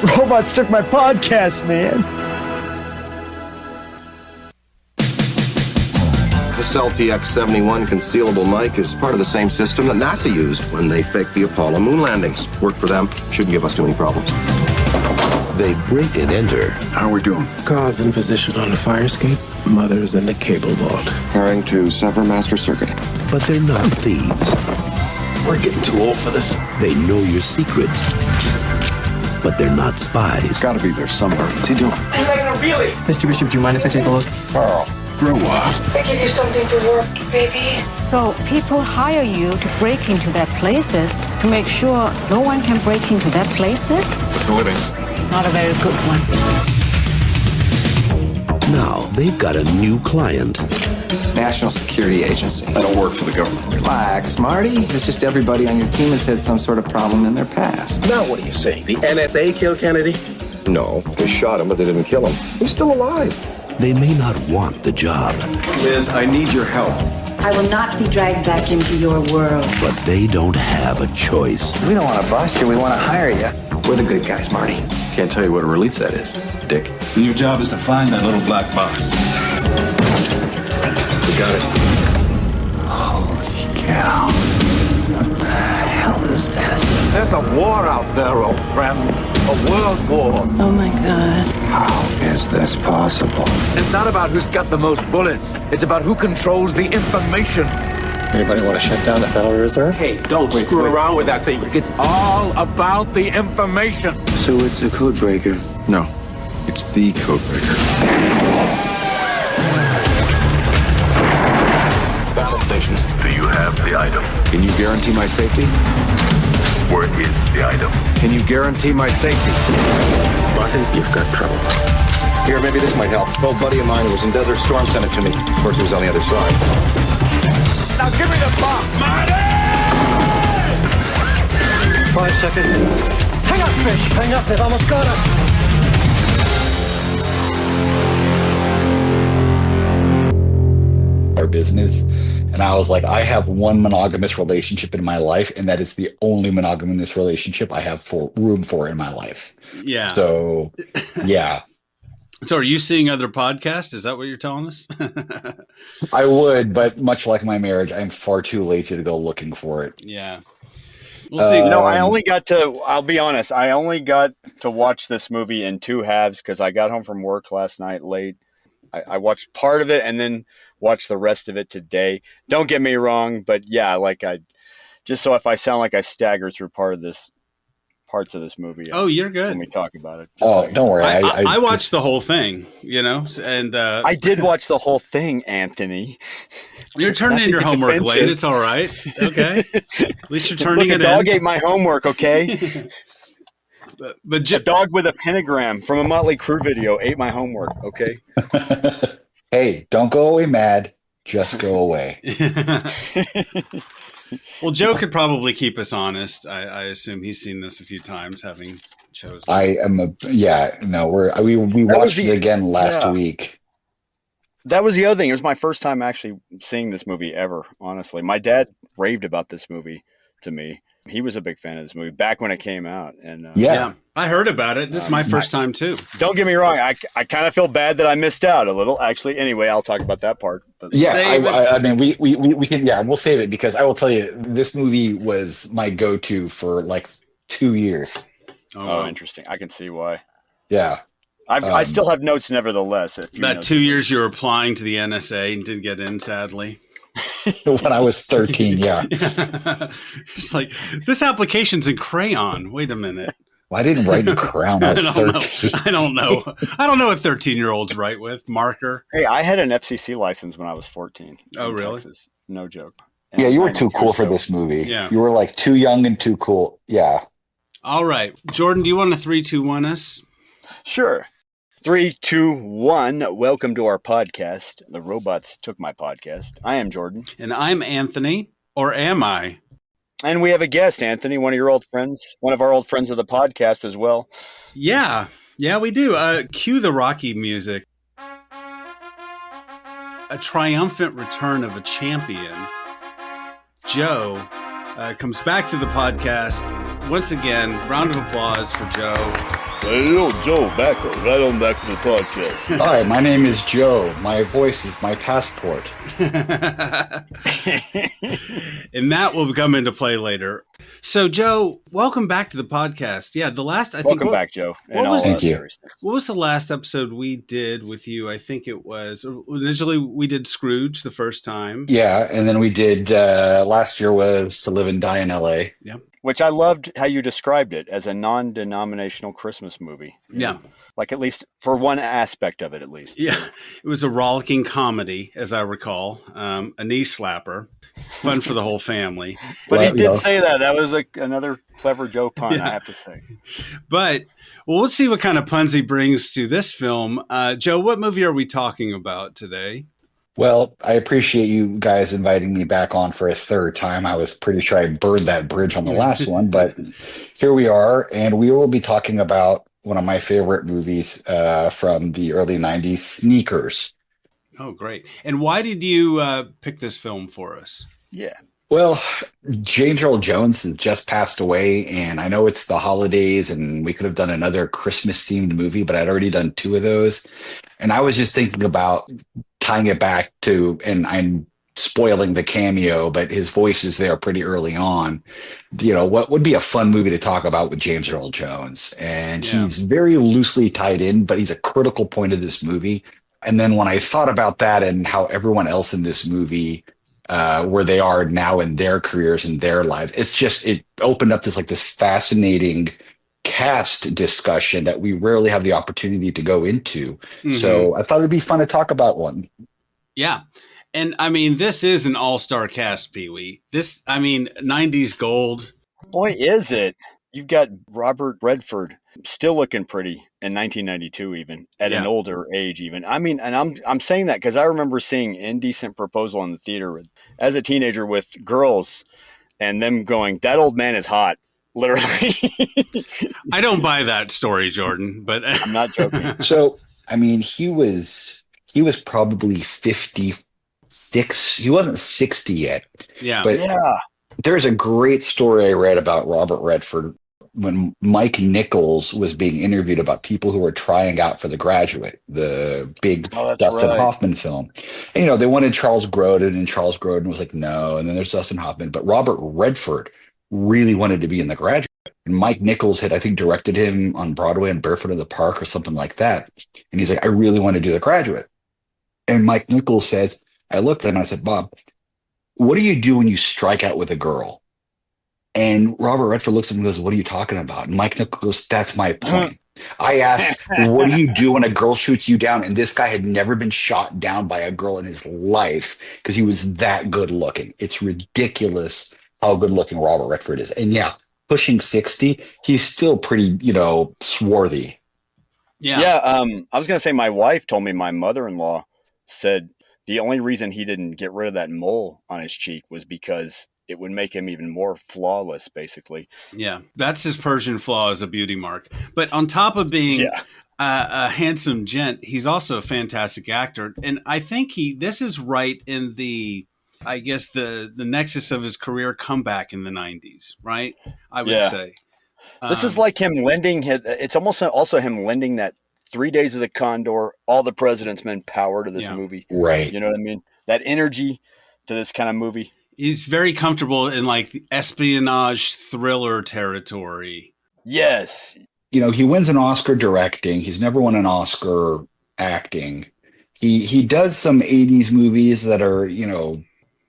Robots took my podcast, man. This LTX-71 concealable mic is part of the same system that NASA used when they faked the Apollo moon landings. Worked for them. Shouldn't give us too many problems. They break and enter. How are we doing? Car's in position on the fire escape. Mother's in the cable vault. Preparing to sever master circuit. But they're not thieves. We're getting too old for this. They know your secrets. But they're not spies. It's gotta be there somewhere. What's he doing? I'm making a really. Mr. Bishop, do you mind if I take a look? Carl, grow up. I give you something to work, baby. So people hire you to break into their places to make sure no one can break into their places? What's the living? Not a very good one. Now they've got a new client. National Security Agency. I don't work for the government. Relax, Marty. It's just everybody on your team has had some sort of problem in their past. Now what do you say? The NSA killed Kennedy? No, they shot him, but they didn't kill him. He's still alive. They may not want the job, Liz, I need your help. I will not be dragged back into your world. but they don't have a choice. We don't want to bust you. We want to hire you. We're the good guys, Marty. Can't tell you what a relief that is, Dick. And your job is to find that little black box. We got it. Holy cow. What the hell is this? There's a war out there, old friend. A world war. Oh my God. How is this possible? It's not about who's got the most bullets. It's about who controls the information. Anybody want to shut down the Federal Reserve? Hey, don't screw around with that thing. It's all about the information. So it's a code breaker. No, it's the code breaker. Battle stations. Do you have the item? Can you guarantee my safety? Where is the item? Can you guarantee my safety? Martin, you've got trouble. Here, maybe this might help. An old buddy of mine who was in Desert Storm sent it to me. Of course, he was on the other side. Now give me the bomb, Marty! 5 seconds. Hang up, fish. Hang up. They've almost got us. Our business, and I was like, I have one monogamous relationship in my life, and that is the only monogamous relationship I have room for in my life. Yeah. So, yeah. So are you seeing other podcasts? Is that what you're telling us? I would, but much like my marriage, I'm far too lazy to go looking for it. Yeah. We'll see. No, I'll be honest, I only got to watch this movie in two halves because I got home from work last night late. I watched part of it and then watched the rest of it today. Don't get me wrong, but yeah, just so if I sound like I stagger through parts of this movie. Oh, you're good. When we talk about it. Don't worry. I watched the whole thing, and I did watch the whole thing, Anthony. You're turning in your homework late. It's all right. Okay. At least you're turning it in. A dog ate my homework, okay? But a dog with a pentagram from a Motley Crue video ate my homework, okay? Hey, don't go away mad. Just go away. Well, Joe could probably keep us honest. I assume he's seen this a few times, having chosen. We watched it again last week. That was the other thing. It was my first time actually seeing this movie ever, honestly. My dad raved about this movie to me. He was a big fan of this movie back when it came out. And yeah, I heard about it. This is my first time too. Don't get me wrong. I kind of feel bad that I missed out a little. Actually, anyway, I'll talk about that part. But I mean, we can. Yeah, we'll save it because I will tell you, this movie was my go-to for like 2 years. Oh, interesting. I can see why. Yeah. I still have notes, nevertheless. That 2 years you were applying to the NSA and didn't get in, sadly. When I was 13, yeah. It's like, this application's in crayon. Wait a minute. Well, I didn't write in crayon. I was 13. I don't know. I don't know what 13-year-olds write with. Marker. Hey, I had an FCC license when I was 14. Oh, really? Texas. No joke. And yeah, you were too cool for this movie. Yeah. You were like too young and too cool. Yeah. All right. Jordan, do you want to 3, 2, 1 us? Sure. 3, 2, 1. Welcome to our podcast. The robots took my podcast. I am Jordan. And I'm Anthony. Or am I? And we have a guest, Anthony, one of your old friends, one of our old friends of the podcast as well. Yeah. Yeah, we do. Cue the Rocky music. A triumphant return of a champion. Joe comes back to the podcast. Once again, round of applause for Joe. Hey, yo, Joe, right on back to the podcast. Hi, my name is Joe. My voice is my passport. And that will come into play later. So, Joe, welcome back to the podcast. Yeah, Welcome back, Joe. Thank you. What was the last episode we did with you? I think it was initially we did Scrooge the first time. Yeah, and then we did last year was To Live and Die in LA. Yeah. Which I loved how you described it as a non-denominational Christmas movie. Yeah. Like at least for one aspect of it, at least. Yeah. It was a rollicking comedy, as I recall. A knee slapper. Fun for the whole family. But he did say that. That was another clever Joe pun, I have to say. But well, let's see what kind of puns he brings to this film. Joe, what movie are we talking about today? Well, I appreciate you guys inviting me back on for a third time. I was pretty sure I burned that bridge on the last one, but here we are, and we will be talking about one of my favorite movies from the early 90s, Sneakers. Oh, great. And why did you pick this film for us? Yeah. Well, James Earl Jones has just passed away, and I know it's the holidays, and we could have done another Christmas-themed movie, but I'd already done two of those. And I was just thinking about tying it back to, and I'm spoiling the cameo, but his voice is there pretty early on. You know, what would be a fun movie to talk about with James Earl Jones? And he's very loosely tied in, but he's a critical point of this movie. And then when I thought about that and how everyone else in this movie, where they are now in their careers and their lives, it opened up this fascinating cast discussion that we rarely have the opportunity to go into. Mm-hmm. So I thought it'd be fun to talk about one. Yeah. And I mean, this is an all-star cast, Pee-wee. 90s gold. Boy, is it. You've got Robert Redford still looking pretty in 1992, even at an older age, even. I mean, and I'm saying that because I remember seeing Indecent Proposal in the theater as a teenager with girls and them going, "That old man is hot." Literally. I don't buy that story, Jordan, but I'm not joking. So, I mean, he was probably 56. He wasn't 60 yet. Yeah. But there's a great story I read about Robert Redford when Mike Nichols was being interviewed about people who were trying out for The Graduate, the big Dustin Hoffman film. And, they wanted Charles Grodin, and Charles Grodin was like, no. And then there's Dustin Hoffman. But Robert Redford really wanted to be in The Graduate. And Mike Nichols had, I think, directed him on Broadway in Barefoot in the Park or something like that. And he's like, I really want to do The Graduate. And Mike Nichols says, I looked at him and I said, Bob, what do you do when you strike out with a girl? And Robert Redford looks at him and goes, what are you talking about? And Mike Nichols goes, that's my point. I asked, what do you do when a girl shoots you down? And this guy had never been shot down by a girl in his life because he was that good looking. It's ridiculous how good looking Robert Redford is. And pushing 60, he's still pretty, swarthy. Yeah. I was going to say, my wife told me my mother-in-law said the only reason he didn't get rid of that mole on his cheek was because it would make him even more flawless, basically. Yeah, that's his Persian flaw as a beauty mark. But on top of being a handsome gent, he's also a fantastic actor. And I think this is right in the nexus of his career comeback in the 90s, right? I would say. This is like him lending it's almost also him lending that 3 Days of the Condor, All the President's Men power to this movie. Right. You know what I mean? That energy to this kind of movie. He's very comfortable in espionage thriller territory. Yes. He wins an Oscar directing. He's never won an Oscar acting. He does some 80s movies that are,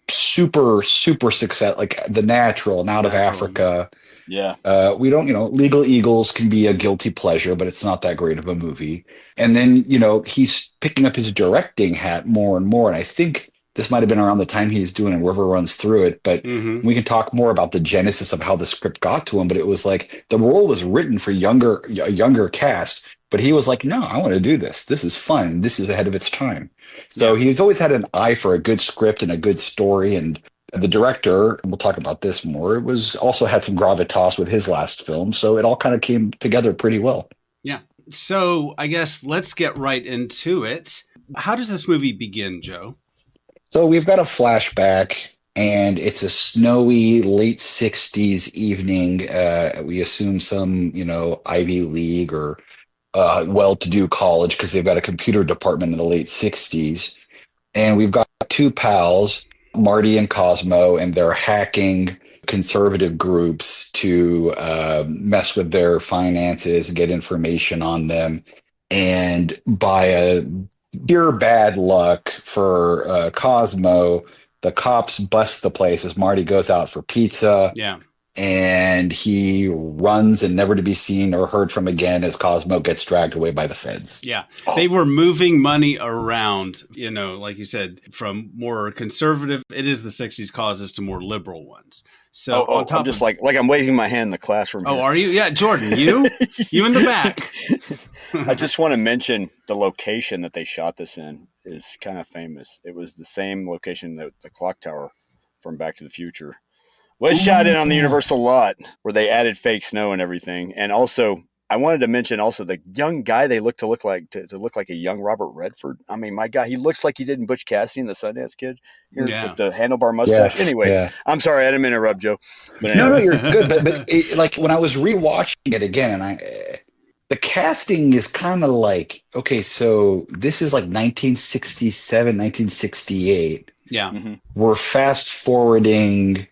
super, super success, like The Natural and Out of Africa. Yeah. We don't, Legal Eagles can be a guilty pleasure, but it's not that great of a movie. And then, he's picking up his directing hat more and more. And I think this might have been around the time he's doing A River Runs Through It, but we can talk more about the genesis of how the script got to him. But it was like the role was written for a younger cast, but he was like, no, I want to do this. This is fun. This is ahead of its time. So he's always had an eye for a good script and a good story. And the director, we'll talk about this more, also had some gravitas with his last film. So it all kind of came together pretty well. Yeah. So I guess let's get right into it. How does this movie begin, Joe? So we've got a flashback and it's a snowy late 60s evening. We assume some, Ivy League or well-to-do college because they've got a computer department in the late 60s. And we've got two pals, Marty and Cosmo, and they're hacking conservative groups to mess with their finances, get information on them. And by a pure bad luck for Cosmo, the cops bust the place as Marty goes out for pizza. Yeah. And he runs and never to be seen or heard from again as Cosmo gets dragged away by the feds. Yeah. They were moving money around, like you said, from more conservative, it is the 60s causes to more liberal ones. So on top I'm just like I'm waving my hand in the classroom. Oh, here. are you? Yeah, Jordan, you? You in the back. I just want to mention the location that they shot this in is kind of famous. It was the same location that the clock tower from Back to the Future was shot in on the Universal lot, where they added fake snow and everything. And also, I wanted to mention also the young guy they look like a young Robert Redford. I mean, my God, he looks like he did in Butch Cassidy and the Sundance Kid here with the handlebar mustache. Anyway, I'm sorry, I didn't interrupt, Joe. But anyway. No, you're good. But like when I was rewatching it again, and the casting is kind of like, okay, so this is like 1967, 1968. Yeah. Mm-hmm. We're fast forwarding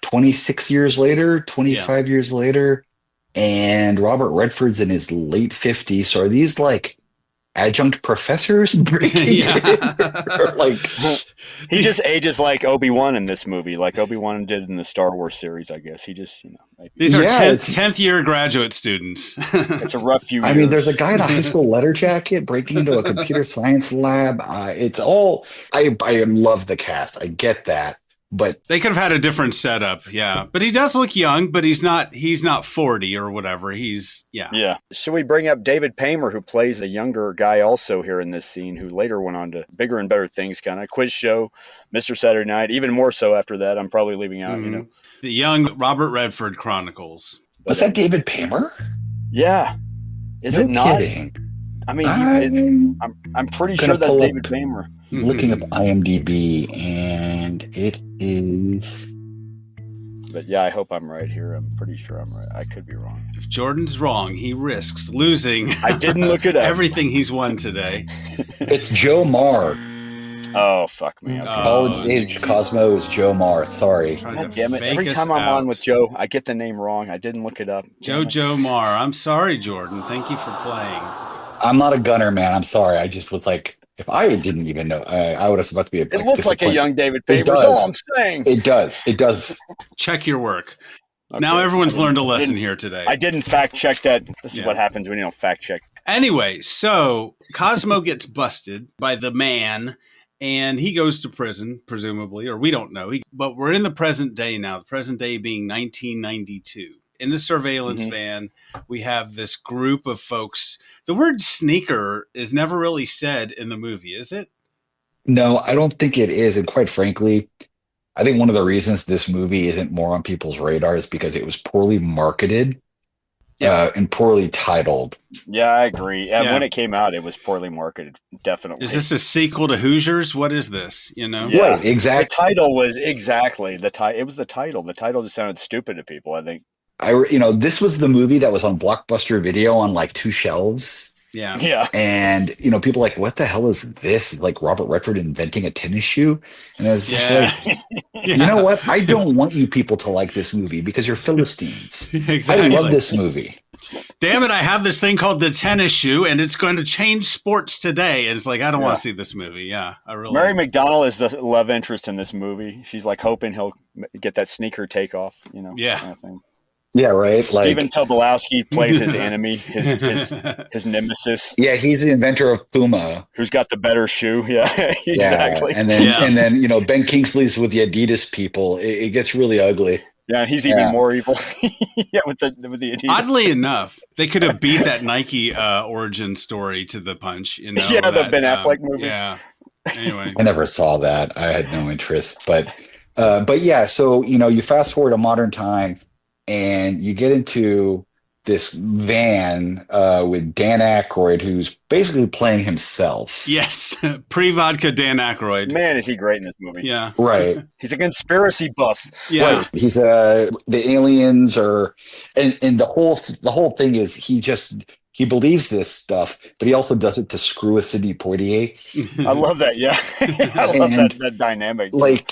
26 years later, 25 years later, and Robert Redford's in his late 50s. So are these like adjunct professors breaking or like he just ages like Obi-Wan in this movie, like Obi-Wan did in the Star Wars series, I guess. He just, maybe. These are 10th year graduate students. It's a rough few years. I mean, there's a guy in a high school letter jacket breaking into a computer science lab. It's all, I love the cast. I get that. But they could have had a different setup, But he does look young, but he's not 40 or whatever. Yeah. Should we bring up David Paymer, who plays a younger guy also here in this scene, who later went on to bigger and better things, kind of Quiz Show, Mr. Saturday Night, even more so after that. I'm probably leaving out, The young Robert Redford Chronicles. Was that David Paymer? Yeah. Is it not? Kidding. I mean, I'm pretty sure that's David Paymer. Looking up IMDb, and it is. But yeah, I hope I'm right here. I'm pretty sure I'm right. I could be wrong. If Jordan's wrong, he risks losing. I didn't look it up. Everything he's won today. It's Joe Marr. Oh, fuck me. Okay. College age Cosmo is Joe Marr. Sorry. God damn it. Every time I'm on with Joe, I get the name wrong. I didn't look it up. Joe Marr. I'm sorry, Jordan. Thank you for playing. I'm not a gunner, man. I'm sorry. I just was like, if I didn't even know, I would have about to be. It looked like a young David Paymer. That's all I'm saying. It does. Check your work. Okay. Now everyone's learned a lesson here today. I didn't fact check that. This is what happens when you don't fact check. Anyway, so Cosmo gets busted by the man, and he goes to prison, presumably, or we don't know. But we're in the present day now. The present day being 1992. In the surveillance van, we have this group of folks. The word sneaker is never really said in the movie, is it? No, I don't think it is. And quite frankly, I think one of the reasons this movie isn't more on people's radar is because it was poorly marketed and poorly titled. Yeah, I agree. And when it came out, it was poorly marketed. Definitely. Is this a sequel to Hoosiers? What is this? Yeah, right, exactly. The title was exactly the title. It was the title. The title just sounded stupid to people, I think. This was the movie that was on Blockbuster Video on like two shelves. Yeah. And, people like, what the hell is this? Like Robert Redford inventing a tennis shoe? And it's just like, you know what? I don't want you people to like this movie because you're Philistines. Exactly. I love this movie. Damn it, I have this thing called the tennis shoe, and it's going to change sports today. And it's like, I don't want to see this movie. Yeah, I really. Mary McDonnell is the love interest in this movie. She's like hoping he'll get that sneaker takeoff, Yeah. Kind of thing. Yeah, right. Stephen Tobolowsky plays his enemy, his nemesis. Yeah, he's the inventor of Puma, who's got the better shoe. Yeah, exactly. Yeah. And then Ben Kingsley's with the Adidas people. It gets really ugly. Yeah, and he's even more evil. with the Adidas. Oddly enough, they could have beat that Nike origin story to the punch. The Ben Affleck movie. Yeah. Anyway, I never saw that. I had no interest, but yeah. So you fast forward to modern time. And you get into this van with Dan Aykroyd, who's basically playing himself. Yes, pre-vodka Dan Aykroyd. Man, is he great in this movie? Yeah, right. He's a conspiracy buff. Yeah, right. He's the aliens are, and the whole thing is he believes this stuff, but he also does it to screw with Sidney Poitier. I love that. Yeah, I love that dynamic. Like.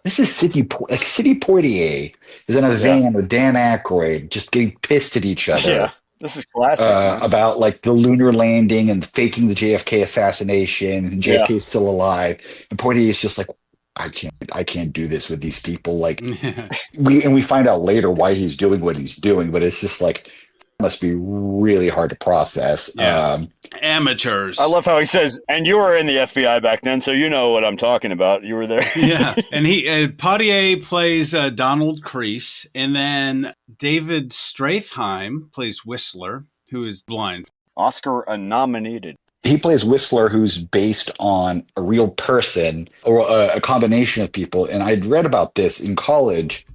This is Sidney Poitier is in a van with Dan Aykroyd, just getting pissed at each other. Yeah, this is classic. About like the lunar landing and faking the JFK assassination. And JFK is still alive, and Poitier is just like, I can't do this with these people. Like, we find out later why he's doing what he's doing, but it's just like. Must be really hard to process. Yeah. Amateurs. I love how he says, and you were in the FBI back then, so you know what I'm talking about. You were there. Yeah. And Poitier plays Donald Crease, and then David Strathheim plays Whistler, who is blind. Oscar nominated. He plays Whistler, who's based on a real person or a combination of people. And I'd read about this in college.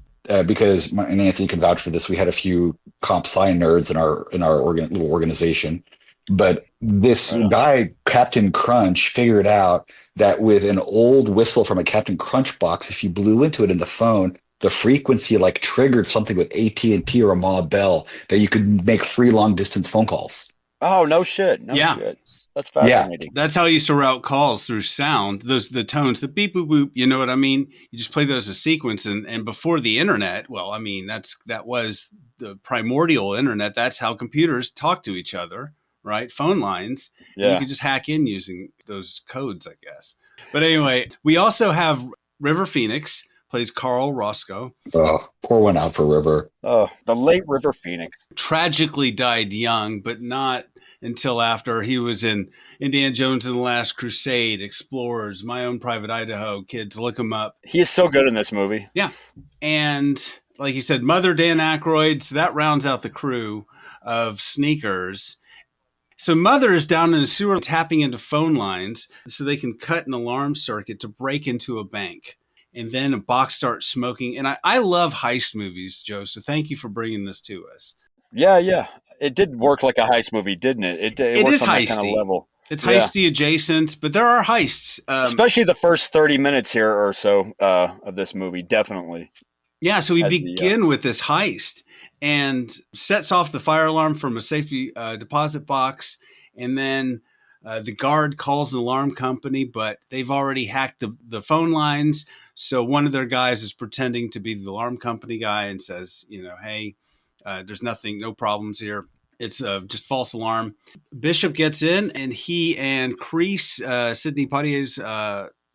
Because Nancy can vouch for this, we had a few comp sci nerds in our little organization. But this guy, Captain Crunch, figured out that with an old whistle from a Captain Crunch box, if you blew into it in the phone, the frequency like triggered something with AT&T or a Ma Bell that you could make free long distance phone calls. Oh, no shit. No shit. That's fascinating. That's how I used to route calls through sound. The tones, the beep, boop, boop, you know what I mean? You just play those as sequence. And before the internet, well, I mean, that was the primordial internet. That's how computers talk to each other, right? Phone lines. Yeah. You could just hack in using those codes, I guess. But anyway, we also have River Phoenix, plays Carl Roscoe. Oh, pour one out for River. Oh, the late River Phoenix. Tragically died young, but not until after he was in Indiana Jones and the Last Crusade, Explorers, My Own Private Idaho. Kids, look him up. He is so good in this movie. Yeah. And like you said, Mother Dan Aykroyd, so that rounds out the crew of sneakers. So Mother is down in the sewer tapping into phone lines so they can cut an alarm circuit to break into a bank. And then a box starts smoking. And I love heist movies, Joe, so thank you for bringing this to us. Yeah. It did work like a heist movie, didn't it? It is on heisty. That kind of level. It's heisty adjacent, but there are heists. Especially the first 30 minutes here or so of this movie, definitely. Yeah, so we begin with this heist and sets off the fire alarm from a safety deposit box. And then the guard calls an alarm company, but they've already hacked the phone lines. So one of their guys is pretending to be the alarm company guy and says, hey, there's no problems here. It's just false alarm. Bishop gets in, and he and Crease, Sidney Poitier's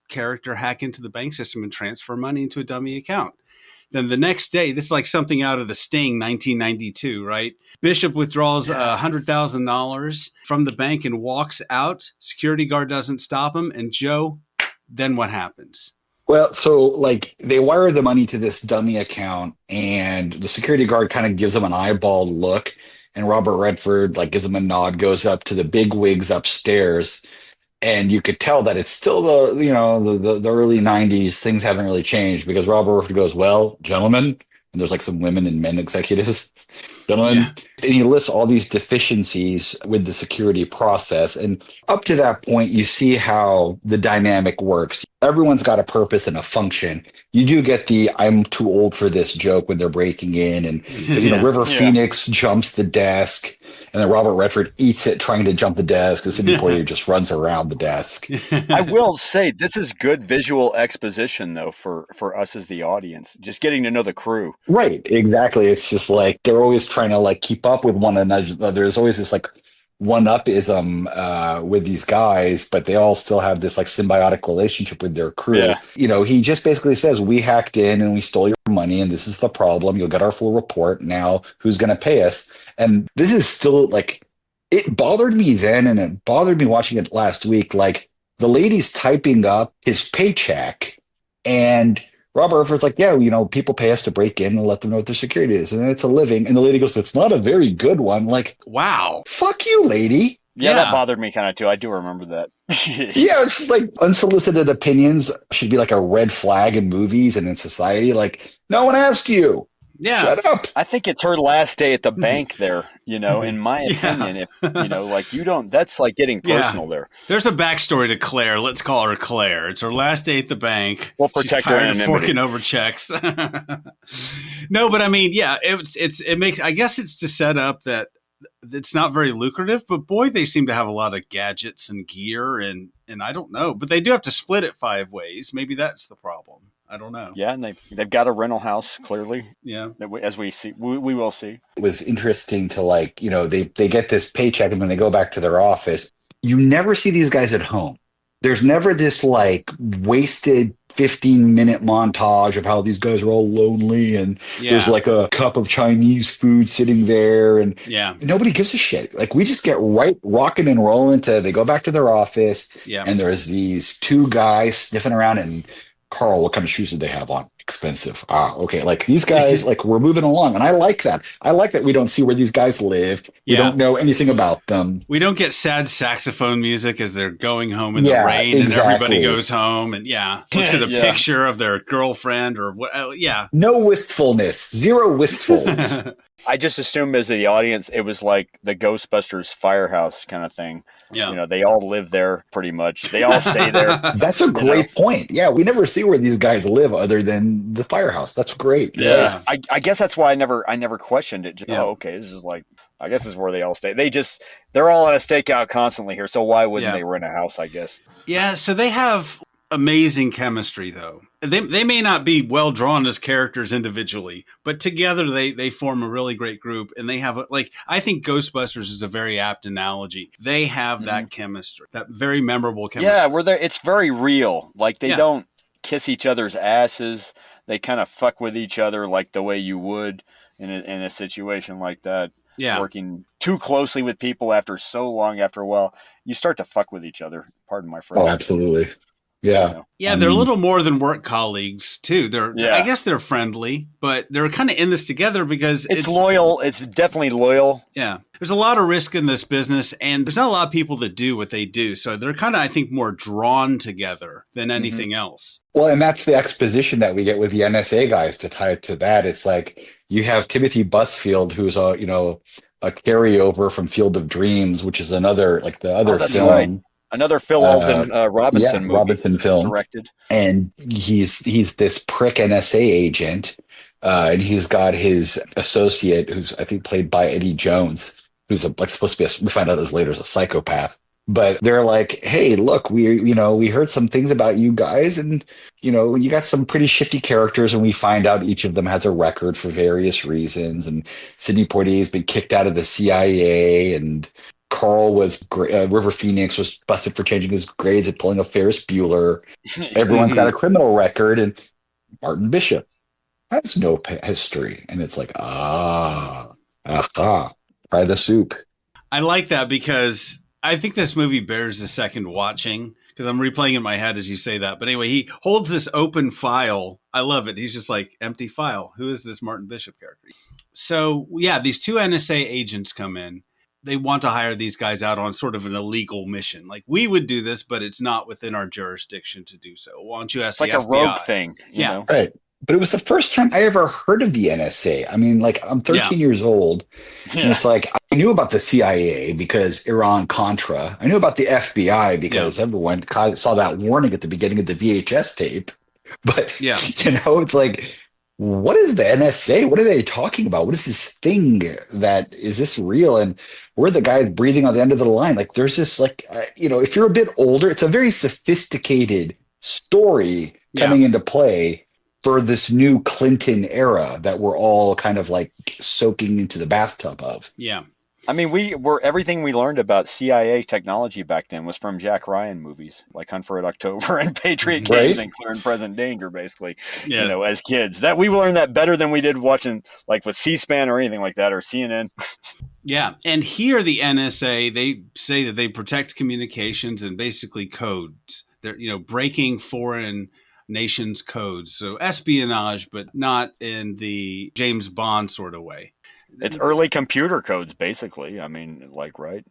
character, hack into the bank system and transfer money into a dummy account. Then the next day, this is like something out of The Sting, 1992, right? Bishop withdraws $100,000 from the bank and walks out. Security guard doesn't stop him. And Joe, then what happens? Well, so like they wire the money to this dummy account, and the security guard kind of gives them an eyeball look, and Robert Redford like gives him a nod, goes up to the big wigs upstairs, and you could tell that it's still the early 90s. Things haven't really changed because Robert Redford goes, well, gentlemen, and there's like some women and men executives, gentlemen, and he lists all these deficiencies with the security process. And up to that point, you see how the dynamic works. Everyone's got a purpose and a function. You do get the "I'm too old for this" joke when they're breaking in, and River Phoenix jumps the desk, and then Robert Redford eats it trying to jump the desk, and Sidney Poitier just runs around the desk. I will say this is good visual exposition, though, for us as the audience, just getting to know the crew. Right, exactly. It's just like they're always trying to like keep up with one another. There's always this like one-upism with these guys, but they all still have this like symbiotic relationship with their crew. Yeah. He just basically says, we hacked in and we stole your money, and this is the problem. You'll get our full report. Now who's going to pay us? And this is still like, it bothered me then, and it bothered me watching it last week. Like the lady's typing up his paycheck, and Robert Redford's like, people pay us to break in and let them know what their security is. And it's a living. And the lady goes, it's not a very good one. Like, wow. Fuck you, lady. Yeah, that bothered me kind of too. I do remember that. Yeah, it's just like unsolicited opinions should be like a red flag in movies and in society. Like, no one asked you. Yeah. Shut up. I think it's her last day at the bank there, in my opinion. If, that's like getting personal there. There's a backstory to Claire. Let's call her Claire. It's her last day at the bank. We'll protect her anonymity. Forking over checks. No, but I mean, yeah, it makes, I guess it's to set up that it's not very lucrative, but boy, they seem to have a lot of gadgets and gear and I don't know, but they do have to split it 5 ways. Maybe that's the problem. I don't know. Yeah, and they've got a rental house, clearly. Yeah. As we see, we will see. It was interesting to they get this paycheck, and when they go back to their office, you never see these guys at home. There's never this wasted 15-minute montage of how these guys are all lonely, and there's a cup of Chinese food sitting there, and nobody gives a shit. We just get right rocking and rolling they go back to their office, and there's these 2 guys sniffing around, and Carl, what kind of shoes did they have on? Expensive. Okay. These guys, we're moving along. And I like that. I like that we don't see where these guys live. We don't know anything about them. We don't get sad saxophone music as they're going home in the rain and everybody goes home and looks at a picture of their girlfriend or what. No wistfulness. Zero wistfulness. I just assumed as the audience, it was like the Ghostbusters firehouse kind of thing. Yeah. They all live there pretty much. They all stay there. That's a great point. Yeah. We never see where these guys live other than the firehouse. That's great. Yeah. I guess that's why I never questioned it. Okay. This is I guess this is where they all stay. They're all on a stakeout constantly here. So why wouldn't they rent a house, I guess? Yeah. So they have amazing chemistry though. They may not be well drawn as characters individually, but together they form a really great group, and they have I think Ghostbusters is a very apt analogy. They have that chemistry, that very memorable chemistry. Yeah, it's very real. They don't kiss each other's asses. They kind of fuck with each other the way you would in a situation like that. Yeah. Working too closely with people after so long, after a while, you start to fuck with each other. Pardon my French. Oh, absolutely. Yeah. Yeah, they're a little more than work colleagues too. I guess they're friendly, but they're kind of in this together because it's loyal. It's definitely loyal. Yeah. There's a lot of risk in this business, and there's not a lot of people that do what they do. So they're kind of, I think, more drawn together than anything else. Well, and that's the exposition that we get with the NSA guys to tie it to that. It's you have Timothy Busfield, who's a carryover from Field of Dreams, which is another the other film. Right. Another Phil Alden Robinson movie. Robinson film. Directed. And he's this prick NSA agent. And he's got his associate, who's I think played by Eddie Jones, who's supposed to be we find out as later as a psychopath. But they're hey, look, we heard some things about you guys, and you got some pretty shifty characters, and we find out each of them has a record for various reasons. And Sidney Poitier's been kicked out of the CIA, and Carl River Phoenix was busted for changing his grades and pulling a Ferris Bueller. Everyone's got a criminal record, and Martin Bishop has no history. And it's try the soup. I like that because I think this movie bears a second watching because I'm replaying in my head as you say that. But anyway, he holds this open file. I love it. He's just empty file. Who is this Martin Bishop character? So yeah, these 2 NSA agents come in. They want to hire these guys out on sort of an illegal mission. We would do this, but it's not within our jurisdiction to do so. Why don't you ask the FBI? It's a rogue thing. You know? Right. But it was the first time I ever heard of the NSA. I mean, I'm 13 years old. And it's I knew about the CIA because Iran-Contra. I knew about the FBI because everyone saw that warning at the beginning of the VHS tape. But, it's what is the NSA? What are they talking about? What is this thing is this real? And we're the guys breathing on the end of the line. There's this if you're a bit older, it's a very sophisticated story coming into play for this new Clinton era that we're all kind of soaking into the bathtub of. Yeah. I mean, everything we learned about CIA technology back then was from Jack Ryan movies, like Hunt for Red October and Patriot Games and Clear and Present Danger, basically. Yeah. As kids, that we learned that better than we did watching with C-SPAN or anything like that, or CNN. Yeah, and here the NSA, they say that they protect communications and basically codes. They're breaking foreign nations' codes, so espionage, but not in the James Bond sort of way. It's early computer codes, basically. I mean, right?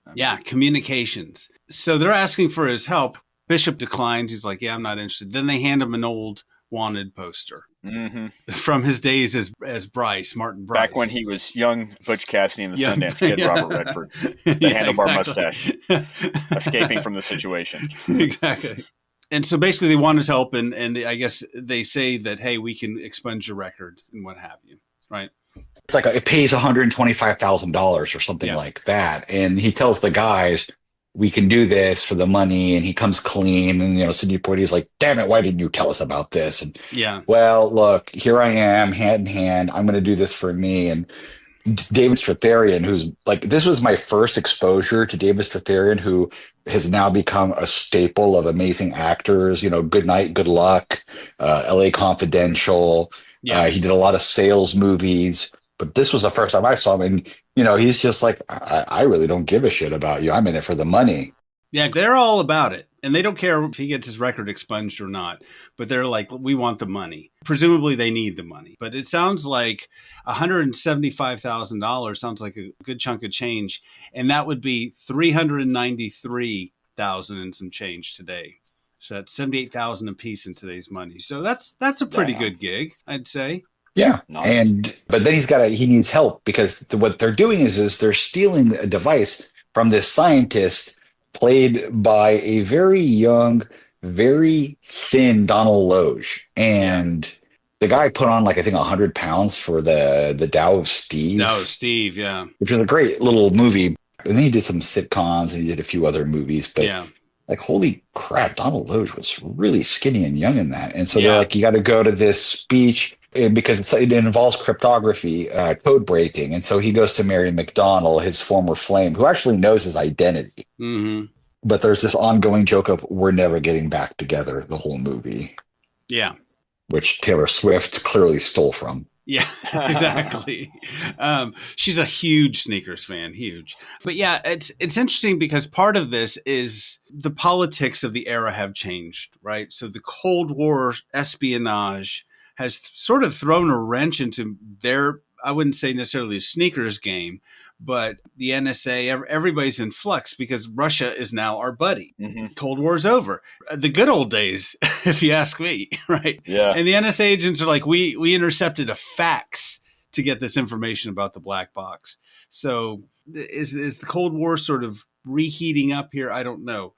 Communications. So they're asking for his help. Bishop declines. He's yeah, I'm not interested. Then they hand him an old wanted poster Mm-hmm. from his days as Martin Bryce. Back when he was young Butch Cassidy and the Young- Sundance Kid, yeah. Robert Redford, with the Yeah, handlebar exactly. mustache, escaping from the situation. Exactly. And so basically they want his help, and I guess they say that, hey, we can expunge your record and what have you, right? It's like it pays $125,000 or something like that. And he tells the guys, we can do this for the money. And he comes clean. And, Sidney Poitier's like, damn it, why didn't you tell us about this? And, well, look, here I am, hand in hand. I'm going to do this for me. And David Strathairn, who's like, this was my first exposure to David Strathairn, who has now become a staple of amazing actors. Good Night, Good Luck, LA Confidential. He did a lot of sales movies. But this was the first time I saw him, and he's just like, I really don't give a shit about you. I'm in it for the money. Yeah, they're all about it, and they don't care if he gets his record expunged or not. But they're like, we want the money. Presumably, they need the money. But it sounds like $175,000 sounds like a good chunk of change, and that would be $393,000 and some change today. So that's $78,000 a piece in today's money. So that's a pretty good gig, I'd say. Yeah. But then he needs help, because what they're doing is they're stealing a device from this scientist played by a very young, very thin Donald Loge. And the guy put on I think 100 pounds for the Tao of Steve. Tao of Steve, yeah. Which was a great little movie. And then he did some sitcoms and he did a few other movies. But holy crap, Donald Loge was really skinny and young in that. And so they're like, you got to go to this speech, because it involves cryptography, code breaking. And so he goes to Mary McDonnell, his former flame, who actually knows his identity. Mm-hmm. But there's this ongoing joke of, we're never getting back together, the whole movie. Yeah. Which Taylor Swift clearly stole from. Yeah, exactly. She's a huge sneakers fan, huge. But yeah, it's interesting because part of this is the politics of the era have changed, right? So the Cold War espionage has sort of thrown a wrench into their, I wouldn't say necessarily a sneakers game, but the NSA, everybody's in flux because Russia is now our buddy. Mm-hmm. Cold War's over. The good old days, if you ask me, right? Yeah. And the NSA agents are like, we intercepted a fax to get this information about the black box. So is the Cold War sort of reheating up here? I don't know.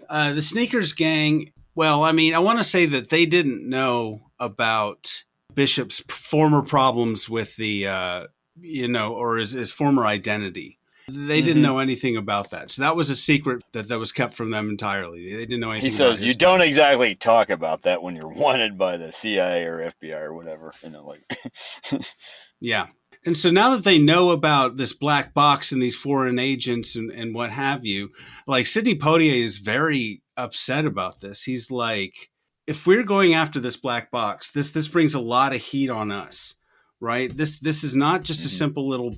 The sneakers gang, well, I mean, I want to say that they didn't know about Bishop's former problems with the, or his former identity. They didn't know anything about that. So that was a secret that was kept from them entirely. They didn't know anything. He says, you don't exactly talk about that when you're wanted by the CIA or FBI or whatever. Yeah. And so now that they know about this black box and these foreign agents and what have you, like Sidney Poitier is very upset about this. He's like, if we're going after this black box, this brings a lot of heat on us, right? This is not just a simple little,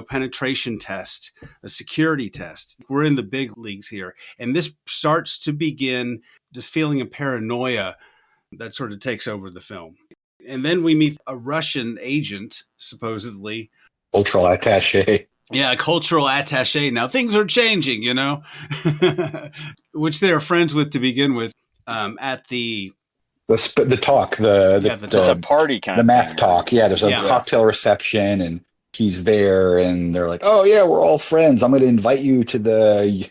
penetration test, a security test. We're in the big leagues here. And this starts to begin this feeling of paranoia that sort of takes over the film. And then we meet a Russian agent, supposedly. Cultural attaché. Yeah, a cultural attaché. Now things are changing, which they're friends with to begin with. At the talk, it's a party kind of the math thing, talk. Yeah, there's a cocktail reception, and he's there, and they're like, "Oh yeah, we're all friends. I'm going to invite you to the."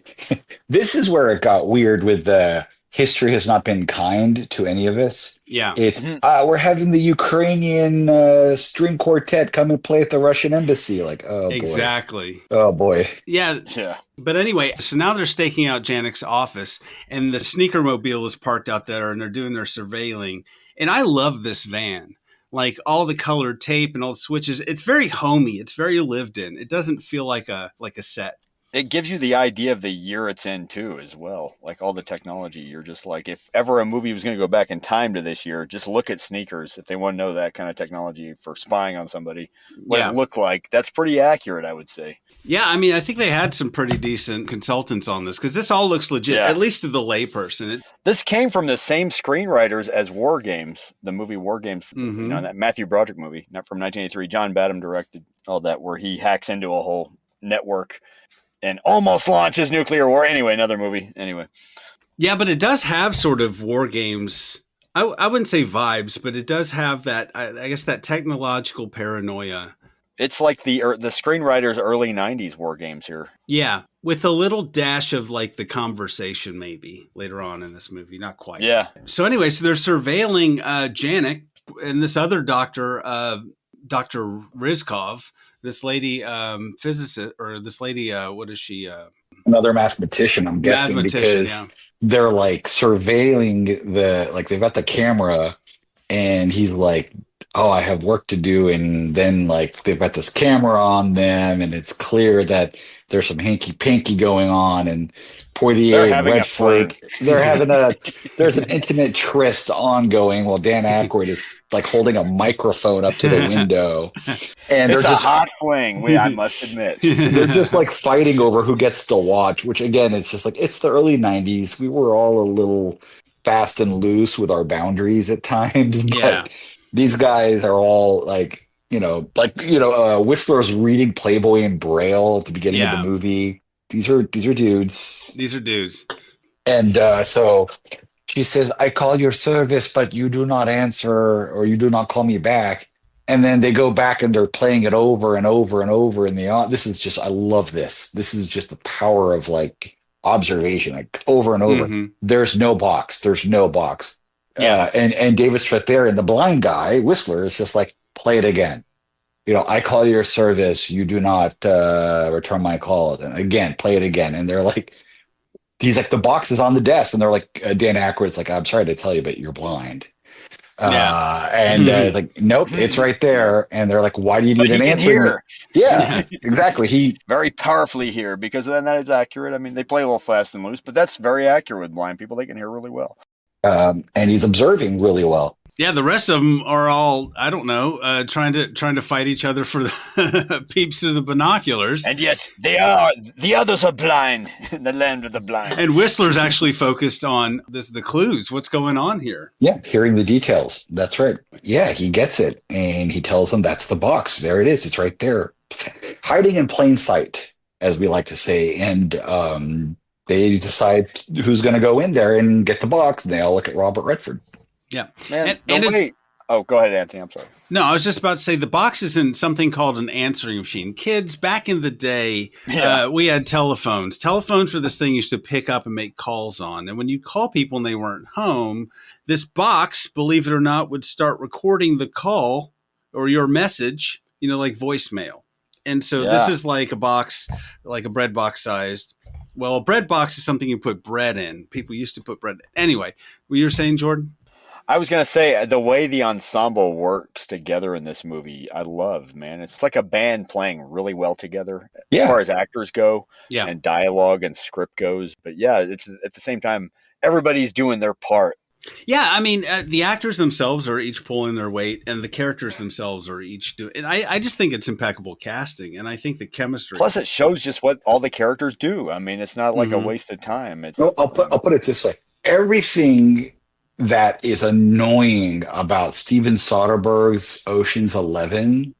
This is where it got weird with the history has not been kind to any of us. Yeah, it's we're having the Ukrainian string quartet come and play at the Russian embassy. Like, oh boy. Exactly. Oh boy. Yeah. But anyway, so now they're staking out Janek's office, and the sneaker mobile is parked out there, and they're doing their surveilling. And I love this van. Like all the colored tape and all the switches. It's very homey. It's very lived in. It doesn't feel like a set. It gives you the idea of the year it's in too, as well. Like all the technology, you're just like, if ever a movie was going to go back in time to this year, just look at sneakers. If they want to know that kind of technology for spying on somebody, what it looked like, that's pretty accurate, I would say. Yeah, I mean, I think they had some pretty decent consultants on this because this all looks legit, at least to the layperson. This came from the same screenwriters as War Games, the movie War Games, that Matthew Broderick movie, not from 1983. John Badham directed all that, where he hacks into a whole network and almost launches nuclear war. Anyway, another movie. Anyway. Yeah, but it does have sort of War Games I wouldn't say vibes, but it does have that, I guess, that technological paranoia. It's like the screenwriter's early 90s war games here. Yeah, with a little dash of like the conversation maybe later on in this movie. Not quite. Yeah. So anyway, so they're surveilling Janik and this other doctor, Dr. Rizkov, this lady physicist, or this lady, what is she? Another mathematician, I'm guessing, because they're like surveilling they've got the camera and he's like, oh, I have work to do. And then like they've got this camera on them and it's clear that there's some hanky-panky going on, and Poitier and Redford, there's an intimate tryst ongoing while Dan Aykroyd is like holding a microphone up to the window. And it's a hot fling, I must admit. They're just like fighting over who gets to watch, which again, it's just like, it's the early 90s. We were all a little fast and loose with our boundaries at times. But these guys are all Whistler's reading Playboy in Braille at the beginning of the movie. These are dudes. These are dudes. And so she says, I call your service, but you do not answer, or you do not call me back. And then they go back and they're playing it over and over and over. This is just, I love this. This is just the power of like observation, like over and over. Mm-hmm. There's no box. There's no box. Yeah. And David Strathairn and the blind guy, Whistler, is just like, play it again. I call your service. You do not return my call. And again, play it again. And they're like, he's like, the box is on the desk. And they're like, Dan Aykroyd's like, I'm sorry to tell you, but you're blind. Like, nope, it's right there. And they're like, why do you need an answer? Yeah, exactly. He very powerfully here, because then that is accurate. I mean, they play a little fast and loose, but that's very accurate with blind people. They can hear really well. And he's observing really well. Yeah, the rest of them are all, I don't know, trying to fight each other for the peeps through the binoculars. And yet the others are blind in the land of the blind. And Whistler's actually focused on the clues. What's going on here? Yeah, hearing the details. That's right. Yeah, he gets it. And he tells them that's the box. There it is. It's right there. Hiding in plain sight, as we like to say. And they decide who's going to go in there and get the box. And they all look at Robert Redford. Yeah. Man, oh, go ahead, Anthony. I'm sorry. No, I was just about to say the box is in something called an answering machine. Kids, back in the day, we had telephones. Telephones were this thing you used to pick up and make calls on. And when you call people and they weren't home, this box, believe it or not, would start recording the call or your message, like voicemail. And so this is like a box, like a bread box sized. Well, a bread box is something you put bread in. People used to put bread in. Anyway, what you were saying, Jordan? I was going to say, the way the ensemble works together in this movie, I love, man. It's like a band playing really well together as far as actors go and dialogue and script goes. But yeah, it's at the same time, everybody's doing their part. Yeah, I mean, the actors themselves are each pulling their weight, and the characters themselves are each doing. And I just think it's impeccable casting, and I think the chemistry. Plus, it shows just what all the characters do. I mean, it's not like a waste of time. I'll put it this way: everything that is annoying about Steven Soderbergh's Ocean's 11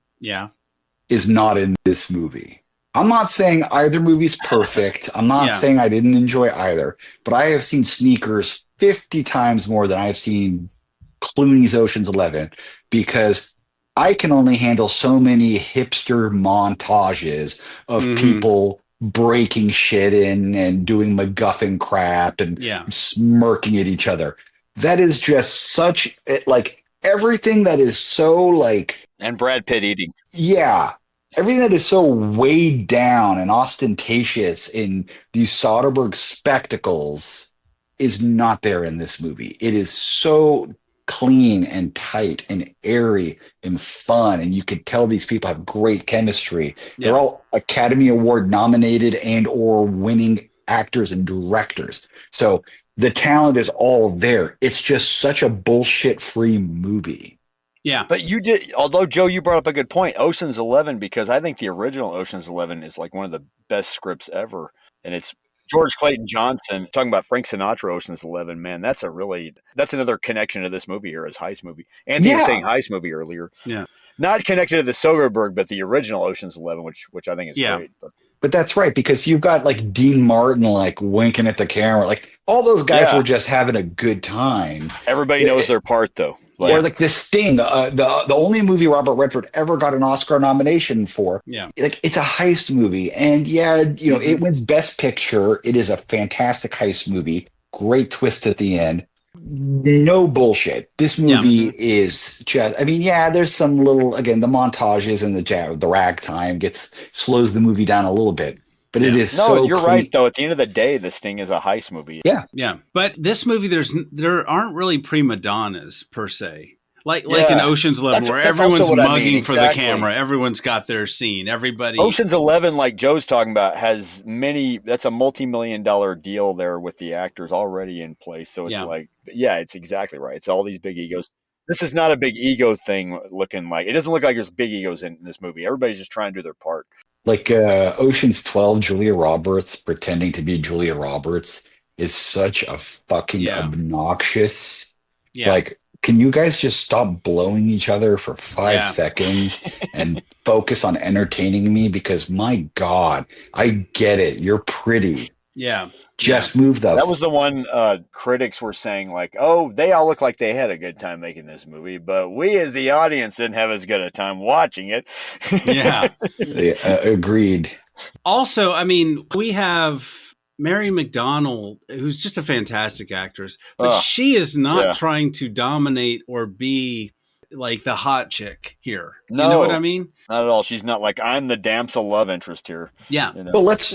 is not in this movie. I'm not saying either movie's perfect. I'm not saying I didn't enjoy either, but I have seen Sneakers 50 times more than I've seen Clooney's Ocean's 11, because I can only handle so many hipster montages of people breaking shit in and doing MacGuffin crap and smirking at each other. That is just such, like, everything that is so, like... And Brad Pitt eating. Yeah. Everything that is so weighed down and ostentatious in these Soderbergh spectacles is not there in this movie. It is so clean and tight and airy and fun, and you could tell these people have great chemistry. They're all Academy Award nominated and or winning actors and directors. So the talent is all there. It's just such a bullshit-free movie. Yeah. But you did, although Joe, you brought up a good point, Ocean's 11, because I think the original Ocean's 11 is like one of the best scripts ever. And it's George Clayton Johnson talking about Frank Sinatra, Ocean's 11. Man, that's another connection to this movie here as Heist movie. Anthony was saying Heist movie earlier. Yeah. Not connected to the Soderbergh, but the original Ocean's 11, which I think is great. But that's right, because you've got like Dean Martin like winking at the camera. Like all those guys were just having a good time. Everybody knows their part though. Or like The Sting, the only movie Robert Redford ever got an Oscar nomination for. Yeah. Like it's a heist movie. And it wins Best Picture. It is a fantastic heist movie. Great twist at the end. No bullshit. This movie is just, there's some little, again, the montages and the ragtime slows the movie down a little bit. But it is you're right, though. At the end of the day, this thing is a heist movie. Yeah. Yeah. But this movie, there aren't really prima donnas, per se. Like in Ocean's 11, where everyone's mugging for the camera. Everyone's got their scene. Everybody. Ocean's 11, like Joe's talking about, has that's a multi-million-dollar deal there with the actors already in place. So it's it's exactly right. It's all these big egos. This is not a big ego thing looking like. It doesn't look like there's big egos in this movie. Everybody's just trying to do their part. Like Ocean's 12, Julia Roberts pretending to be Julia Roberts is such a fucking obnoxious. Yeah. Like, can you guys just stop blowing each other for 5 seconds and focus on entertaining me? Because my God, I get it. You're pretty. Yeah. Just move the. That was the one critics were saying, like, oh, they all look like they had a good time making this movie, but we as the audience didn't have as good a time watching it. Yeah. Agreed. Also, we have Mary McDonnell, who's just a fantastic actress, but she is not trying to dominate or be like the hot chick here. No, you know what I mean? Not at all. She's not like, I'm the damsel love interest here. Yeah. But let's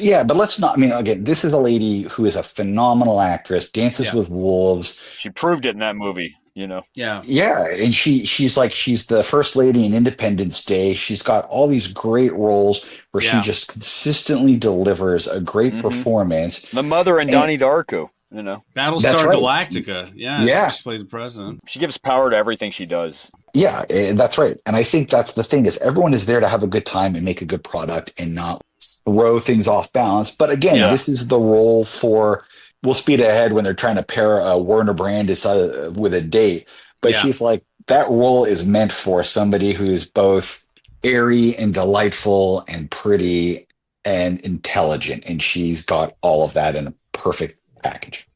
not. Again, this is a lady who is a phenomenal actress, dances with wolves. She proved it in that movie. Yeah. Yeah. And she's the first lady in Independence Day. She's got all these great roles where she just consistently delivers a great performance. The mother in Donnie Darko, Battlestar Galactica. Yeah. She played the president. She gives power to everything she does. Yeah, that's right. And I think that's the thing is everyone is there to have a good time and make a good product and not throw things off balance. But again, this is the role for. We'll speed ahead when they're trying to pair Werner Brandis with a date. But she's like, that role is meant for somebody who is both airy and delightful and pretty and intelligent. And she's got all of that in a perfect package.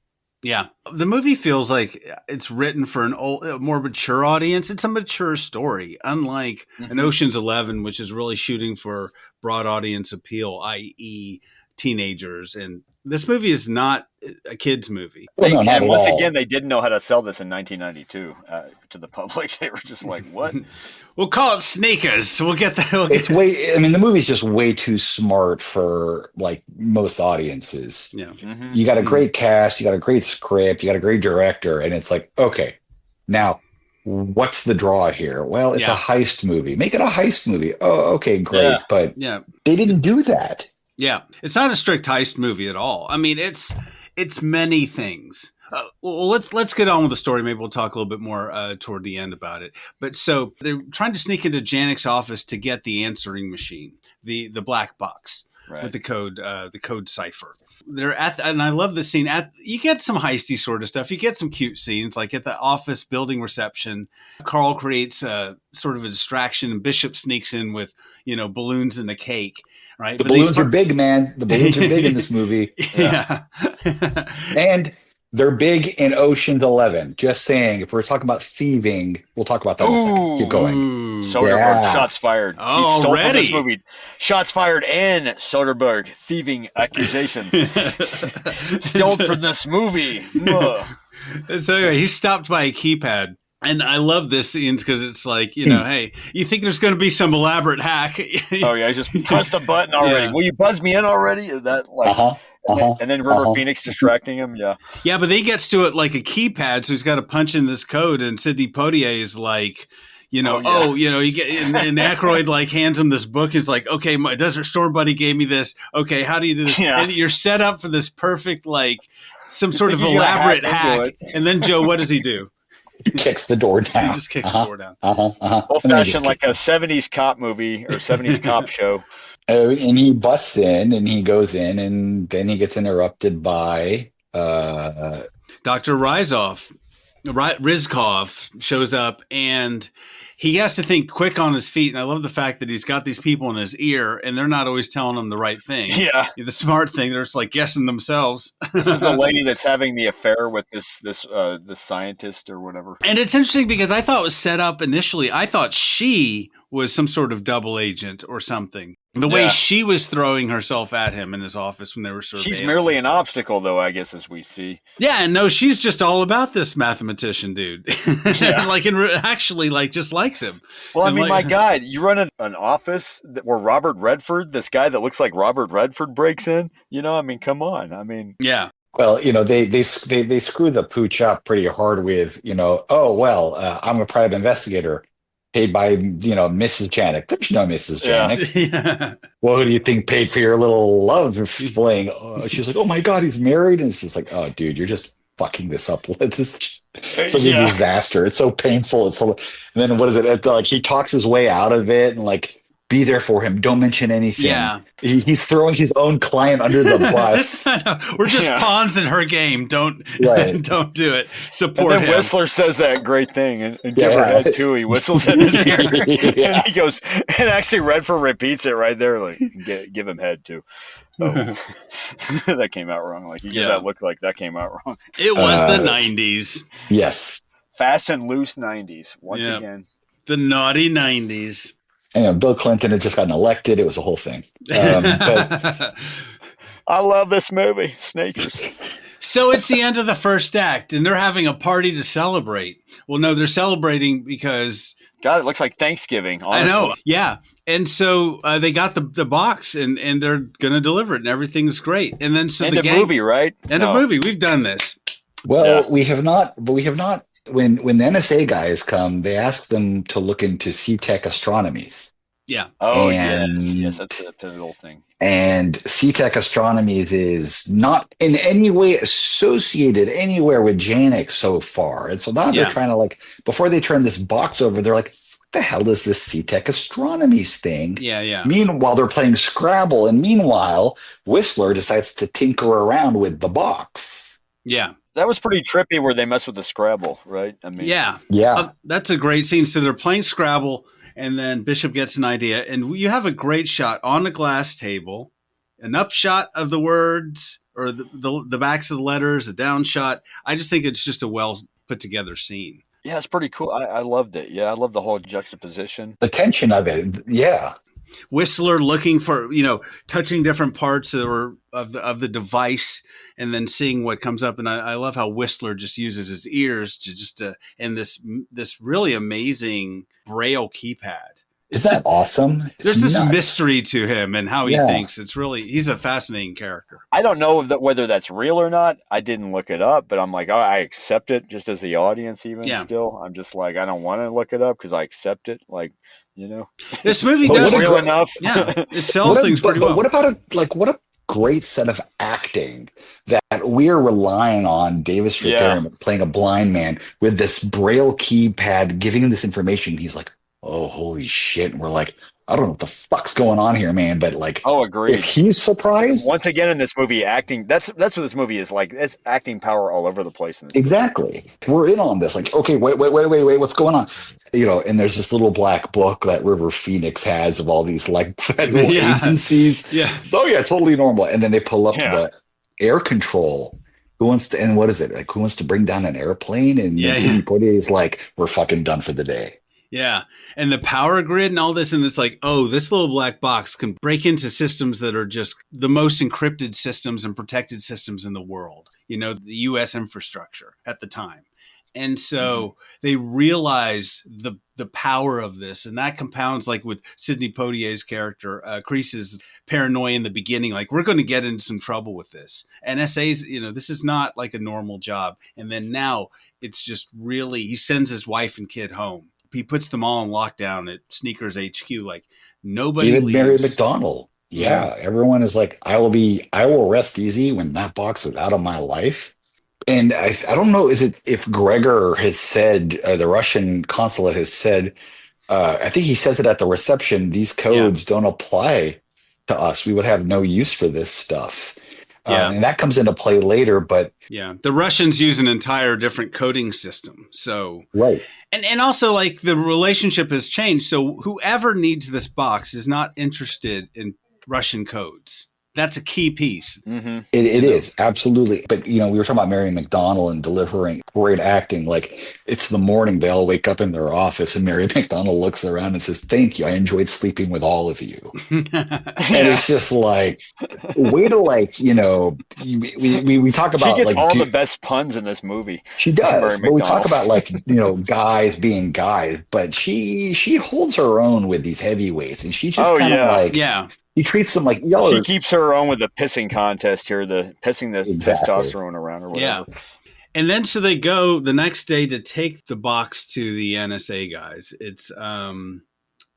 Yeah. The movie feels like it's written for a more mature audience. It's a mature story, unlike an Ocean's 11, which is really shooting for broad audience appeal, i.e. teenagers. And this movie is not a kid's movie. And once again, they didn't know how to sell this in 1992 to the public. They were just like, what? We'll call it Sneakers. We'll get that. The movie's just way too smart for like most audiences. Yeah. You got a great cast, you got a great script, you got a great director. And it's like, okay, now what's the draw here? Well, it's a heist movie. Make it a heist movie. Oh, okay, great. Yeah. But they didn't do that. Yeah, it's not a strict heist movie at all. It's many things. Well, let's get on with the story. Maybe we'll talk a little bit more toward the end about it. But so they're trying to sneak into Janek's office to get the answering machine, the black box with the code cipher. They're and I love this scene. You get some heisty sort of stuff. You get some cute scenes, like at the office building reception. Carl creates a sort of a distraction, and Bishop sneaks in with balloons and a cake. Right. The balloons are big, man. The balloons are big in this movie. Yeah. And they're big in Ocean's 11. Just saying, if we're talking about thieving, we'll talk about that in a second. Keep going. Soderbergh, shots fired. Oh, he stole already? from this movie. Shots fired and Soderbergh, thieving accusations. Stole from this movie. So anyway, he's stopped by a keypad. And I love this scene because it's like, hey, you think there's going to be some elaborate hack. Oh, yeah, I just pressed a button already. Will you buzz me in already? Is that like, and then River Phoenix distracting him? Yeah. Yeah, but he gets to it like a keypad, so he's got to punch in this code. And Sidney Poitier is like, you get, and Aykroyd like hands him this book. He's like, okay, my Desert Storm buddy gave me this. Okay, how do you do this? Yeah. And you're set up for this perfect, like, some sort of elaborate hack. And then, Joe, what does he do? He kicks the door down. He just kicks the door down. Old-fashioned, like a 70s cop movie or 70s cop show. And he busts in, and he goes in, and then he gets interrupted by... Dr. Ryzoff. Rizkov shows up, and he has to think quick on his feet. And I love the fact that he's got these people in his ear, and they're not always telling him the right thing. Yeah, the smart thing. They're just like guessing themselves. This is the lady that's having the affair with this scientist or whatever. And it's interesting because I thought it was set up initially. I thought she was some sort of double agent or something. The way she was throwing herself at him in his office when they were surveilling. She's merely an obstacle, though, I guess, as we see. Yeah, and no, she's just all about this mathematician dude. Yeah. Actually, just likes him. Well, and I mean, my God, you run an office where Robert Redford, this guy that looks like Robert Redford, breaks in. I mean, come on. I mean, yeah. Well, they screw the pooch up pretty hard with, I'm a private investigator paid by, Mrs. Janik. There's no Mrs. Janik. Yeah. Well, who do you think paid for your little love splaying? She's like, oh my God, he's married. And it's just like, oh, dude, you're just fucking this up. It's such a disaster. It's so painful. And then what is it? He talks his way out of it and be there for him. Don't mention anything. Yeah. He's throwing his own client under the bus. We're just pawns in her game. Don't do it. Support and then him. Whistler says that great thing and give her head too. He whistles in his ear. And he goes, and actually Redford repeats it right there. Like, give him head too. Oh, that came out wrong. Like, you give that look like that came out wrong. It was the 90s. Yes. Fast and loose 90s. Once again. The naughty 90s. And Bill Clinton had just gotten elected. It was a whole thing. But I love this movie, Snakers. So it's the end of the first act, and they're having a party to celebrate. Well, no, they're celebrating because... God, it looks like Thanksgiving, honestly. I know, yeah. And so they got the box, and they're going to deliver it, and everything's great. And then so end the of movie, right? End of movie. We've done this. Well, we have not, but we have not. When the NSA guys come, they ask them to look into C-Tech astronomies. Yeah. Oh, yes, that's a pivotal thing. And C-Tech astronomies is not in any way associated anywhere with Janik so far. And so now they're trying to before they turn this box over, they're like, what the hell is this C-Tech astronomies thing? Yeah. Meanwhile, they're playing Scrabble. And meanwhile, Whistler decides to tinker around with the box. Yeah. That was pretty trippy where they mess with the Scrabble, right? I mean, yeah. That's a great scene. So they're playing Scrabble, and then Bishop gets an idea, and you have a great shot on a glass table, an up shot of the words or the backs of the letters, a down shot. I just think it's just a well put together scene. Yeah, it's pretty cool. I loved it. Yeah, I love the whole juxtaposition. The tension of it. Yeah. Whistler looking for, touching different parts of the device and then seeing what comes up. And I love how Whistler just uses his ears to and this really amazing Braille keypad. Isn't that awesome? There's this mystery to him and how he thinks. He's a fascinating character. I don't know whether that's real or not. I didn't look it up, but I'm like, I accept it just as the audience even still. I'm just like, I don't want to look it up because I accept it. This movie does real enough. Yeah, it sells things pretty well. What about what a great set of acting that we're relying on Davis Strathairn playing a blind man with this Braille keypad, giving him this information. He's like, oh, holy shit. And we're like, I don't know what the fuck's going on here, man. But agreed. If he's surprised. Once again in this movie, acting, that's what this movie is like. It's acting power all over the place. In this exactly. We're in on this. Okay, wait, what's going on? And there's this little black book that River Phoenix has of all these federal agencies. Yeah. Oh yeah, totally normal. And then they pull up the air control. Who wants to, and what is it? Who wants to bring down an airplane? And Sidney Poitier is like, we're fucking done for the day. Yeah. And the power grid and all this. And it's like, oh, this little black box can break into systems that are just the most encrypted systems and protected systems in the world. The U.S. infrastructure at the time. And so they realize the power of this, and that compounds with Sidney Poitier's character, Crease's paranoia in the beginning, we're going to get into some trouble with this. NSA's, this is not a normal job. And then now it's just really, he sends his wife and kid home. He puts them all in lockdown at Sneakers HQ. Nobody Even leaves. Mary McDonald. Yeah. Everyone is like, I will rest easy when that box is out of my life. And I don't know, if Gregor has said, the Russian consulate has said, I think he says it at the reception, these codes don't apply to us. We would have no use for this stuff. Yeah. And that comes into play later, but yeah, the Russians use an entire different coding system. So right, and also like the relationship has changed. So whoever needs this box is not interested in Russian codes. That's a key piece. Mm-hmm. It is, absolutely. But, we were talking about Mary McDonnell and delivering great acting. Like, it's the morning, they all wake up in their office, and Mary McDonnell looks around and says, "Thank you. I enjoyed sleeping with all of you." And it's just like, way to, like, we talk about. She gets like, all the best puns in this movie. She does. But we talk about, like, guys being guys, but she holds her own with these heavyweights, and she just kind of like. Yeah. He treats them like She keeps her own with the pissing contest here, the pissing the testosterone around or whatever. Yeah. And then so they go the next day to take the box to the NSA guys. It's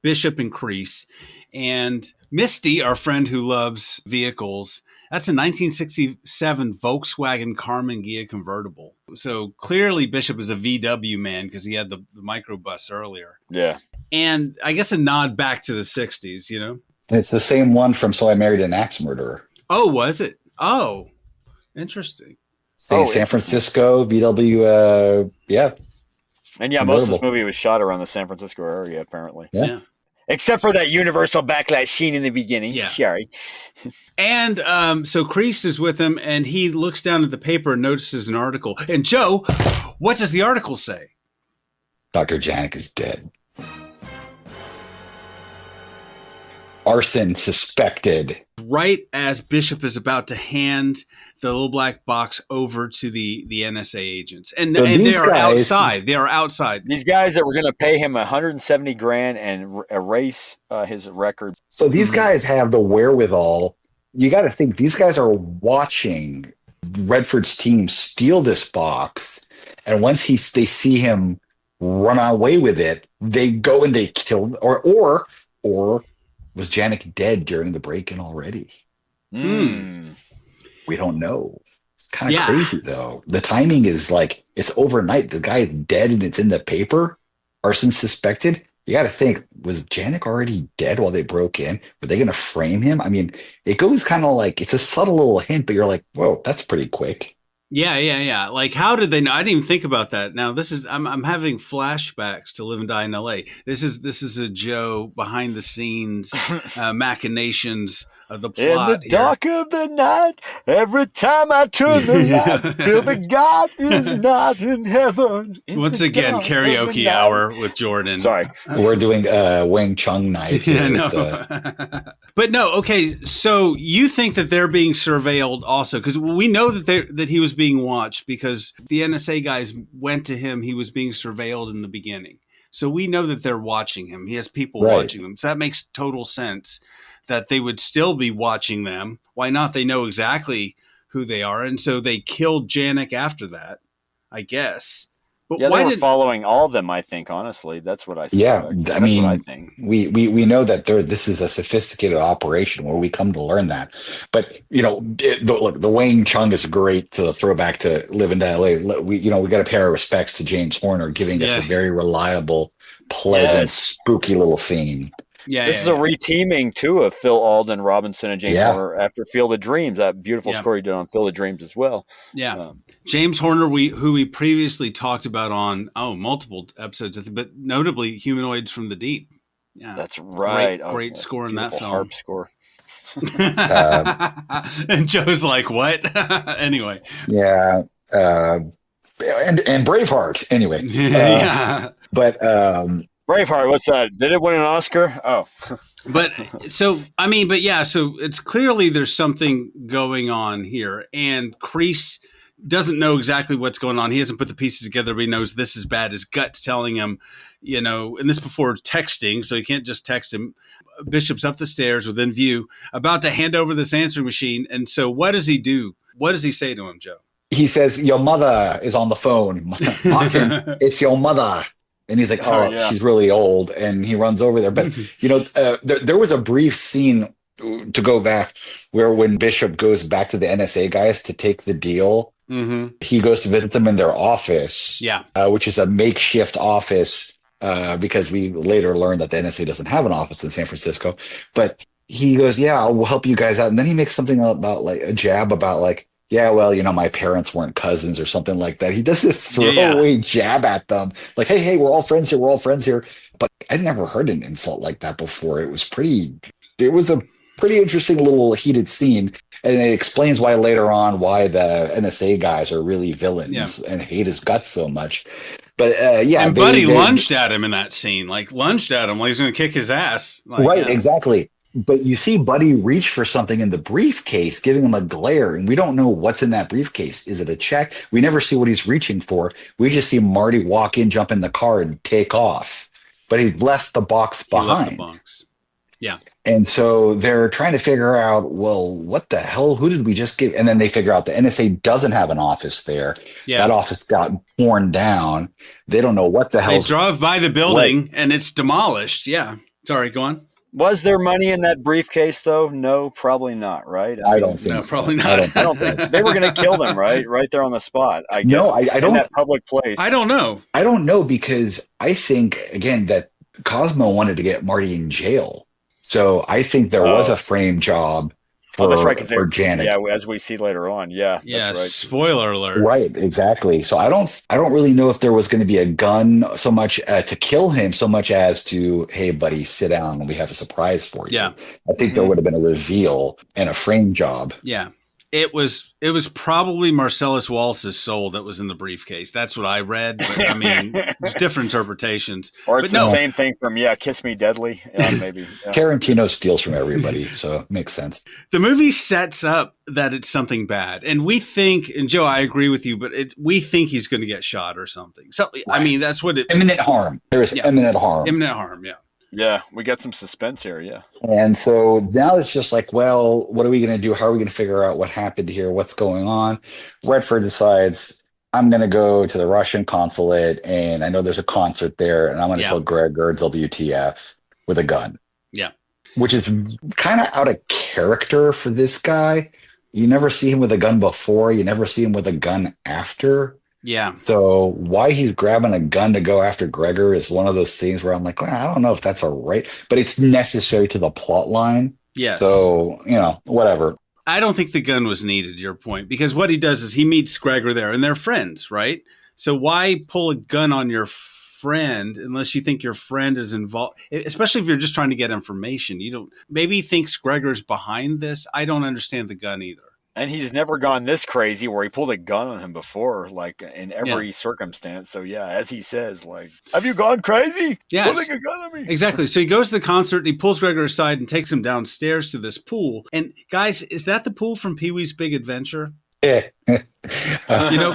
Bishop and Kreese. And Misty, our friend who loves vehicles, that's a 1967 Volkswagen Karmann Ghia convertible. So clearly Bishop is a VW man because he had the microbus earlier. Yeah. And I guess a nod back to the 60s, And it's the same one from So I Married an Axe Murderer. Oh, was it? Oh, interesting. San Francisco, VW, yeah. And yeah, most of this movie was shot around the San Francisco area, apparently. Yeah. Except for that universal backlight scene in the beginning. Yeah. Sorry. And so Kreese is with him, and he looks down at the paper and notices an article. And Joe, what does the article say? Dr. Janik is dead. Arson suspected. Right as Bishop is about to hand the little black box over to the NSA agents. And they are outside. They are outside. These guys that were going to pay him $170,000 and erase his record. So these guys have the wherewithal. You got to think these guys are watching Redford's team steal this box. And once they see him run away with it, they go and they kill or was Janik dead during the break-in already? We don't know. It's kind of crazy, though. The timing is like, it's overnight. The guy is dead and it's in the paper. Arson suspected. You got to think, was Janik already dead while they broke in? Were they going to frame him? I mean, it goes kind of like, it's a subtle little hint, but you're like, whoa, that's pretty quick. Yeah. Like, how did they know? I didn't even think about that. Now, I'm having flashbacks to Live and Die in LA. This is a Joe behind the scenes machinations of the plot. In the dark of the night, every time I turn the light, feel the God is not in heaven. Once again, karaoke hour with Jordan. Sorry. We're doing Wang Chung night. Yeah, no. But no, okay, so you think that they're being surveilled also, because we know that he was being watched because the NSA guys went to him. He was being surveilled in the beginning. So we know that they're watching him. He has people watching him. So that makes total sense that they would still be watching them. Why not? They know exactly who they are. And so they killed Janik after that, I guess. But yeah, they were following all of them, I think, honestly. That's what I think. Yeah, I mean, what I think. We know that this is a sophisticated operation where we come to learn that. But, look, the Wang Chung is great to throw back to Live and Die LA. We got to pay our respects to James Horner giving us a very reliable, pleasant, spooky little theme. This is a reteaming, too, of Phil Alden, Robinson, and James Horner after Field of Dreams, that beautiful score he did on Field of Dreams as well. Yeah. James Horner, who we previously talked about on multiple episodes, but notably Humanoids from the Deep. Yeah, that's right. Great score in that film. Harp score. And Joe's like, what? Anyway. Yeah. And Braveheart, anyway. But Braveheart, what's that? Did it win an Oscar? Oh. So it's clearly there's something going on here. And Kreese doesn't know exactly what's going on. He hasn't put the pieces together, but he knows this is bad. His gut's telling him, and this before texting, so you can't just text him. Bishop's up the stairs within view, about to hand over this answering machine. And so what does he do? What does he say to him, Joe? He says, "Your mother is on the phone. Martin, it's your mother." And he's like, she's really old. And he runs over there. But, there was a brief scene, to go back, where when Bishop goes back to the NSA guys to take the deal, he goes to visit them in their office, which is a makeshift office, because we later learned that the NSA doesn't have an office in San Francisco. But he goes, yeah, I'll help you guys out. And then he makes something about like a jab about like, yeah, well, my parents weren't cousins or something like that. He does this throwaway jab at them, like, hey, we're all friends here. We're all friends here. But I'd never heard an insult like that before. It was a pretty interesting little heated scene. And it explains later on why the NSA guys are really villains and hate his guts so much. But and Buddy lunged at him in that scene, like lunged at him like he's going to kick his ass. Like, right, exactly. But you see Buddy reach for something in the briefcase, giving him a glare, and we don't know what's in that briefcase. Is it a check? We never see what he's reaching for. We just see Marty walk in, jump in the car, and take off. But he left the box behind. He left the box. Yeah. And so they're trying to figure out, well, what the hell? Who did we just give? And then they figure out the NSA doesn't have an office there. Yeah. That office got torn down. They don't know what the hell. They drove by the building and it's demolished. Yeah. Sorry, go on. Was there money in that briefcase, though? No, probably not, right? I don't think so. Probably not. I don't think they were going to kill them, right there on the spot. I guess. No, I don't. In that public place. I don't know. I don't know because I think, again, that Cosmo wanted to get Marty in jail. So I think there was a frame job for, that's right, for Janet. Yeah, as we see later on. Yeah, yeah. That's right. Spoiler alert. Right, exactly. So I don't really know if there was going to be a gun so much to kill him, so much as to, hey, buddy, sit down and we have a surprise for you. Yeah. I think there would have been a reveal and a frame job. Yeah. It was probably Marcellus Wallace's soul that was in the briefcase. That's what I read. But I mean, there's different interpretations. Or it's the same thing from Kiss Me Deadly. Maybe. Yeah. Tarantino steals from everybody, so it makes sense. The movie sets up that it's something bad, and we think, and Joe, I agree with you, but we think he's going to get shot or something. So right. I mean, that's what it. Imminent harm. There is imminent harm. Imminent harm. Yeah. Yeah, we got some suspense here, yeah. And so now it's just like, well, what are we going to do? How are we going to figure out what happened here? What's going on? Redford decides, I'm going to go to the Russian consulate, and I know there's a concert there, and I'm going to tell Gregor WTF with a gun. Yeah. Which is kind of out of character for this guy. You never see him with a gun before. You never see him with a gun after. Yeah. So why he's grabbing a gun to go after Gregor is one of those things where I'm like, well, I don't know if that's all right, but it's necessary to the plot line. Yes. So, whatever. I don't think the gun was needed, your point, because what he does is he meets Gregor there and they're friends, right? So why pull a gun on your friend unless you think your friend is involved, especially if you're just trying to get information. Maybe he thinks Gregor's behind this. I don't understand the gun either. And he's never gone this crazy where he pulled a gun on him before, like in every circumstance. So yeah, as he says, like, have you gone crazy? Yes. Pulling a gun on me. Exactly. So he goes to the concert and he pulls Gregor aside and takes him downstairs to this pool. And guys, is that the pool from Pee-wee's Big Adventure?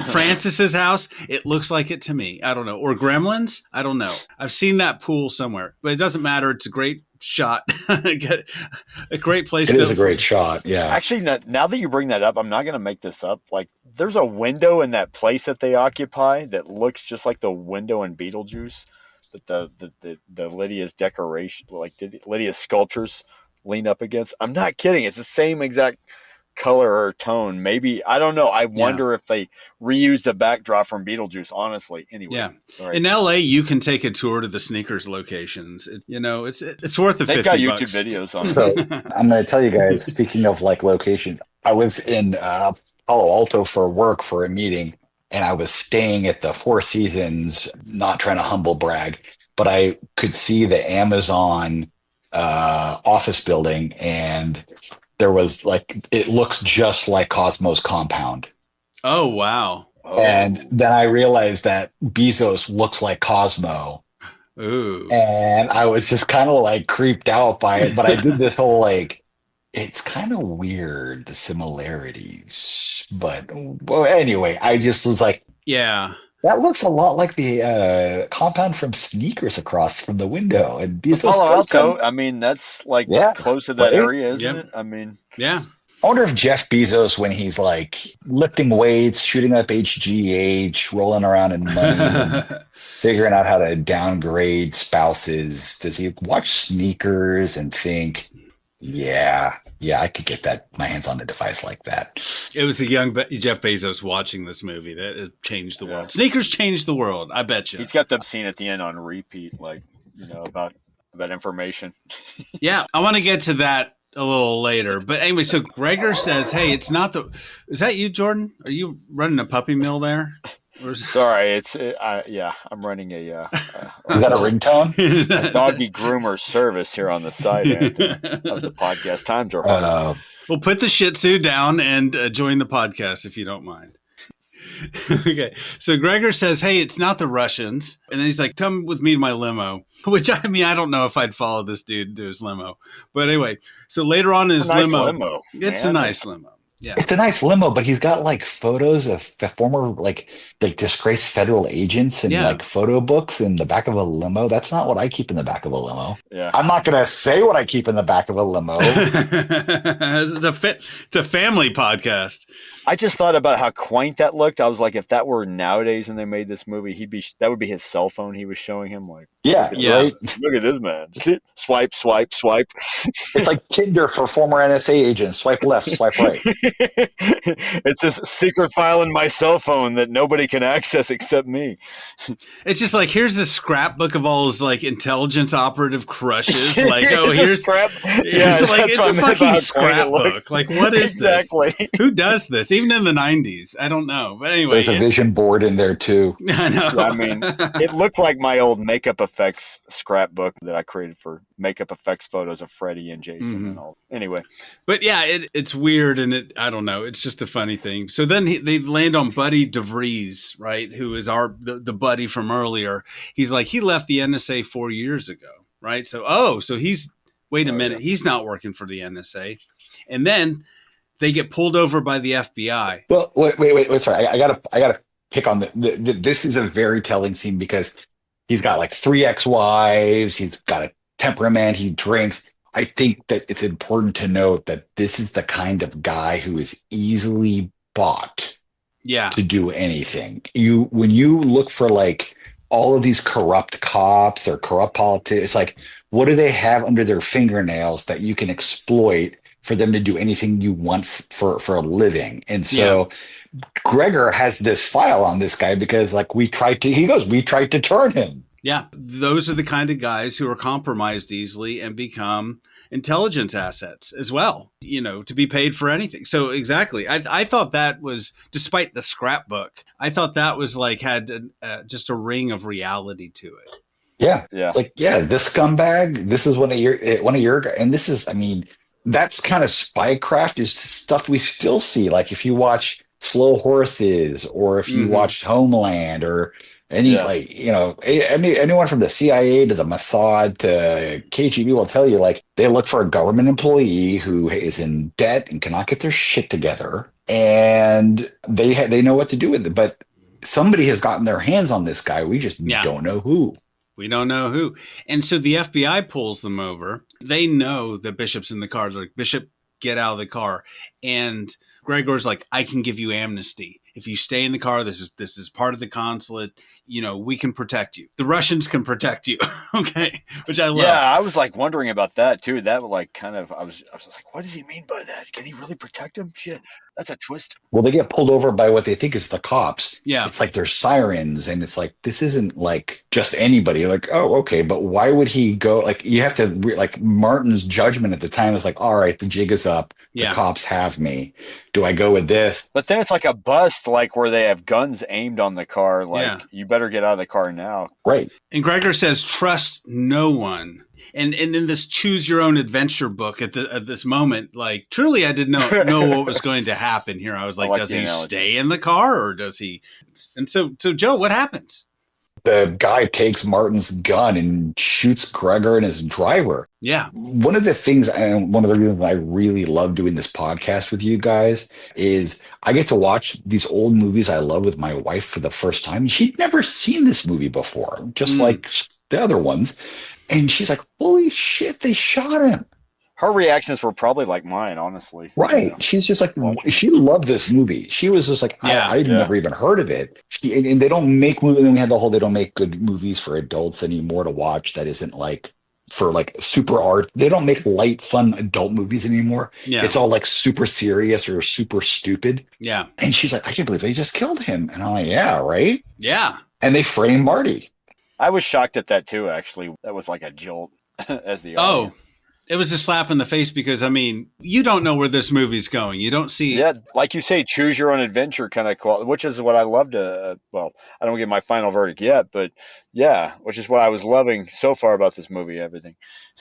Francis's house. It looks like it to me. I don't know. Or Gremlins. I don't know. I've seen that pool somewhere, but it doesn't matter. It's a great shot. A great place. It is a great shot. Yeah. Actually, now that you bring that up, I'm not going to make this up. Like, there's a window in that place that they occupy that looks just like the window in Beetlejuice that the Lydia's decoration, like Lydia's sculptures, lean up against. I'm not kidding. It's the same exact color or tone. Maybe, I don't know. I wonder if they reused a backdrop from Beetlejuice, honestly. Anyway. Yeah. Right. In LA, you can take a tour to the sneakers locations. It's worth the $50. They've got YouTube videos on So I'm going to tell you guys, speaking of like locations, I was in Palo Alto for work for a meeting, and I was staying at the Four Seasons, not trying to humble brag, but I could see the Amazon office building, and there was like, it looks just like Cosmo's compound. Oh, wow. And then I realized that Bezos looks like Cosmo. Ooh. And I was just kind of like creeped out by it. But I did this whole like, it's kind of weird, the similarities. But well, anyway, I just was like, yeah. That looks a lot like the compound from Sneakers across from the window. And Bezos Palo Alto, I mean, that's like close to that area, isn't it? I mean, yeah. I wonder if Jeff Bezos, when he's like lifting weights, shooting up HGH, rolling around in money, figuring out how to downgrade spouses, does he watch Sneakers and think, yeah, I could get my hands on a device like that? It was a young Jeff Bezos watching this movie that it changed the world. Sneakers changed the world. I bet you. He's got the scene at the end on repeat, like, about information. Yeah, I want to get to that a little later. But anyway, so Gregor says, "Hey, it's not the." Is that you, Jordan? Are you running a puppy mill there? Sorry, I'm running a. You got a ringtone? A doggy groomer service here on the side of the podcast. Times are hard. Well, put the Shih Tzu down and join the podcast if you don't mind. Okay, so Gregor says, "Hey, it's not the Russians," and then he's like, "Come with me to my limo." Which, I mean, I don't know if I'd follow this dude to his limo, but anyway. So later on in his limo, it's a nice limo. Yeah, it's a nice limo, but he's got like photos of former like disgraced federal agents and like photo books in the back of a limo. That's not what I keep in the back of a limo. Yeah, I'm not gonna say what I keep in the back of a limo. It's a family podcast. I just thought about how quaint that looked. I was like, if that were nowadays and they made this movie, that would be his cell phone he was showing him. Like, right? Look at this man. Swipe, swipe, swipe. It's like Tinder for former NSA agents. Swipe left, swipe right. It's this secret file in my cell phone that nobody can access except me. It's just like, here's the scrapbook of all his like intelligence operative crushes. Like, oh, here's scrap. It's a fucking scrapbook. Like, what is exactly this? Who does this? Even in the 90s, I don't know. But anyway, there's a vision board in there too. I know. I mean, it looked like my old makeup effects scrapbook that I created for makeup effects photos of Freddie and Jason and all. Anyway, but yeah, it's weird, and I don't know. It's just a funny thing. So then they land on Buddy DeVries, right? Who is the buddy from earlier. He's like, he left the NSA 4 years ago, right? So he's wait a minute, he's not working for the NSA, and then they get pulled over by the FBI. Well, wait. Sorry, I gotta pick on this is a very telling scene because he's got like 3 ex-wives. He's got a temperament. He drinks. I think that it's important to note that this is the kind of guy who is easily bought to do anything. When you look for like all of these corrupt cops or corrupt politicians, it's like, what do they have under their fingernails that you can exploit for them to do anything you want for a living? And so Gregor has this file on this guy because like we tried to turn him. Yeah, those are the kind of guys who are compromised easily and become intelligence assets as well, to be paid for anything. So exactly. I thought that was, despite the scrapbook, I thought that was like had just a ring of reality to it. Yeah. It's like, this scumbag, this is one of your, and this is, I mean, that's kind of spycraft is stuff we still see. Like if you watch Slow Horses or if you watch Homeland or anyone from the CIA to the Mossad to KGB will tell you, like, they look for a government employee who is in debt and cannot get their shit together, and they know what to do with it. But somebody has gotten their hands on this guy. We just don't know who. We don't know who. And so the FBI pulls them over. They know that Bishop's in the car. They're like, Bishop, get out of the car. And Gregor's like, I can give you amnesty. If you stay in the car, this is part of the consulate. We can protect you. The Russians can protect you. Okay, which I love. Yeah, I was like wondering about that too. That like kind of I was like, what does he mean by that? Can he really protect him? Shit, that's a twist. Well, they get pulled over by what they think is the cops. Yeah, it's like there's sirens, and it's like this isn't like just anybody. You're like, oh, okay, but why would he go? Like you have to like Martin's judgment at the time is like, all right, the jig is up. The cops have me. Do I go with this? But then it's like a bust, like where they have guns aimed on the car. Like you better get out of the car now. Right. And Gregor says, trust no one. And in this choose your own adventure book at this moment, like truly I did not know what was going to happen here. I was like does he stay in the car or does he? And so Joe, what happens? The guy takes Martin's gun and shoots Gregor and his driver. Yeah. One of the things, and one of the reasons I really love doing this podcast with you guys is I get to watch these old movies I love with my wife for the first time. She'd never seen this movie before, just like the other ones. And she's like, holy shit, they shot him. Her reactions were probably like mine, honestly. Right. She's just like, she loved this movie. She was just like, I'd never even heard of it. And they don't make movies. And we had the whole, they don't make good movies for adults anymore to watch that isn't like for like super art. They don't make light, fun adult movies anymore. Yeah. It's all like super serious or super stupid. Yeah. And she's like, I can't believe they just killed him. And I'm like, yeah, right? Yeah. And they framed Marty. I was shocked at that too, actually. That was like a jolt as the audience. It was a slap in the face because, I mean, you don't know where this movie's going. You don't see. Yeah, like you say, choose your own adventure kind of quality, which is what I love to. Well, I don't get my final verdict yet, but yeah, which is what I was loving so far about this movie. Everything.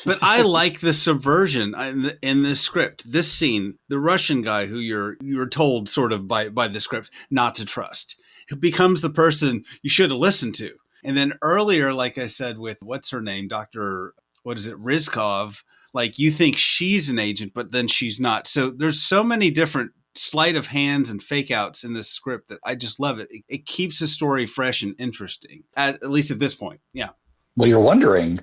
But I like the subversion in this script. This scene, the Russian guy who you're told sort of by the script not to trust, who becomes the person you should have listened to. And then earlier, like I said, with what's her name, Dr. What is it, Rizkov? Like you think she's an agent, but then she's not. So there's so many different sleight of hands and fake outs in this script that I just love it. It keeps the story fresh and interesting, at least at this point. Yeah. Well, you're wondering,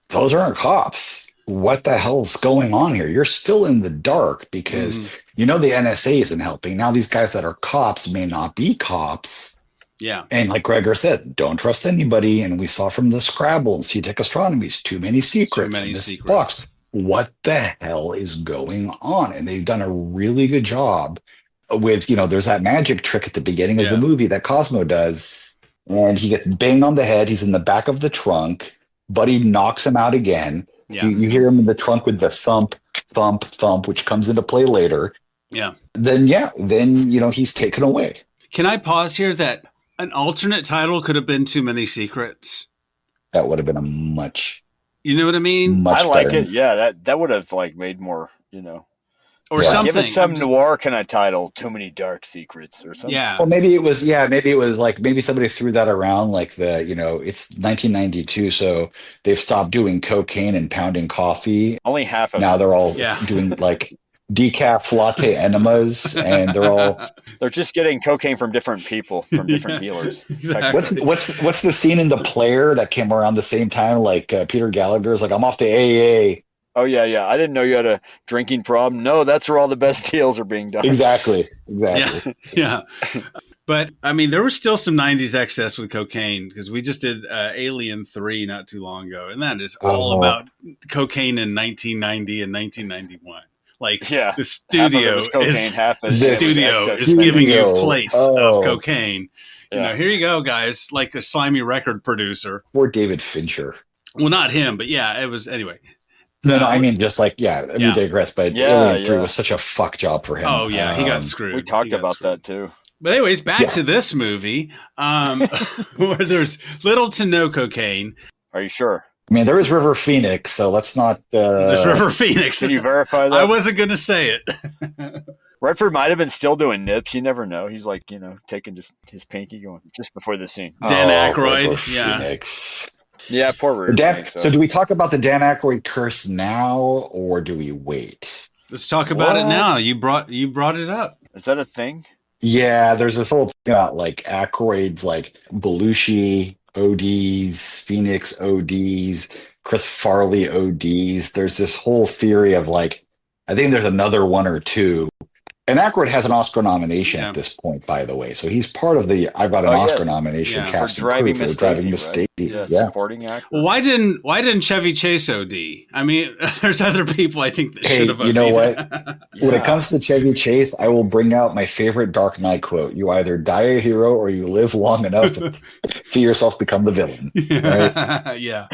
those aren't cops. What the hell's going on here? You're still in the dark because you know the NSA isn't helping. Now these guys that are cops may not be cops. Yeah. And like Gregor said, don't trust anybody. And we saw from the Scrabble and C-Tech Astronomies, too many secrets in this box. What the hell is going on? And they've done a really good job with, you know, there's that magic trick at the beginning of the movie that Cosmo does. And he gets banged on the head. He's in the back of the trunk. Buddy knocks him out again. Yeah. You hear him in the trunk with the thump, thump, thump, which comes into play later. Yeah. Then, you know, he's taken away. Can I pause here that an alternate title could have been Too Many Secrets? That would have been a much. You know what I mean? I like it. Yeah, that would have like made more, you know. Or something. Give it some noir kind of title, Too Many Dark Secrets or something. Yeah. Well, maybe it was like, maybe somebody threw that around like you know, it's 1992, so they've stopped doing cocaine and pounding coffee. Only half of now it. They're all doing like decaf latte enemas, and they're just getting cocaine from different people, from different dealers. Exactly. What's the scene in The Player that came around the same time? Like Peter Gallagher's like, I'm off to AA. Oh yeah. I didn't know you had a drinking problem. No, that's where all the best deals are being done. Exactly. Yeah. But I mean, there was still some 90s excess with cocaine because we just did Alien 3 not too long ago. And that is all about cocaine in 1990 and 1991. Like the studio is giving you plates of cocaine. You know, here you go, guys. Like the slimy record producer. Or David Fincher. Well, not him, but yeah, it was anyway. No, I mean, just like, we digress, but Alien 3 was such a fuck job for him. Oh, yeah, he got screwed. We talked about that, too. But anyways, back to this movie, where there's little to no cocaine. Are you sure? I mean, there is River Phoenix, so let's not... There's River Phoenix. Can you verify that? I wasn't going to say it. Redford might have been still doing nips. You never know. He's like, you know, taking just his pinky going just before the scene. Dan Aykroyd. River Phoenix. Yeah, poor River. So do we talk about the Dan Aykroyd curse now, or do we wait? Let's talk about it now. You brought it up. Is that a thing? Yeah, there's this whole thing about like Aykroyd's like Belushi ODs, Phoenix ODs, Chris Farley ODs. There's this whole theory of like, I think there's another one or two. And Aykroyd has an Oscar nomination at this point, by the way. So he's part of the I've got an Oscar nomination cast for driving Miss Daisy. Right? Supporting actor. Well, why didn't Chevy Chase OD? I mean, there's other people I think that should have OD'd. You know what? When it comes to Chevy Chase, I will bring out my favorite Dark Knight quote. You either die a hero or you live long enough to see yourself become the villain. Right? Yeah.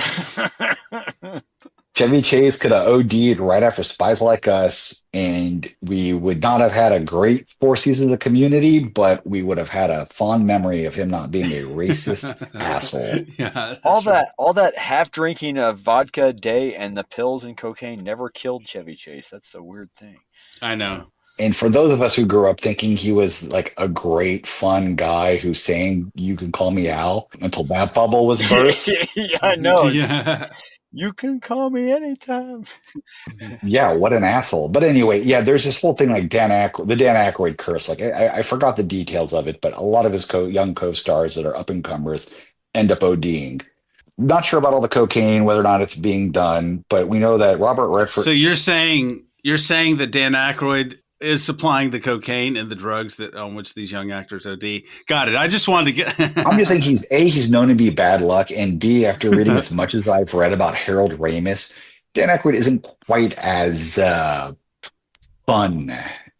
Chevy Chase could have OD'd right after Spies Like Us, and we would not have had a great 4 seasons of Community, but we would have had a fond memory of him not being a racist asshole. Yeah, all that half drinking of vodka a day and the pills and cocaine never killed Chevy Chase. That's the weird thing. I know. And for those of us who grew up thinking he was like a great, fun guy who's saying, "You can call me Al," until that bubble was burst. Yeah, I know. Yeah. You can call me anytime. Yeah, what an asshole. But anyway, there's this whole thing like the Dan Aykroyd curse. Like I forgot the details of it, but a lot of his young co-stars that are up and comers end up ODing. Not sure about all the cocaine, whether or not it's being done, but we know that Robert Redford. So you're saying that Dan Aykroyd is supplying the cocaine and the drugs on which these young actors OD. Got it. I just wanted to get. I'm just saying he's known to be bad luck, and B, after reading as much as I've read about Harold Ramis, Dan Aykroyd isn't quite as fun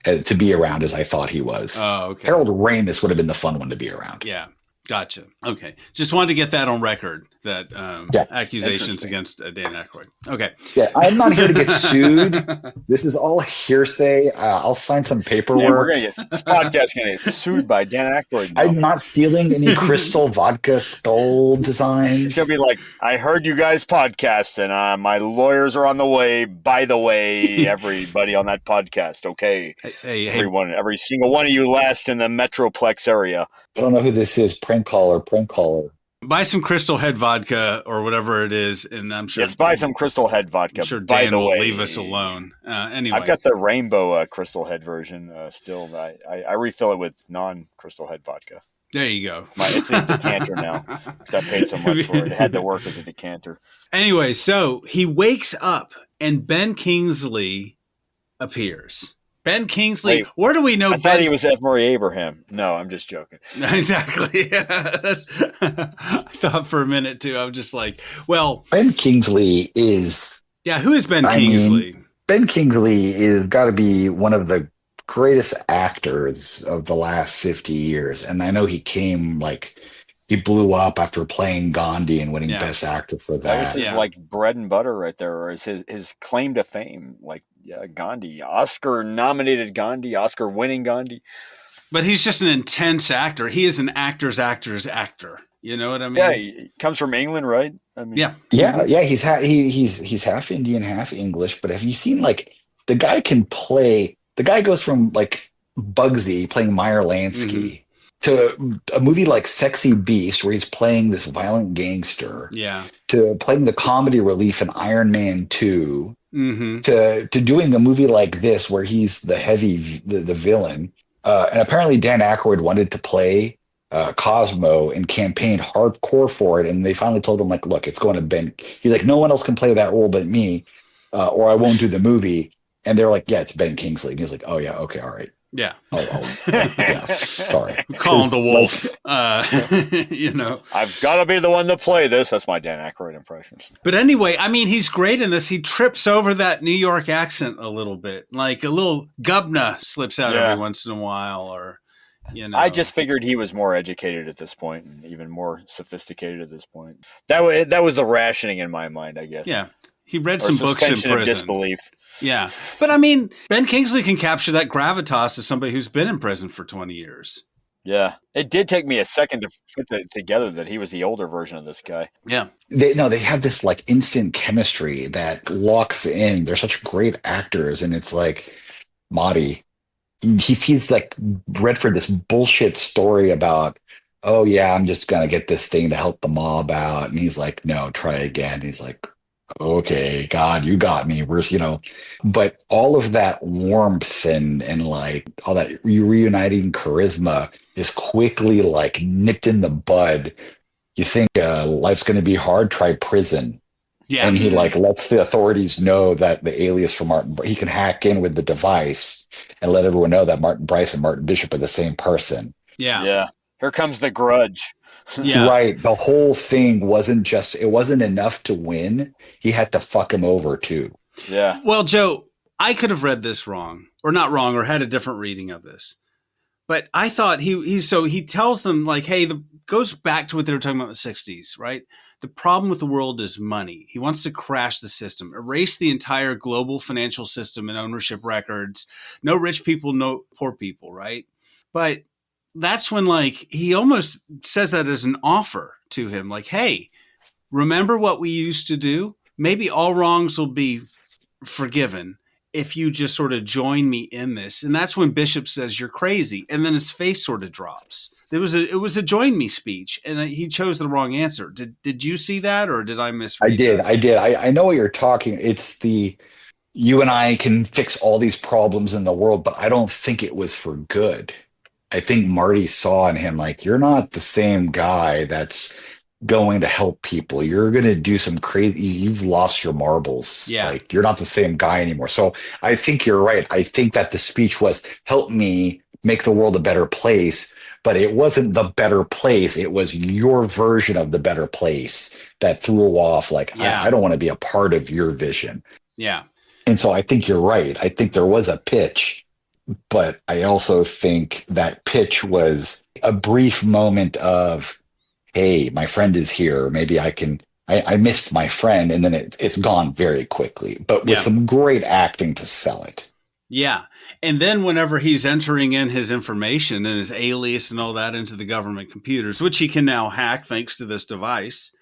to be around as I thought he was. Oh, okay. Harold Ramis would have been the fun one to be around. Yeah. Gotcha. Okay. Just wanted to get that on record, that accusations against Dan Aykroyd. Okay. Yeah, I'm not here to get sued. This is all hearsay. I'll sign some paperwork. This podcast going to get sued by Dan Aykroyd. No. I'm not stealing any crystal vodka skull designs. It's going to be like, I heard you guys podcast, and my lawyers are on the way. By the way, everybody on that podcast, okay? Hey. Every single one of you last in the Metroplex area. I don't know who this is. Prank caller. Buy some Crystal Head vodka or whatever it is, and I'm sure. Yes, buy some Crystal Head vodka. I'm sure by Dan the will way, leave us alone. Anyway, I've got the rainbow Crystal Head version still. I refill it with non-Crystal Head vodka. There you go. It's a decanter now. I paid so much for it. It had to work as a decanter. Anyway, so he wakes up and Ben Kingsley appears. Ben Kingsley. Wait, where do we know? I thought he was F. Murray Abraham. No, I'm just joking. Exactly. I thought for a minute too. I was just like, well, Ben Kingsley is. Yeah, who is Ben Kingsley? Ben Kingsley is got to be one of the greatest actors of the last 50 years, and I know he blew up after playing Gandhi and winning Best Actor for that. That was his like bread and butter right there, or his claim to fame. Like Gandhi, Oscar-nominated Gandhi, Oscar-winning Gandhi. But he's just an intense actor. He is an actor's actor. You know what I mean? Yeah, he comes from England, right? I mean, yeah. He's half Indian, half English. But have you seen the guy can play? The guy goes from Bugsy playing Meyer Lansky to a movie like Sexy Beast, where he's playing this violent gangster. Yeah. To playing the comedy relief in Iron Man 2. To doing a movie like this where he's the villain, and apparently Dan Aykroyd wanted to play Cosmo and campaigned hardcore for it, and they finally told him look, it's going to Ben. He's like, no one else can play that role but me, or I won't do the movie. And they're like, yeah, it's Ben Kingsley, and he's like, oh yeah, okay, all right. Yeah. Sorry. Call him the wolf. I've got to be the one to play this. That's my Dan Aykroyd impression. But anyway, I mean, he's great in this. He trips over that New York accent a little bit. Like a little gubna slips out every once in a while, or, I just figured he was more educated at this point and even more sophisticated at this point. That was a rationing in my mind, I guess. Yeah. He read some books in prison. Of disbelief. Yeah. But I mean, Ben Kingsley can capture that gravitas as somebody who's been in prison for 20 years. Yeah. It did take me a second to put it together that he was the older version of this guy. Yeah. They have this instant chemistry that locks in. They're such great actors. And it's Marty, he feeds Redford this bullshit story about, oh yeah, I'm just going to get this thing to help the mob out. And he's like, no, try again. He's like, okay, God, you got me. But all of that warmth and all that reuniting charisma is quickly nipped in the bud. You think life's going to be hard? Try prison. Yeah. And he lets the authorities know that the alias for Martin, he can hack in with the device and let everyone know that Martin Bryce and Martin Bishop are the same person. Yeah. Yeah. Here comes the grudge. Yeah. Right. The whole thing wasn't enough to win. He had to fuck him over too. Yeah. Well, Joe, I could have read this wrong, or not wrong, or had a different reading of this. But I thought he tells them hey, goes back to what they were talking about in the 60s, right? The problem with the world is money. He wants to crash the system, erase the entire global financial system and ownership records. No rich people, no poor people, right? But that's when he almost says that as an offer to him, hey, remember what we used to do? Maybe all wrongs will be forgiven if you just sort of join me in this. And that's when Bishop says, you're crazy. And then his face sort of drops. It was a join me speech, and he chose the wrong answer. Did you see that, or did I misread? I did. I know what you're talking. It's you and I can fix all these problems in the world, but I don't think it was for good. I think Marty saw in him you're not the same guy that's going to help people. You're going to do some crazy. You've lost your marbles. Yeah. You're not the same guy anymore. So I think you're right. I think that the speech was help me make the world a better place, but it wasn't the better place. It was your version of the better place that threw off. I don't want to be a part of your vision. Yeah. And so I think you're right. I think there was a pitch. But I also think that pitch was a brief moment of hey, my friend is here. Maybe I missed my friend. And then it's gone very quickly, but with some great acting to sell it. Yeah. And then whenever he's entering in his information and his alias and all that into the government computers, which he can now hack thanks to this device,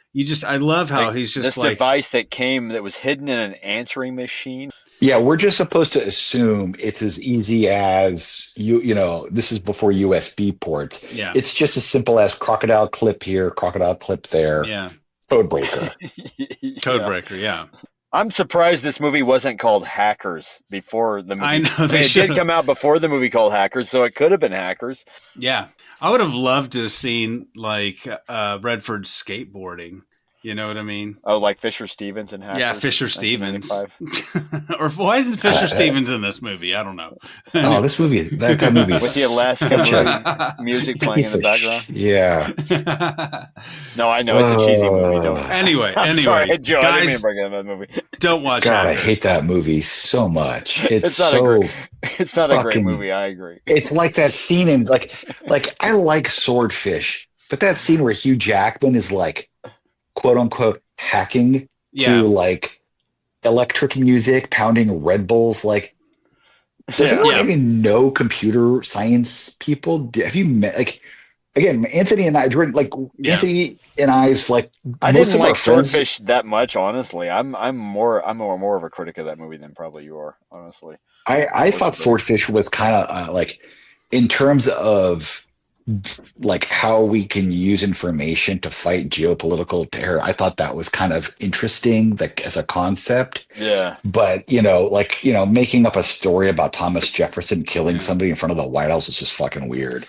I love how he's just this device that was hidden in an answering machine. Yeah, we're just supposed to assume it's as easy as this is before USB ports. Yeah. It's just as simple as crocodile clip here, crocodile clip there. Yeah. Codebreaker. Codebreaker, yeah. I'm surprised this movie wasn't called Hackers before the movie. I know it did come out before the movie called Hackers, so it could have been Hackers. Yeah. I would have loved to have seen Redford skateboarding. You know what I mean? Oh, like Fisher Stevens and Hackers. Yeah, Fisher Stevens. Or why isn't Fisher Stevens in this movie? I don't know. Oh, this movie, that movie with the Alaska music playing in the background. Yeah. No, I know it's a cheesy movie. Don't. Anyway, sorry, Joe. Guys, I didn't mean to bring up that movie. Don't watch. God, Hackers. I hate that movie so much. It's not a great movie. I agree. It's like that scene in like I like Swordfish, but that scene where Hugh Jackman is like, quote unquote, hacking to like electric music, pounding Red Bulls. Like, does anyone even know computer science people? Have you met again? Anthony and I, Anthony and I's like. I didn't like Swordfish that much, honestly. I'm more of a critic of that movie than probably you are, honestly. I thought Swordfish was kind of like, in terms of like how we can use information to fight geopolitical terror. I thought that was kind of interesting, like as a concept. Yeah. But making up a story about Thomas Jefferson killing somebody in front of the White House was just fucking weird.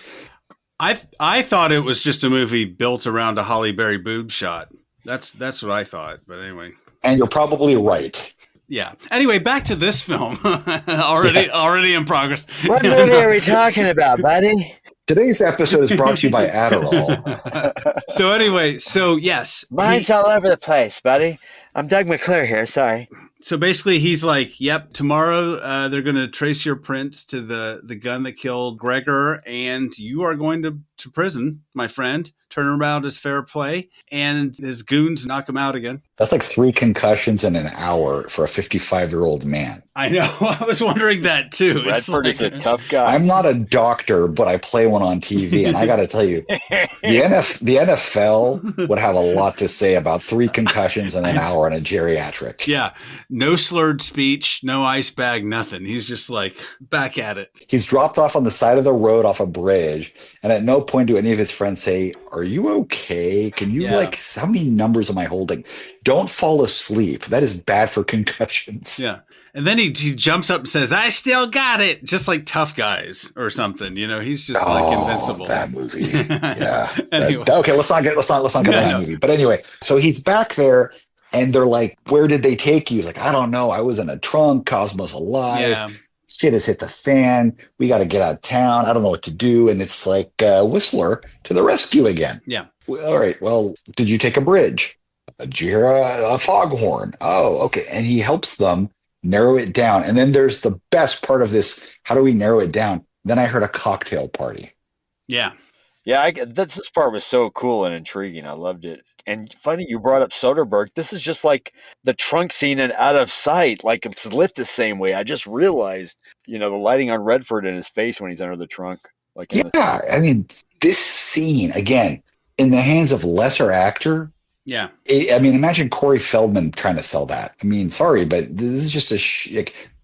I thought it was just a movie built around a Halle Berry boob shot. That's what I thought. But anyway. And you're probably right. Yeah. Anyway, back to this film. already in progress. What movie are we talking about, buddy? Today's episode is brought to you by Adderall. So anyway, yes. Mine's all over the place, buddy. I'm Doug McClure here. Sorry. So basically, he's like, yep, tomorrow they're going to trace your prints to the gun that killed Gregor, and you are going to prison, my friend. Turnaround is fair play. And his goons knock him out again. That's like 3 concussions in an hour for a 55-year-old man. I know. I was wondering that too. Redford is a tough guy. I'm not a doctor, but I play one on TV. And I got to tell you, the NFL would have a lot to say about 3 concussions in an hour in a geriatric. Yeah. No slurred speech, no ice bag, nothing. He's just like back at it. He's dropped off on the side of the road off a bridge. And at no point do any of his friends say, are you okay? Can you how many numbers am I holding? Don't fall asleep. That is bad for concussions. Yeah. And then he jumps up and says, I still got it. Just like Tough Guys or something. He's just like invincible. That movie. Yeah. Anyway. Okay. Let's not get to that movie. But anyway, so he's back there and they're like, where did they take you? He's like, I don't know. I was in a trunk. Cosmo's alive. Yeah. Shit has hit the fan. We got to get out of town. I don't know what to do. And it's like Whistler to the rescue again. Yeah. All right. Well, did you take a bridge? Did you hear a foghorn? Oh, okay. And he helps them narrow it down. And then there's the best part of this. How do we narrow it down? Then I heard a cocktail party. Yeah. Yeah. This part was so cool and intriguing. I loved it. And funny, you brought up Soderbergh. This is just like the trunk scene and Out of Sight. Like it's lit the same way. I just realized, the lighting on Redford in his face when he's under the trunk. I mean, this scene, again, in the hands of lesser actor. Yeah. Imagine Corey Feldman trying to sell that. I mean, sorry, but this is just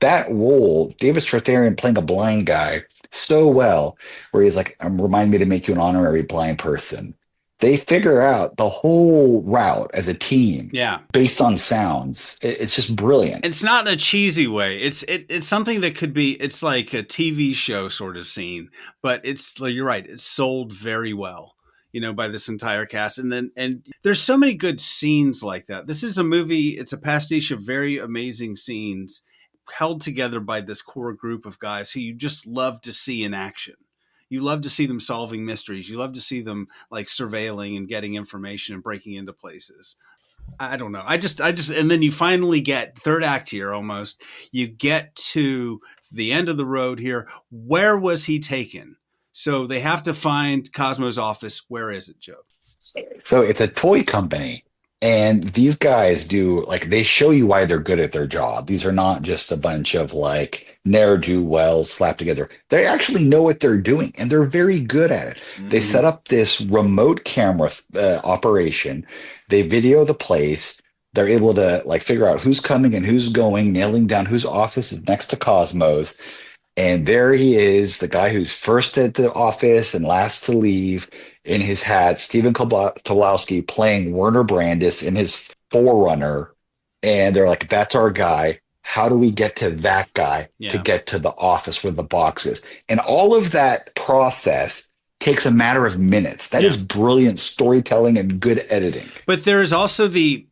that role, David Strathairn playing a blind guy so well, where he's like, remind me to make you an honorary blind person. They figure out the whole route as a team, based on sounds. It's just brilliant. It's not in a cheesy way. It's something that could be. It's like a TV show sort of scene, but it's like you're right. It's sold very well, by this entire cast. And there's so many good scenes like that. This is a movie. It's a pastiche of very amazing scenes held together by this core group of guys who you just love to see in action. You love to see them solving mysteries. You love to see them like surveilling and getting information and breaking into places. I don't know. I just, and then you finally get third act here almost. You get to the end of the road here. Where was he taken? So they have to find Cosmo's office. Where is it, Joe? So it's a toy company. And these guys do, like, they show you why they're good at their job. These are not just a bunch of like ne'er-do-wells slapped together. They actually know what they're doing and they're very good at it. They set up this remote camera operation. They video the place. They're able to like figure out who's coming and who's going, nailing down whose office is next to Cosmos. And there he is, the guy who's first at the office and last to leave in his hat, Stephen Tobolowsky playing Werner Brandis in his Forerunner. And they're like, that's our guy. How do we get to that guy to get to the office where the box is? And all of that process takes a matter of minutes. That is brilliant storytelling and good editing. But there is also the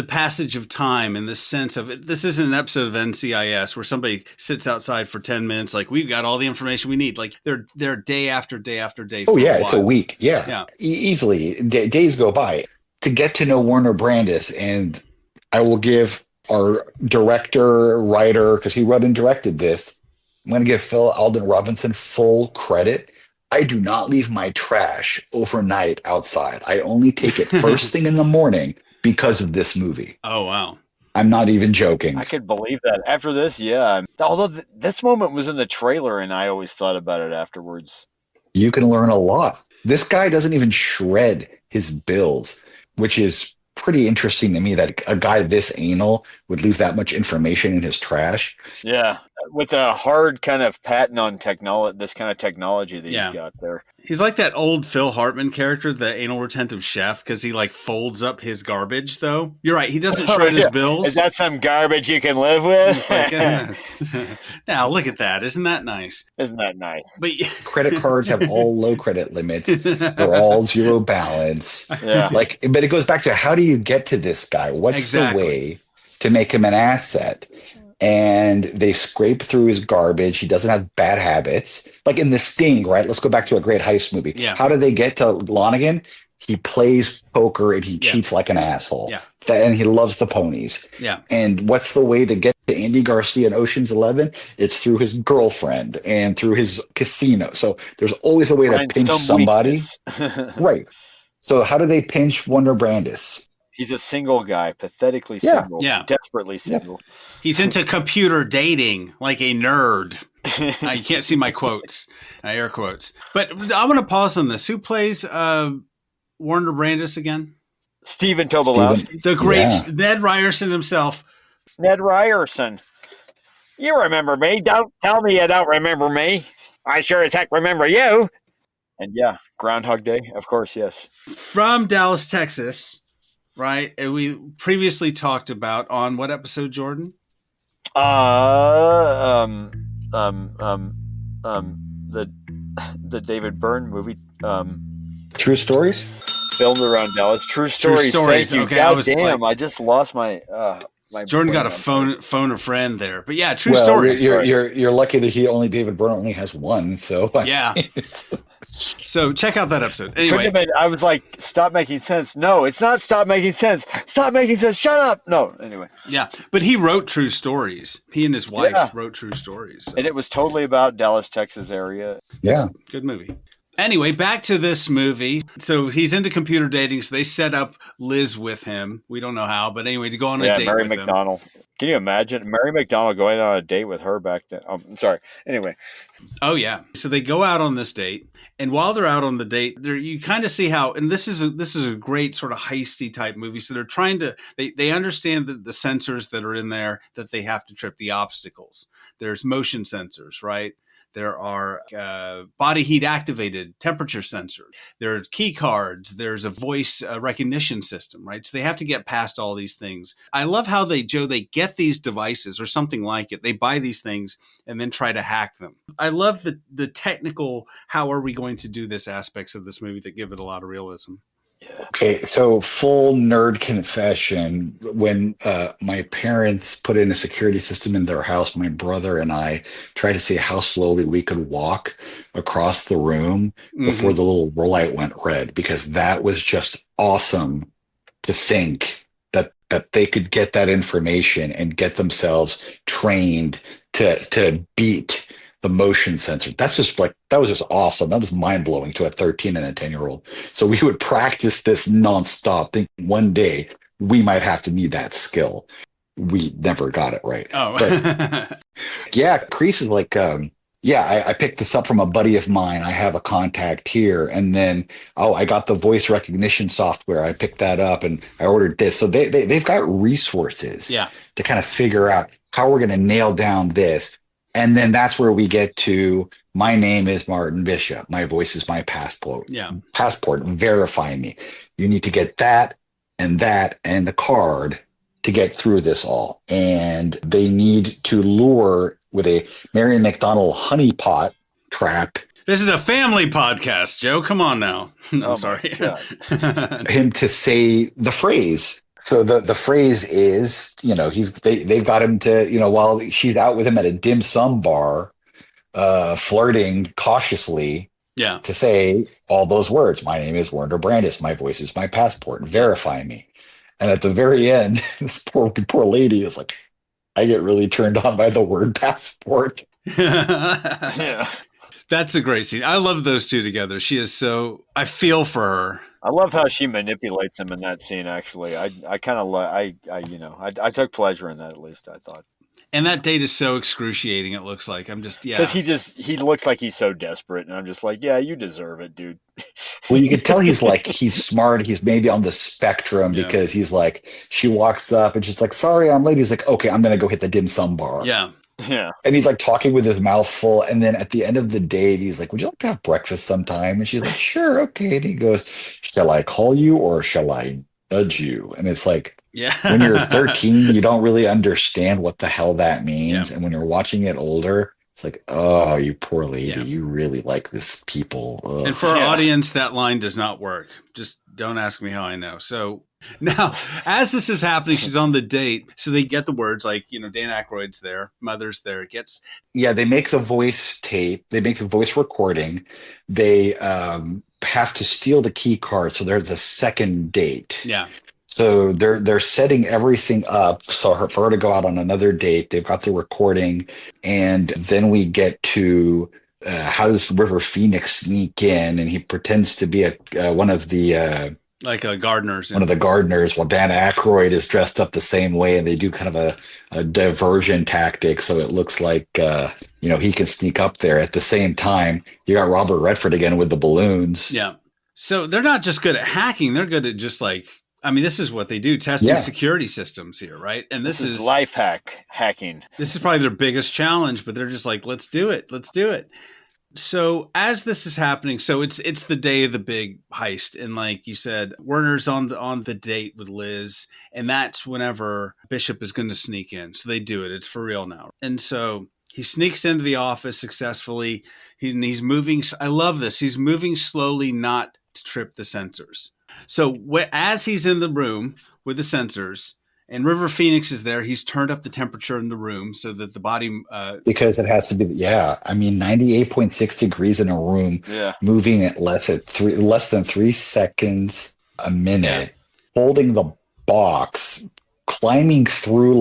passage of time in the sense of this isn't an episode of NCIS where somebody sits outside for 10 minutes like we've got all the information we need. Like they're day after day after day. Oh yeah, it's a week. Yeah. Easily days go by to get to know Werner Brandis. And I will give our director, writer, because he wrote and directed this, I'm going to give Phil Alden Robinson full credit. I do not leave my trash overnight outside. I only take it first thing in the morning because of this movie. Oh, wow. I'm not even joking. I could believe that. After this, yeah. Although this moment was in the trailer, and I always thought about it afterwards. You can learn a lot. This guy doesn't even shred his bills, which is pretty interesting to me that a guy this anal would leave that much information in his trash. Yeah, with a hard kind of patent on technology, this kind of technology that he's got there. He's like that old Phil Hartman character, the anal retentive chef, because he like folds up his garbage, though. You're right. He doesn't shred his bills. Is that some garbage you can live with? Like, now, look at that. Isn't that nice? Isn't that nice? But credit cards have all low credit limits. They're all zero balance. Yeah. But it goes back to how do you get to this guy? What's the way to make him an asset? And they scrape through his garbage. He doesn't have bad habits. Like in The Sting, right? Let's go back to a great heist movie. Yeah. How do they get to Lonigan? He plays poker and he cheats like an asshole. Yeah. And he loves the ponies. Yeah. And what's the way to get to Andy Garcia in Ocean's 11? It's through his girlfriend and through his casino. So there's always a way to pinch somebody. Right. So how do they pinch Wonder Brandis? He's a single guy, pathetically single, desperately single. He's into computer dating like a nerd. You can't see my quotes, air quotes. But I want to pause on this. Who plays Warner Brandis again? Stephen Tobolowsky. The great Ned Ryerson himself. Ned Ryerson. You remember me. Don't tell me you don't remember me. I sure as heck remember you. And Groundhog Day, of course, yes. From Dallas, Texas. Right, and we previously talked about on what episode, Jordan? The David Byrne movie. True Stories. Filmed around Dallas. True Stories. Thank you. Okay, God damn! I just lost my. Jordan got a phone a friend there, but yeah, True Stories. You're lucky that David Byrne only has one. So yeah. So check out that episode. Anyway, I was like, stop making sense. No, it's not stop making sense. Stop making sense. Shut up. No, anyway. Yeah, but he wrote True Stories. He and his wife wrote True Stories. So. And it was totally about Dallas, Texas area. Yeah. Good movie. Anyway, back to this movie. So he's into computer dating, so they set up Liz with him. We don't know how, but anyway, to go on a date Mary with McDonald. him. Can you imagine Mary McDonald going on a date with her back then? I'm sorry. Anyway. Oh, yeah. So they go out on this date. And while they're out on the date, you kind of see how, and this is a great sort of heisty type movie. So they're trying to, they understand that the sensors that are in there, that they have to trip the obstacles. There's motion sensors, right? There are body heat activated temperature sensors. There are key cards. There's a voice recognition system, right? So they have to get past all these things. I love how they get these devices or something like it. They buy these things and then try to hack them. I love the technical, how are we going to do this aspects of this movie that give it a lot of realism. Okay, so full nerd confession. When my parents put in a security system in their house, my brother and I tried to see how slowly we could walk across the room before the little light went red, because that was just awesome to think that they could get that information and get themselves trained to beat the motion sensor. That's just like, that was just awesome. That was mind blowing to a 13 and a 10-year-old. So we would practice this nonstop, thinking one day we might have to need that skill. We never got it right. Oh, but yeah, Crease is like, I picked this up from a buddy of mine. I have a contact here. And then, I got the voice recognition software. I picked that up and I ordered this. So they've got resources to kind of figure out how we're going to nail down this. And then that's where we get to, my name is Martin Bishop. My voice is my passport. Yeah. Passport, verify me. You need to get that and the card to get through this all. And they need to lure with a Mary McDonald honeypot trap. This is a family podcast, Joe. Come on now. No, sorry. Him to say the phrase. So the phrase is, they've got him to, while she's out with him at a dim sum bar, flirting cautiously, to say all those words. My name is Werner Brandis. My voice is my passport. Verify me. And at the very end, this poor lady is like, I get really turned on by the word passport. Yeah. That's a great scene. I love those two together. She is so, I feel for her. I love how she manipulates him in that scene, actually. I kind of I took pleasure in that, at least, I thought. And that date is so excruciating, it looks like. I'm just, Because he looks like he's so desperate, and I'm just like, yeah, you deserve it, dude. Well, you can tell he's smart. He's maybe on the spectrum because he's like, she walks up and she's like, sorry, I'm late. He's like, okay, I'm going to go hit the dim sum bar. Yeah. Yeah. And he's like talking with his mouth full. And then at the end of the day, he's like, would you like to have breakfast sometime? And she's like, sure. Okay. And he goes, shall I call you or shall I nudge you? And it's like, when you're 13, you don't really understand what the hell that means. And when you're watching it older, it's like, oh, you poor lady, you really like this people. Ugh. And for our audience, that line does not work. Just don't ask me how I know. So now, as this is happening, she's on the date. So they get the words like, Dan Aykroyd's there, Mother's there. They make the voice tape. They make the voice recording. They have to steal the key card. So there's a second date. Yeah. So they're setting everything up for her to go out on another date. They've got the recording, and then we get to how does River Phoenix sneak in, and he pretends to be one of the gardeners. One of the gardeners. While Dan Aykroyd is dressed up the same way, and they do kind of a diversion tactic, so it looks like he can sneak up there. At the same time, you got Robert Redford again with the balloons. Yeah. So they're not just good at hacking; they're good at just this is what they do, testing security systems here, right? And this is life hacking. This is probably their biggest challenge, but they're just like, let's do it. So as this is happening, so it's the day of the big heist. And like you said, Werner's on the date with Liz, and that's whenever Bishop is going to sneak in. So they do it. It's for real now. And so he sneaks into the office successfully. He's moving. I love this. He's moving slowly, not to trip the sensors. So as he's in the room with the sensors and River Phoenix is there, he's turned up the temperature in the room so that the body... because it has to be, 98.6 degrees in a room, moving at less than 3 seconds a minute, holding the box, climbing through,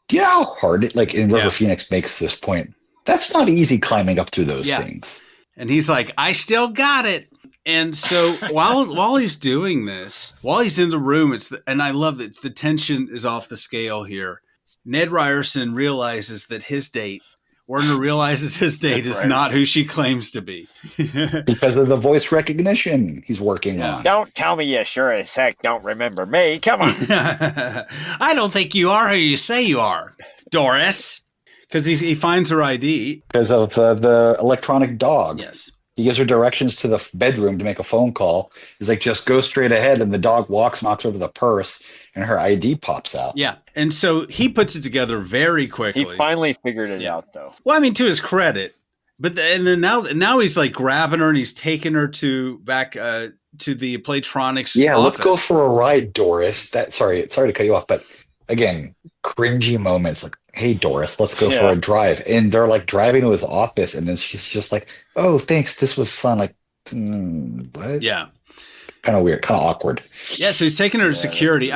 do you know how hard it, in River Phoenix makes this point? That's not easy climbing up through those things. And he's like, I still got it. And so while he's doing this, while he's in the room, and I love that the tension is off the scale here. Ned Ryerson realizes that Werner realizes his date is not who she claims to be. Because of the voice recognition he's working on. Don't tell me you sure as heck don't remember me. Come on. I don't think you are who you say you are, Doris. Because he finds her ID. Because of the electronic dog. Yes. He gives her directions to the bedroom to make a phone call. He's like, just go straight ahead. And the dog knocks over the purse, and her ID pops out. Yeah. And so he puts it together very quickly. He finally figured it out, though. Well, to his credit. But then now he's grabbing her and he's taking her back to the Playtronics office. Let's go for a ride, Doris. Sorry to cut you off, but again, cringy moments hey, Doris, let's go for a drive. And they're driving to his office, and then she's just like, oh, thanks, this was fun. What? Yeah. Kind of weird, kind of awkward. Yeah, so he's taking her to security.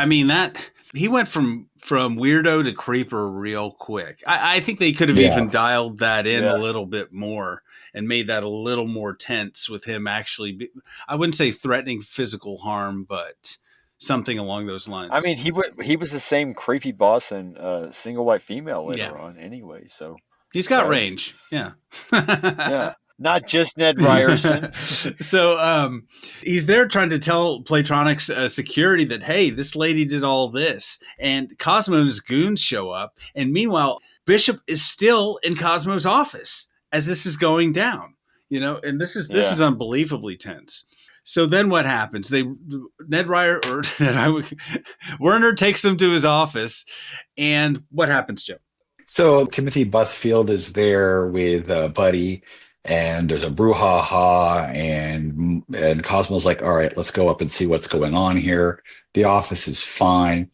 He went from from weirdo to creeper real quick. I think they could have even dialed that in a little bit more and made that a little more tense with him actually. I wouldn't say threatening physical harm, but something along those lines. I mean, he was the same creepy boss in Single White Female later on anyway. So he's got range. Yeah. Yeah. Not just Ned Ryerson. So he's there trying to tell Playtronics security that, hey, this lady did all this. And Cosmo's goons show up. And meanwhile, Bishop is still in Cosmo's office as this is going down. You know, and this is unbelievably tense. So then what happens? Werner takes them to his office. And what happens, Joe? So Timothy Busfield is there with Buddy. And there's a brouhaha, and Cosmo's like, all right, let's go up and see what's going on here. The office is fine.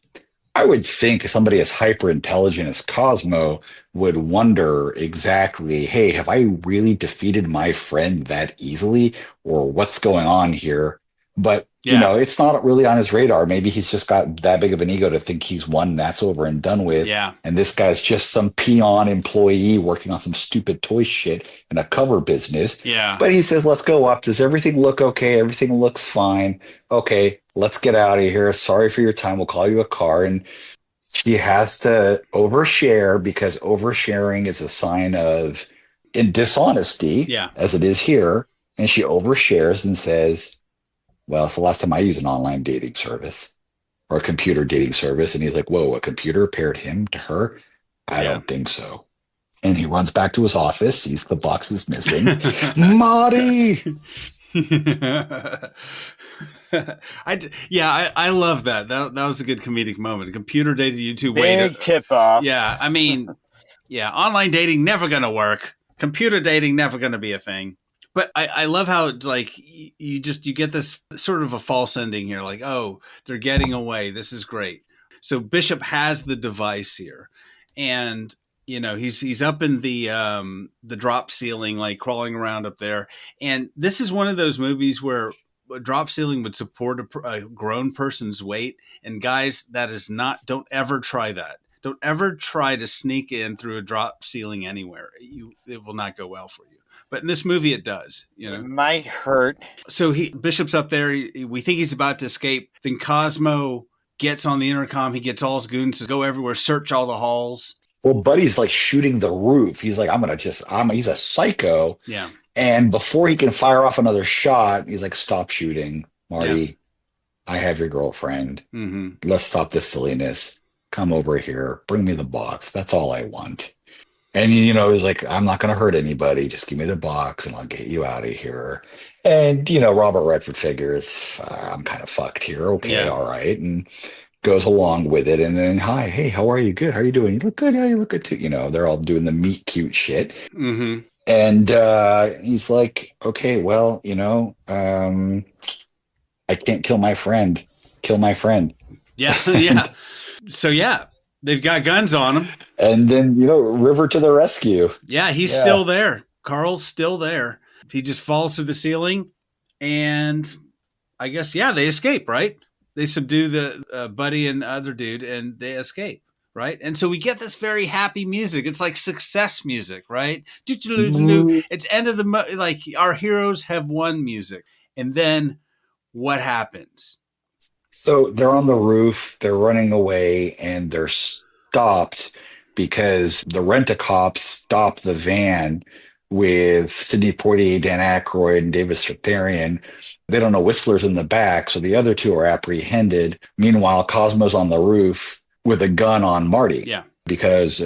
I would think somebody as hyper intelligent as Cosmo would wonder exactly, hey, have I really defeated my friend that easily, or what's going on here? But you know, it's not really on his radar. Maybe he's just got that big of an ego to think he's won, that's over and done with. Yeah. And this guy's just some peon employee working on some stupid toy shit in a cover business. Yeah. But he says, let's go up. Does everything look okay? Everything looks fine. Okay, let's get out of here. Sorry for your time. We'll call you a car. And she has to overshare because oversharing is a sign of dishonesty, as it is here. And she overshares and says, well, it's the last time I used an online dating service or a computer dating service. And he's like, whoa, a computer paired him to her? I don't think so. And he runs back to his office, sees the boxes missing. Marty! I love that. That was a good comedic moment. Computer dated you two. Big tip off. Yeah, I mean, online dating never going to work. Computer dating never going to be a thing. But I love how it's like you get this sort of a false ending here, like, oh, they're getting away. This is great. So Bishop has the device here, and you know he's up in the drop ceiling, like crawling around up there. And this is one of those movies where a drop ceiling would support a grown person's weight. And guys, don't ever try that. Don't ever try to sneak in through a drop ceiling anywhere. It will not go well for you. But in this movie, it does. You know, it might hurt. So Bishop's up there. We think he's about to escape. Then Cosmo gets on the intercom. He gets all his goons to go everywhere, search all the halls. Well, Buddy's like shooting the roof. He's like, he's a psycho. Yeah. And before he can fire off another shot, he's like, stop shooting, Marty. Yeah. I have your girlfriend. Mm-hmm. Let's stop this silliness. Come over here. Bring me the box. That's all I want. And, you know, he's like, I'm not going to hurt anybody. Just give me the box and I'll get you out of here. And, you know, Robert Redford figures, I'm kind of fucked here. Okay, all right. And goes along with it. And then, hi, hey, how are you? Good. How are you doing? You look good. Yeah, you look good too. You know, they're all doing the meet cute shit. Mm-hmm. And he's like, okay, well, you know, I can't kill my friend. Kill my friend. Yeah, yeah. So, yeah, they've got guns on them. And then, you know, River to the rescue. Yeah, he's still there. Carl's still there. He just falls through the ceiling. And I guess, they escape, right? They subdue the Buddy and other dude, and they escape, right? And so we get this very happy music. It's like success music, right? It's end of like our heroes have won music. And then what happens? So they're on the roof, they're running away, and they're stopped because the rent-a-cops stop the van with Sidney Poitier, Dan Aykroyd, and David Strathairn. They don't know Whistler's in the back, so the other two are apprehended. Meanwhile, Cosmo's on the roof with a gun on Marty. Yeah. Because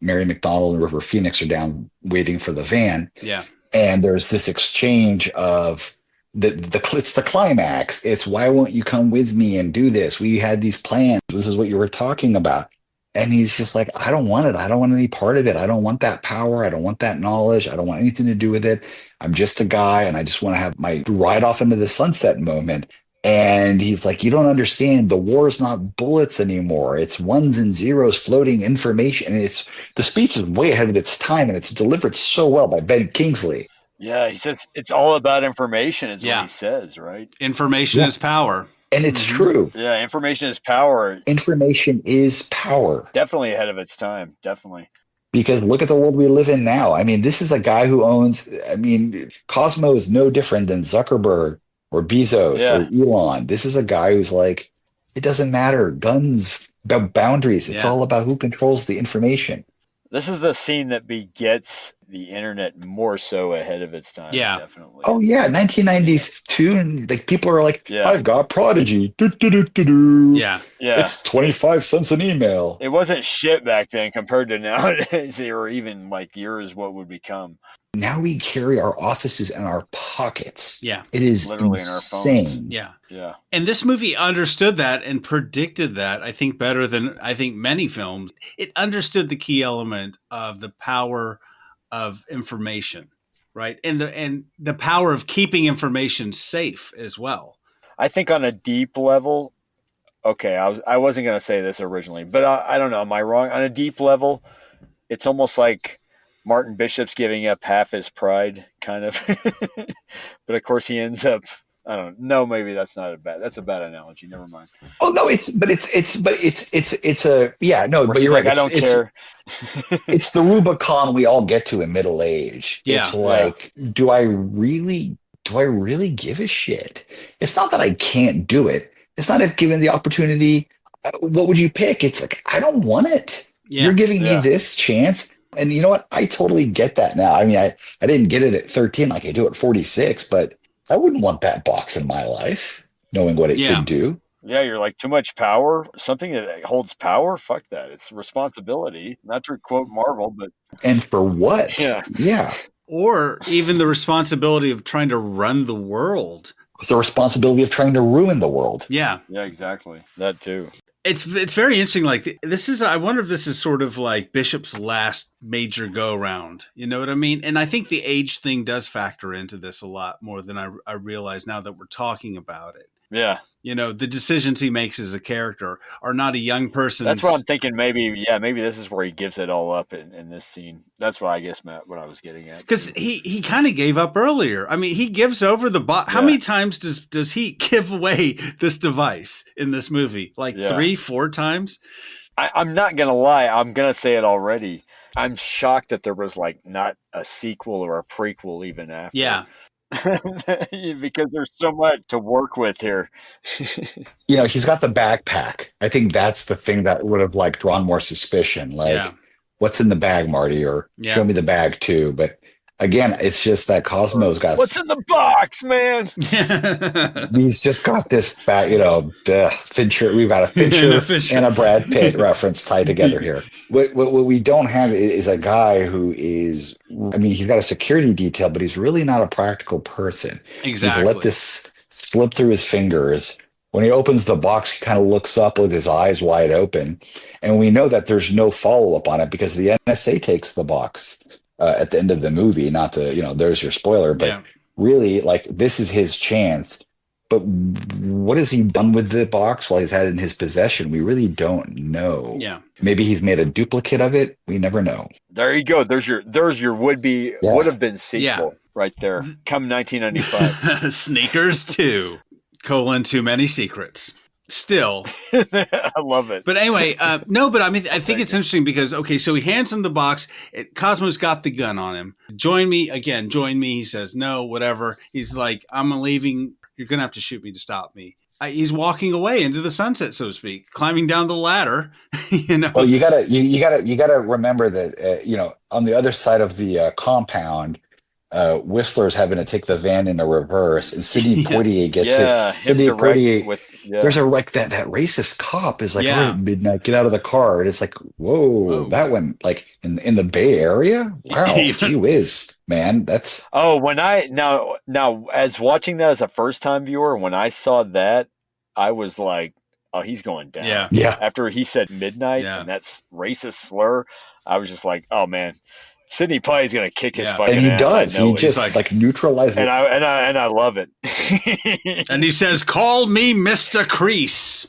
Mary McDonald and River Phoenix are down waiting for the van. Yeah. And there's this exchange of it's the climax. It's, why won't you come with me and do this? We had these plans. This is what you were talking about. And he's just like, I don't want it. I don't want any part of it. I don't want that power. I don't want that knowledge. I don't want anything to do with it. I'm just a guy, and I just want to have my ride off into the sunset moment. And he's like, you don't understand. The war is not bullets anymore. It's ones and zeros floating information. And the speech is way ahead of its time, and it's delivered so well by Ben Kingsley. Yeah, he says it's all about information is what he says, right? Information is power. And it's true. Yeah, information is power. Information is power. Definitely ahead of its time. Definitely. Because look at the world we live in now. I mean, this is a guy who owns, I mean, Cosmo is no different than Zuckerberg or Bezos or Elon. This is a guy who's like, it doesn't matter. Guns, boundaries. It's all about who controls the information. This is the scene that begets the internet more so ahead of its time. Yeah. Definitely. Oh, yeah. 1992. And like people are like, I've got Prodigy. Yeah. Yeah. It's 25 cents an email. It wasn't shit back then compared to nowadays, or even like yours, what would become. Now we carry our offices in our pockets. Yeah. It is literally insane. In our phones. Yeah. Yeah. And this movie understood that and predicted that, I think, better than I think many films. It understood the key element of the power of information, right? And the power of keeping information safe as well. I think on a deep level, okay, I wasn't going to say this originally, but I don't know. Am I wrong? On a deep level, it's almost like Martin Bishop's giving up half his pride, kind of. But of course, he ends up. I don't know. Maybe that's a bad analogy. Never mind. Oh no, it's a yeah no, Where but you're like, right. I don't care. It's the Rubicon we all get to in middle age. Yeah. It's like, do I really give a shit? It's not that I can't do it. It's not if given the opportunity. What would you pick? It's like, I don't want it. Yeah. You're giving me this chance. And you know what? I totally get that now. I mean, I didn't get it at 13 like I do at 46, but I wouldn't want that box in my life, knowing what it could do. Yeah, you're like, too much power, something that holds power. Fuck that. It's responsibility. Not to quote Marvel, but and for what? Yeah. Or even the responsibility of trying to run the world. It's the responsibility of trying to ruin the world. Yeah. Yeah, exactly. That too. It's very interesting. Like this is, I wonder if this is sort of like Bishop's last major go round. You know what I mean? And I think the age thing does factor into this a lot more than I realize now that we're talking about it. Yeah. You know, the decisions he makes as a character are not a young person's. That's what I'm thinking. Maybe this is where he gives it all up in this scene. That's what I guess, Matt, what I was getting at. Because he kind of gave up earlier. I mean, he gives over the box. How many times does he give away this device in this movie? Like 3-4 times? I'm not going to lie. I'm going to say it already. I'm shocked that there was like not a sequel or a prequel even after. Yeah. Because there's so much to work with here. You know, he's got the backpack. I think that's the thing that would have like drawn more suspicion. Like, what's in the bag, Marty? Or show me the bag too. But again, it's just that Cosmo's got what's in the box, man. He's just got this bag, you know, Fincher. We've got a Fincher and a Brad Pitt reference tied together here. What we don't have is a guy who is, I mean, he's got a security detail, but he's really not a practical person. Exactly. He's let this slip through his fingers. When he opens the box, he kind of looks up with his eyes wide open. And we know that there's no follow-up on it because the NSA takes the box at the end of the movie. Not to, you know, there's your spoiler, but really, like, this is his chance. But what has he done with the box while he's had it in his possession? We really don't know. Yeah. Maybe he's made a duplicate of it. We never know. There you go. There's your would have been sequel right there. Come 1995. Sneakers 2, Too Many Secrets. Still. I love it. But anyway, no, but I mean, I think it's interesting because, okay, so he hands him the box. Cosmo's got the gun on him. Join me. He says, no, whatever. He's like, I'm leaving. You're going to have to shoot me to stop me. He's walking away into the sunset, so to speak, climbing down the ladder. You know. Well, you gotta remember that you know, on the other side of the compound, Whistler's having to take the van in a reverse, and Sidney Poitier gets hit. Sidney Poitier, there's a like that racist cop is like, all right, midnight, get out of the car, and it's like, whoa. That one, like in the Bay Area, wow, gee whiz, man, that's when I now as watching that as a first time viewer, when I saw that, I was like, oh, he's going down. Yeah. After he said midnight and that's racist slur, I was just like, oh man. Sidney Poitier's gonna kick his fucking and he ass. does. He just like neutralizes it. And I love it. And he says, "Call me Mr. Crease."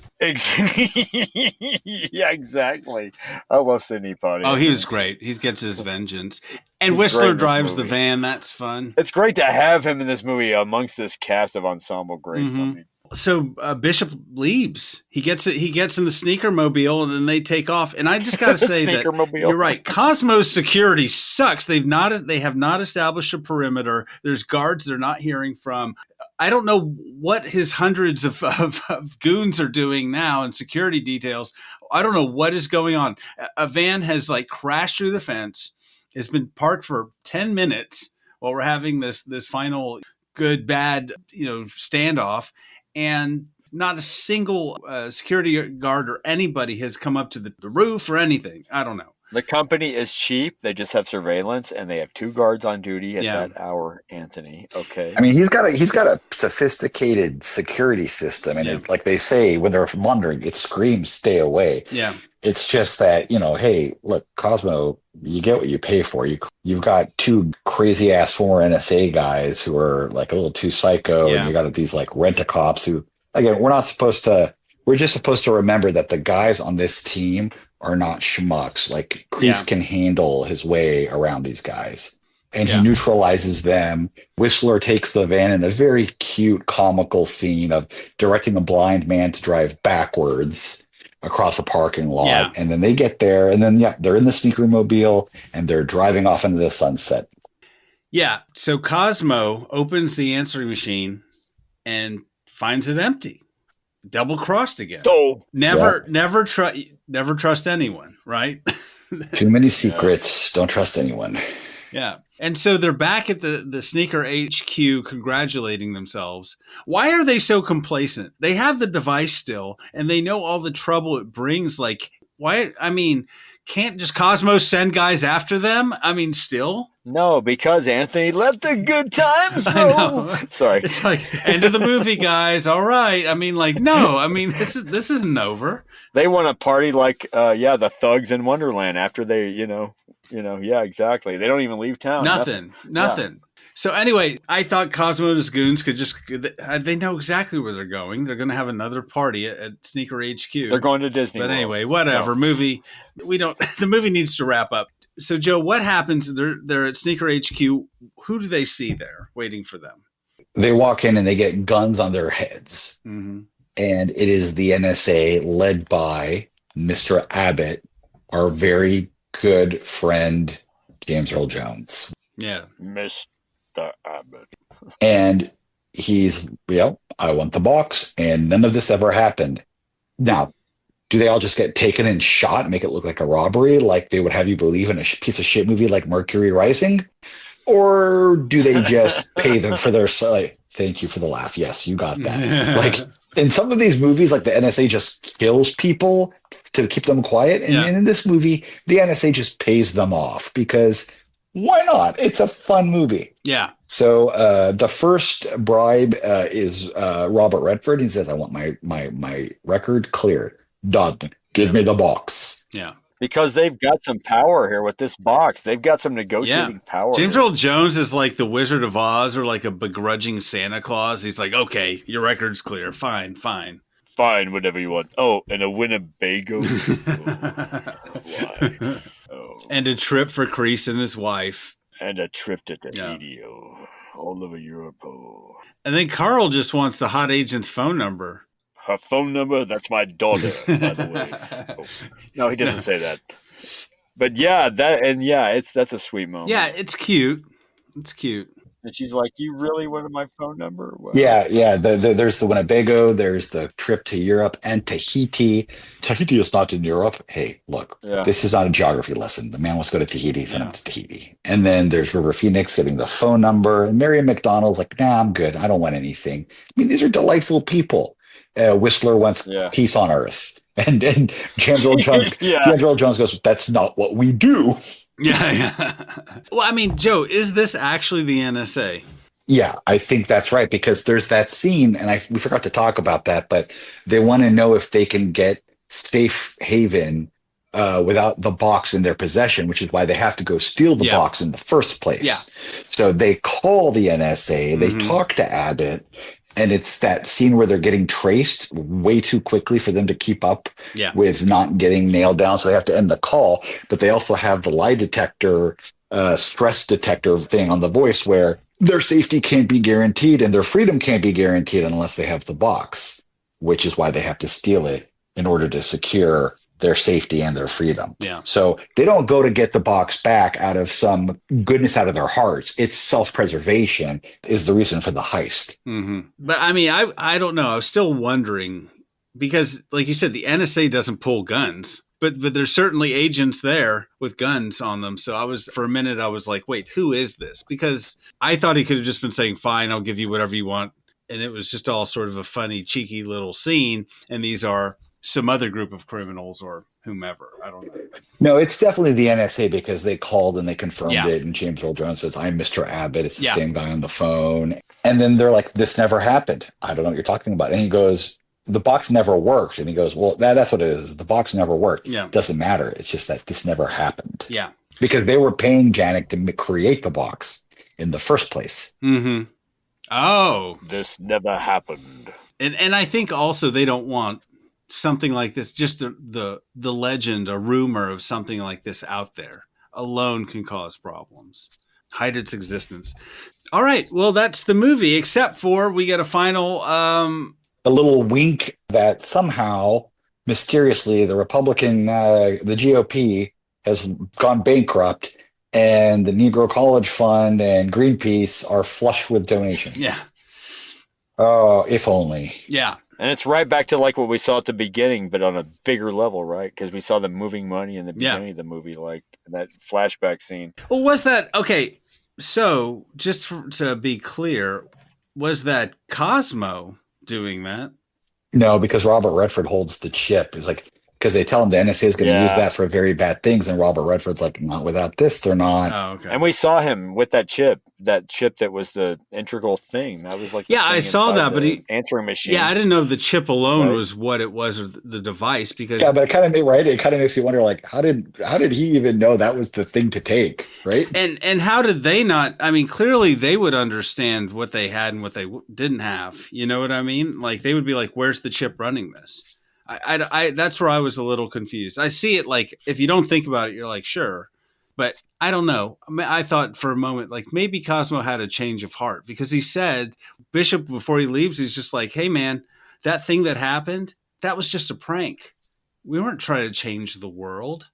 Yeah, exactly. I love Sidney Poitier. Oh, he was great. He gets his vengeance. And Whistler drives the van. That's fun. It's great to have him in this movie amongst this cast of ensemble greats. Mm-hmm. I mean, So Bishop leaves. He gets in the sneaker mobile, and then they take off. And I just got to say that you're right. Cosmo's security sucks. They have not established a perimeter. There's guards they're not hearing from. I don't know what his hundreds of goons are doing now and security details. I don't know what is going on. A van has like crashed through the fence. It's been parked for 10 minutes while we're having this final good, bad, standoff. And not a single security guard or anybody has come up to the roof or anything. I don't know. The company is cheap. They just have surveillance, and they have 2 guards on duty at that hour, Anthony. Okay. I mean, he's got a sophisticated security system, and like they say when they're wandering, it screams "stay away." Yeah. It's just that, hey, look, Cosmo, you get what you pay for. You've got 2 crazy ass former NSA guys who are like a little too psycho, and you got these like rent-a-cops who, again, we're just supposed to remember that the guys on this team are not schmucks. Like Kreese can handle his way around these guys, and he neutralizes them. Whistler takes the van in a very cute, comical scene of directing a blind man to drive backwards across a parking lot. And then they get there, and then they're in the sneaker mobile and they're driving off into the sunset. Yeah. So Cosmo opens the answering machine and finds it empty. Double crossed again. Oh, never trust anyone, right? Too many secrets. Don't trust anyone. Yeah. And so they're back at the sneaker HQ congratulating themselves. Why are they so complacent? They have the device still, and they know all the trouble it brings. Like, why? I mean, can't just Cosmos send guys after them? I mean, still? No, because Anthony, let the good times roll. Sorry. It's like, end of the movie, guys. All right. I mean, like, no. I mean, this isn't over. They want to party like, the thugs in Wonderland after they, yeah, exactly. They don't even leave town. Nothing. Yeah. So anyway, I thought Cosmo's goons they know exactly where they're going. They're going to have another party at Sneaker HQ. They're going to Disney But World. anyway, whatever. No. The movie needs to wrap up. So Joe, what happens? They're at Sneaker HQ. Who do they see there waiting for them? They walk in and they get guns on their heads. Mm-hmm. And it is the NSA led by Mr. Abbott, our very good friend, James Earl Jones. Yeah. Mr. Abbott. And he's, I want the box. And none of this ever happened. Now, do they all just get taken and shot and make it look like a robbery, like they would have you believe in a piece of shit movie like Mercury Rising? Or do they just pay them for their thank you for the laugh. Yes, you got that. Like in some of these movies, like the NSA just kills people to keep them quiet. And in this movie, the NSA just pays them off because why not? It's a fun movie. Yeah. So the first bribe is Robert Redford. He says, I want my record cleared. Done. Give me the box. Yeah. Because they've got some power here with this box. They've got some negotiating power. James Earl Jones is like the Wizard of Oz or like a begrudging Santa Claus. He's like, okay, your record's clear. Fine. Fine, whatever you want. Oh, and a Winnebago. And a trip for Kreese and his wife. And a trip to Tahiti. All over Europe. And then Carl just wants the hot agent's phone number. Her phone number? That's my daughter, by the way. Oh. No, he doesn't say that. But that's a sweet moment. Yeah, it's cute. It's cute. And she's like, "You really wanted my phone number?" Well, yeah. There's the Winnebago. There's the trip to Europe and Tahiti. Tahiti is not in Europe. Hey, look, this is not a geography lesson. The man wants to go to Tahiti. Send him to Tahiti. And then there's River Phoenix getting the phone number. And Mary McDonald's like, nah, I'm good. I don't want anything. I mean, these are delightful people. Whistler wants peace on Earth. And James Earl Jones, James Earl Jones goes, that's not what we do. Yeah. Well, I mean, Joe, is this actually the NSA? Yeah, I think that's right, because there's that scene, and we forgot to talk about that, but they want to know if they can get safe haven without the box in their possession, which is why they have to go steal the box in the first place. Yeah. So they call the NSA, they talk to Abbott, and it's that scene where they're getting traced way too quickly for them to keep up with not getting nailed down. So they have to end the call. But they also have the lie detector, stress detector thing on the voice where their safety can't be guaranteed and their freedom can't be guaranteed unless they have the box, which is why they have to steal it in order to secure their safety and their freedom. Yeah. So they don't go to get the box back out of some goodness out of their hearts. It's self-preservation is the reason for the heist. Mm-hmm. But I mean, I don't know. I was still wondering because, like you said, the NSA doesn't pull guns, but there's certainly agents there with guns on them. So for a minute, I was like, wait, who is this? Because I thought he could have just been saying, fine, I'll give you whatever you want. And it was just all sort of a funny, cheeky little scene. And these are some other group of criminals or whomever. I don't know. No, it's definitely the NSA because they called and they confirmed it. And James Earl Jones says, I'm Mr. Abbott. It's the same guy on the phone. And then they're like, this never happened. I don't know what you're talking about. And he goes, the box never worked. And he goes, well, that's what it is. The box never worked. Yeah. It doesn't matter. It's just that this never happened. Yeah. Because they were paying Janik to create the box in the first place. Mm-hmm. Oh. This never happened. And I think also they don't want something like this, just the legend, a rumor of something like this out there alone can cause problems, hide its existence. All right. Well, that's the movie, except for we get a final... a little wink that somehow, mysteriously, the Republican, the GOP has gone bankrupt and the Negro College Fund and Greenpeace are flush with donations. Yeah. Oh, if only. Yeah. And it's right back to like what we saw at the beginning, but on a bigger level, right? Because we saw them moving money in the beginning of the movie, like that flashback scene. Well, was that okay? So, just to be clear, was that Cosmo doing that? No, because Robert Redford holds the chip. It's like because they tell him the NSA is going to use that for very bad things, and Robert Redford's like, not without this, they're not. Oh, okay. And we saw him with that chip that was the integral thing. That was like I saw that, but he answering machine. Yeah, I didn't know the chip alone was what it was, or the device. Because but it kind of makes you wonder, like, how did he even know that was the thing to take, right? And how did they not? I mean, clearly they would understand what they had and what they didn't have. You know what I mean? Like they would be like, "Where's the chip running this?" I that's where I was a little confused. I see it like if you don't think about it, you're like, sure. But I don't know. I thought for a moment, like maybe Cosmo had a change of heart because he said, Bishop, before he leaves, he's just like, hey, man, that thing that happened, that was just a prank. We weren't trying to change the world.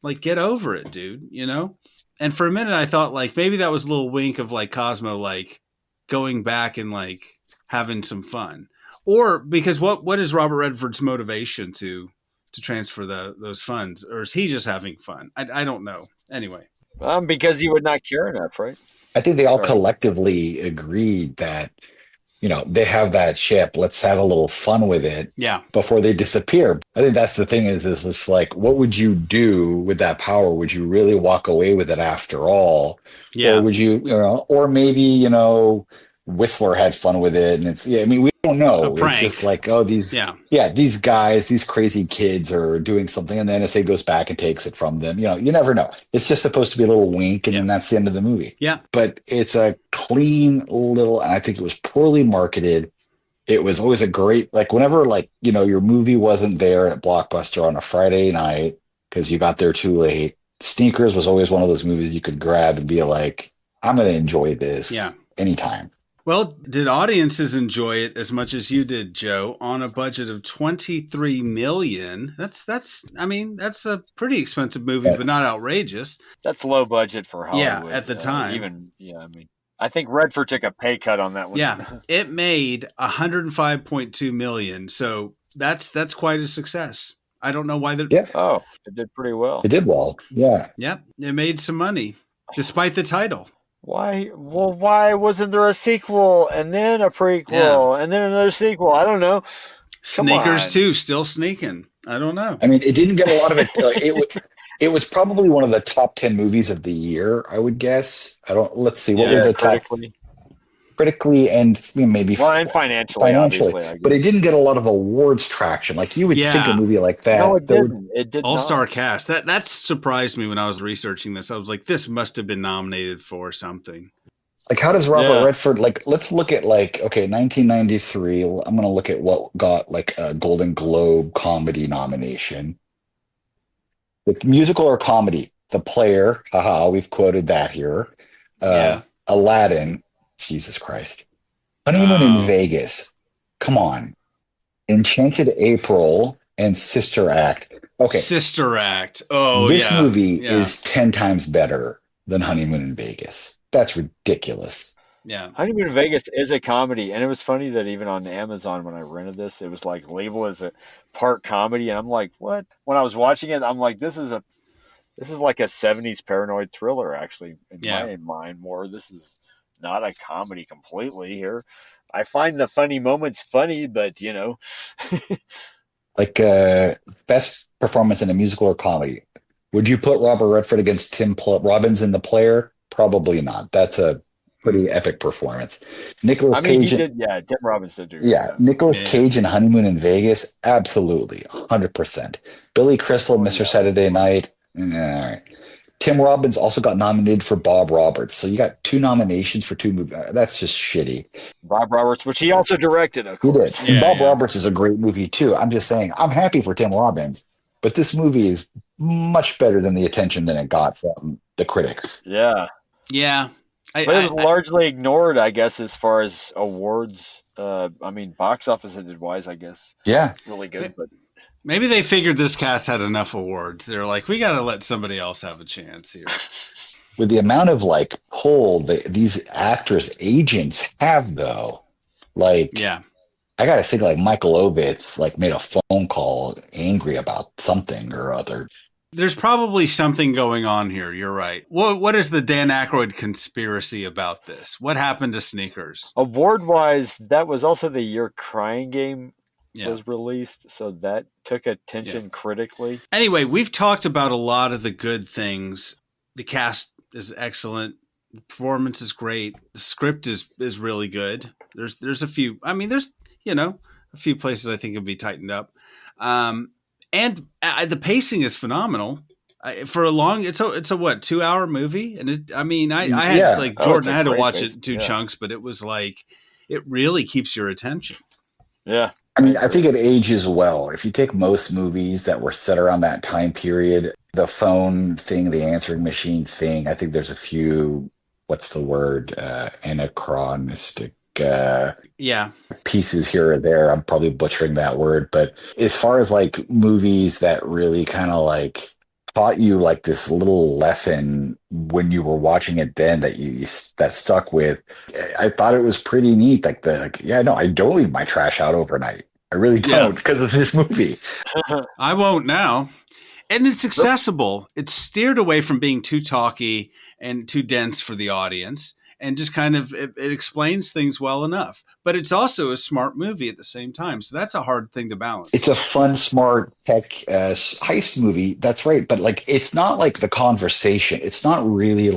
Like, get over it, dude, you know? And for a minute, I thought like maybe that was a little wink of like Cosmo, like going back and like having some fun. Or because what is Robert Redford's motivation to transfer those funds? Or is he just having fun? I don't know. Anyway. Because he would not care enough, right? I think they all collectively agreed that, they have that chip. Let's have a little fun with it before they disappear. I think that's the thing is it's like, what would you do with that power? Would you really walk away with it after all? Yeah. Or would you, or maybe, Whistler had fun with it, and we don't know. It's just like, these guys, these crazy kids are doing something, and the NSA goes back and takes it from them. You never know. It's just supposed to be a little wink, and then that's the end of the movie. Yeah. But it's a clean little, and I think it was poorly marketed. It was always a great, like whenever your movie wasn't there at Blockbuster on a Friday night because you got there too late. Sneakers was always one of those movies you could grab and be like, I'm going to enjoy this anytime. Well, did audiences enjoy it as much as you did, Joe? On a budget of $23 million, that's a pretty expensive movie, but not outrageous. That's low budget for Hollywood. Yeah, at the time. I think Redford took a pay cut on that one. Yeah, it made $105.2 million, so that's quite a success. I don't know why that. Yeah. Oh, it did pretty well. It did well. Yeah. Yep, it made some money despite the title. Why wasn't there a sequel and then a prequel and then another sequel? I don't know. Sneakers too, still sneaking. I don't know. I mean, it didn't get a lot of it. It was probably one of the top 10 movies of the year, I would guess. Let's see. What were the top? Critically and maybe and financially, obviously, but it didn't get a lot of awards traction. Like you would think a movie like that. No, it didn't. It did All-star cast. That surprised me when I was researching this. I was like, this must have been nominated for something. Like, how does Robert Redford, let's look at 1993. I'm going to look at what got a Golden Globe comedy nomination. The musical or comedy? The Player. Haha, we've quoted that here. Aladdin. Jesus Christ. Honeymoon in Vegas. Come on. Enchanted April and Sister Act. Okay. Sister Act. Oh, this yeah. movie Yeah. is 10 times better than Honeymoon in Vegas. That's ridiculous. Yeah. Honeymoon in Vegas is a comedy, and it was funny that even on Amazon when I rented this, it was like labeled as a part comedy, and I'm like, what? When I was watching it, I'm like, this is like a 70s paranoid thriller, actually, in my mind more. This is not a comedy completely here. I find the funny moments funny, but you know. Like best performance in a musical or comedy. Would you put Robert Redford against Tim Robbins in The Player? Probably not. That's a pretty epic performance. Nicolas Cage. He did, Tim Robbins did do. Yeah, Nicolas Cage in Honeymoon in Vegas, absolutely, 100%. Billy Crystal, Mr. Saturday Night. All right. Tim Robbins also got nominated for Bob Roberts. So you got 2 nominations for 2 movies. That's just shitty. Bob Roberts, which he also directed, of course. He did. Bob Roberts is a great movie too. I'm just saying, I'm happy for Tim Robbins, but this movie is much better than the attention that it got from the critics. Yeah. Yeah. But it was largely ignored, I guess, as far as awards. Box office wise, I guess. Yeah. Really good, but maybe they figured this cast had enough awards. They're like, we got to let somebody else have a chance here. With the amount of pull these actors' agents have, though, I got to think Michael Ovitz made a phone call angry about something or other. There's probably something going on here. You're right. What is the Dan Aykroyd conspiracy about this? What happened to Sneakers? Award-wise, that was also the year Crying Game was released, so that took attention critically. Anyway, we've talked about a lot of the good things. The cast is excellent. The performance is great. The script is really good. There's a few. There's a few places I think could be tightened up. And the pacing is phenomenal. For a long, it's a 2-hour movie, and I had Jordan. I had to watch it in 2 chunks, but it was it really keeps your attention. Yeah, I think it ages well. If you take most movies that were set around that time period, the phone thing, the answering machine thing, I think there's a few. What's the word? Anachronistic. Pieces here or there. I'm probably butchering that word, but as far as movies that really kind of taught you this little lesson when you were watching it then that stuck with, I thought it was pretty neat. I don't leave my trash out overnight. I really don't because of this movie. I won't now. And it's accessible. It's steered away from being too talky and too dense for the audience. And just kind of, it explains things well enough. But it's also a smart movie at the same time. So that's a hard thing to balance. It's a fun, smart tech heist movie. That's right. But it's not The Conversation. It's not really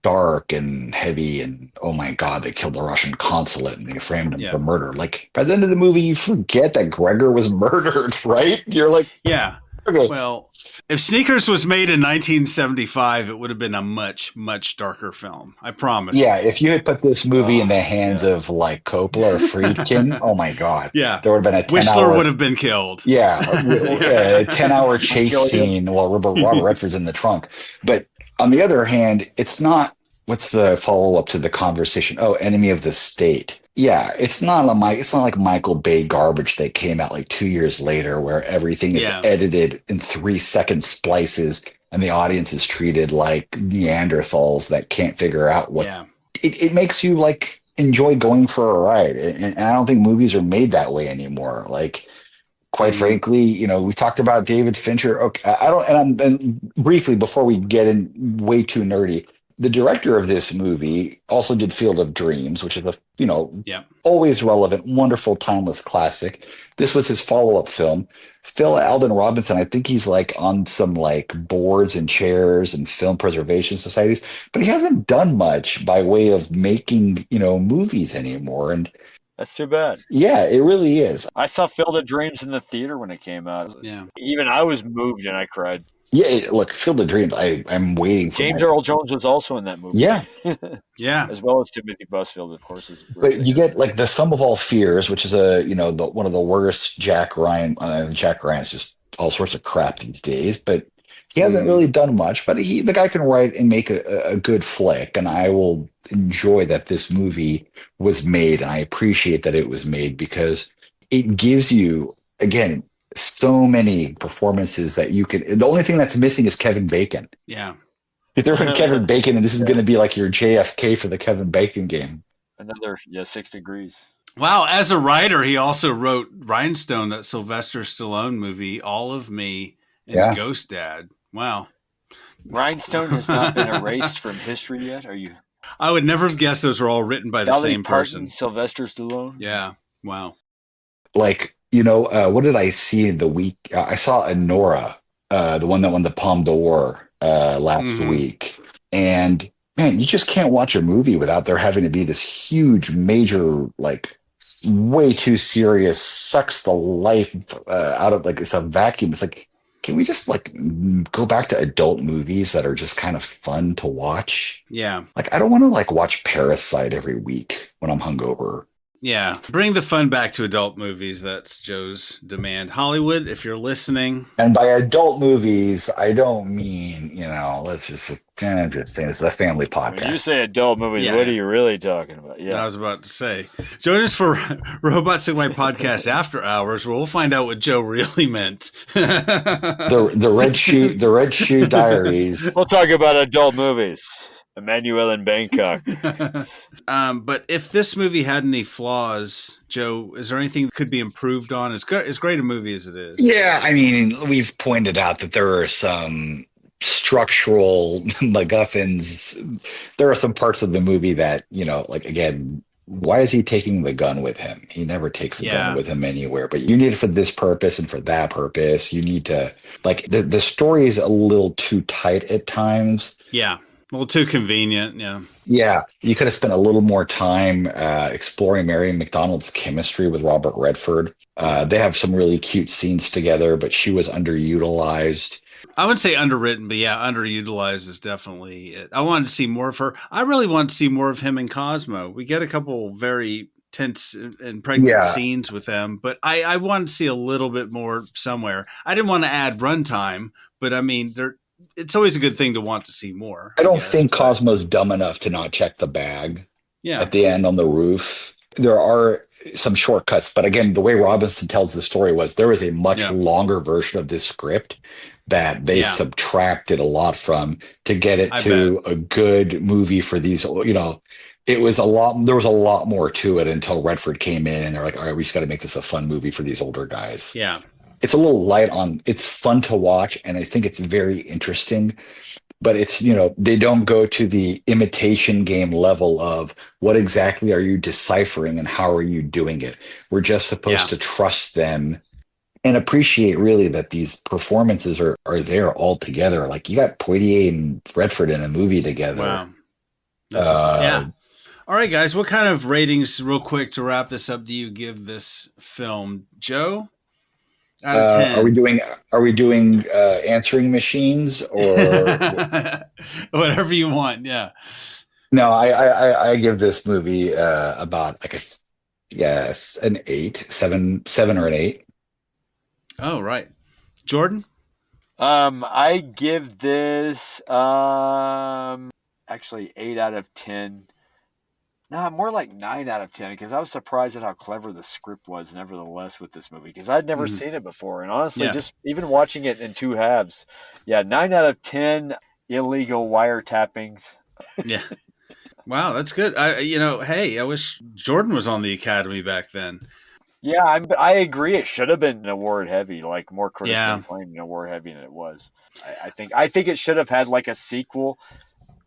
dark and heavy and, oh my God, they killed the Russian consulate and they framed him for murder. By the end of the movie, you forget that Gregor was murdered, right? You're yeah. Okay. Well, if Sneakers was made in 1975, it would have been a much, much darker film. I promise. Yeah, if you had put this movie in the hands of Coppola or Friedkin, oh my God. Yeah. There would have been a 10-hour... Whistler would have been killed. Yeah, a 10-hour chase scene while Robert Redford's in the trunk. But on the other hand, it's not... What's the follow-up to The Conversation? Oh, Enemy of the State. Yeah, it's not like Michael Bay garbage that came out 2 years later where everything is edited in 3-second splices and the audience is treated like Neanderthals that can't figure out what it makes you enjoy going for a ride. And I don't think movies are made that way anymore. Quite frankly, we talked about David Fincher. Okay, and briefly before we get in way too nerdy, the director of this movie also did Field of Dreams, which is always relevant, wonderful, timeless classic. This was his follow-up film. Phil Alden Robinson, I think he's on some boards and chairs and film preservation societies, but he hasn't done much by way of making, movies anymore. And that's too bad. Yeah, it really is. I saw Field of Dreams in the theater when it came out. Yeah. Even I was moved and I cried. Yeah, look, Field of Dreams, I'm waiting for James Earl Jones was also in that movie. Yeah. Yeah. As well as Timothy Busfield, of course. But you get The Sum of All Fears, which is one of the worst Jack Ryan. Jack Ryan's just all sorts of crap these days, but He hasn't really done much, but the guy can write and make a good flick, and I will enjoy that this movie was made, and I appreciate that it was made because it gives you, again, so many performances that you can. The only thing that's missing is Kevin Bacon. Yeah. If they're in Kevin Bacon, and this is going to be like your JFK for the Kevin Bacon game. Another 6 Degrees. Wow, as a writer, he also wrote Rhinestone, that Sylvester Stallone movie, All of Me, and Ghost Dad. Wow. Rhinestone has not been erased from history yet, are you? I would never have guessed those were all written by the same person. Sylvester Stallone? Yeah, wow. Like, what did I see in the week? I saw Anora, the one that won the Palme d'Or last week. And, man, you just can't watch a movie without there having to be this huge, major, like, way too serious, sucks the life out of, like, it's a vacuum. It's like, can we just like go back to adult movies that are just kind of fun to watch? Yeah. Like, I don't want to like watch Parasite every week when I'm hungover. Yeah. Bring the fun back to adult movies. That's Joe's demand. Hollywood, if you're listening. And by adult movies, I don't mean, let's just saying this is a family podcast. When you say adult movies, what are you really talking about? Yeah. I was about to say. Join us for Robot Sigma Podcast After Hours, where we'll find out what Joe really meant. the Red Shoe Diaries. We'll talk about adult movies. Emmanuel in Bangkok. But if this movie had any flaws, Joe, is there anything that could be improved on? As great a movie as it is. Yeah, I mean, we've pointed out that there are some structural MacGuffins. There are some parts of the movie that, like, again, why is he taking the gun with him? He never takes the gun with him anywhere, but you need it for this purpose and for that purpose. You need to, like, the story is a little too tight at times. Yeah. A little too convenient, yeah. Yeah, you could have spent a little more time exploring Mary McDonald's chemistry with Robert Redford. They have some really cute scenes together, but she was underutilized. I wouldn't say underwritten, but yeah, underutilized is definitely it. I wanted to see more of her. I really want to see more of him and Cosmo. We get a couple very tense and pregnant scenes with them, but I wanted to see a little bit more somewhere. I didn't want to add runtime, but I mean, it's always a good thing to want to see more. I don't think Cosmo's dumb enough to not check the bag at the end on the roof. There are some shortcuts, but again, the way Robinson tells the story was there was a much longer version of this script that they subtracted a lot from to get it to a good movie for these, it was there was a lot more to it until Redford came in and they're like, all right, we just got to make this a fun movie for these older guys. Yeah. It's a little light it's fun to watch, and I think it's very interesting, but it's, they don't go to the imitation game level of what exactly are you deciphering and how are you doing it? We're just supposed to trust them and appreciate really that these performances are there all together. Like, you got Poitier and Redford in a movie together. Wow. All right, guys, what kind of ratings, real quick, to wrap this up, do you give this film? Joe? Out of 10. Are we doing answering machines or whatever you want? Yeah. No, I give this movie about an 8, 7 or an 8. Oh, right. Jordan? I give this actually 8 out of 10. No, more like 9 out of 10, because I was surprised at how clever the script was, nevertheless, with this movie, because I'd never seen it before. And honestly, just even watching it in 2 halves, 9 out of 10 illegal wiretappings. Yeah. Wow, that's good. Hey, I wish Jordan was on the Academy back then. Yeah, I agree. It should have been an award heavy, like more critically acclaimed, an award heavy than it was. I think it should have had like a sequel.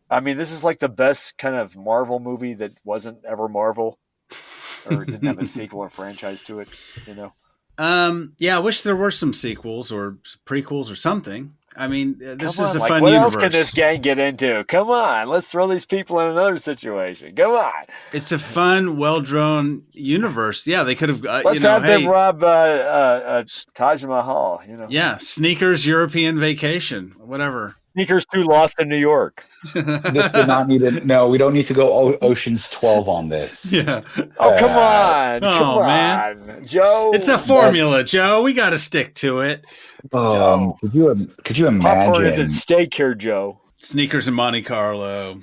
I mean, this is like the best kind of Marvel movie that wasn't ever Marvel, or didn't have a sequel or franchise to it, I wish there were some sequels or prequels or something. I mean, this is a fun what universe. What else can this gang get into? Come on, let's throw these people in another situation. Come on. It's a fun, well-drawn universe. Yeah, they could have. Let's have them rob Taj Mahal. Yeah, sneakers, European vacation, whatever. Sneakers 2 Lost in New York. This did not need it. No, we don't need to go Ocean's 12 on this. Yeah. Oh, come on. Come man. on. Joe. It's a formula, Joe. We got to stick to it. Could you imagine? Popcorn isn't steak here, Joe. Sneakers in Monte Carlo.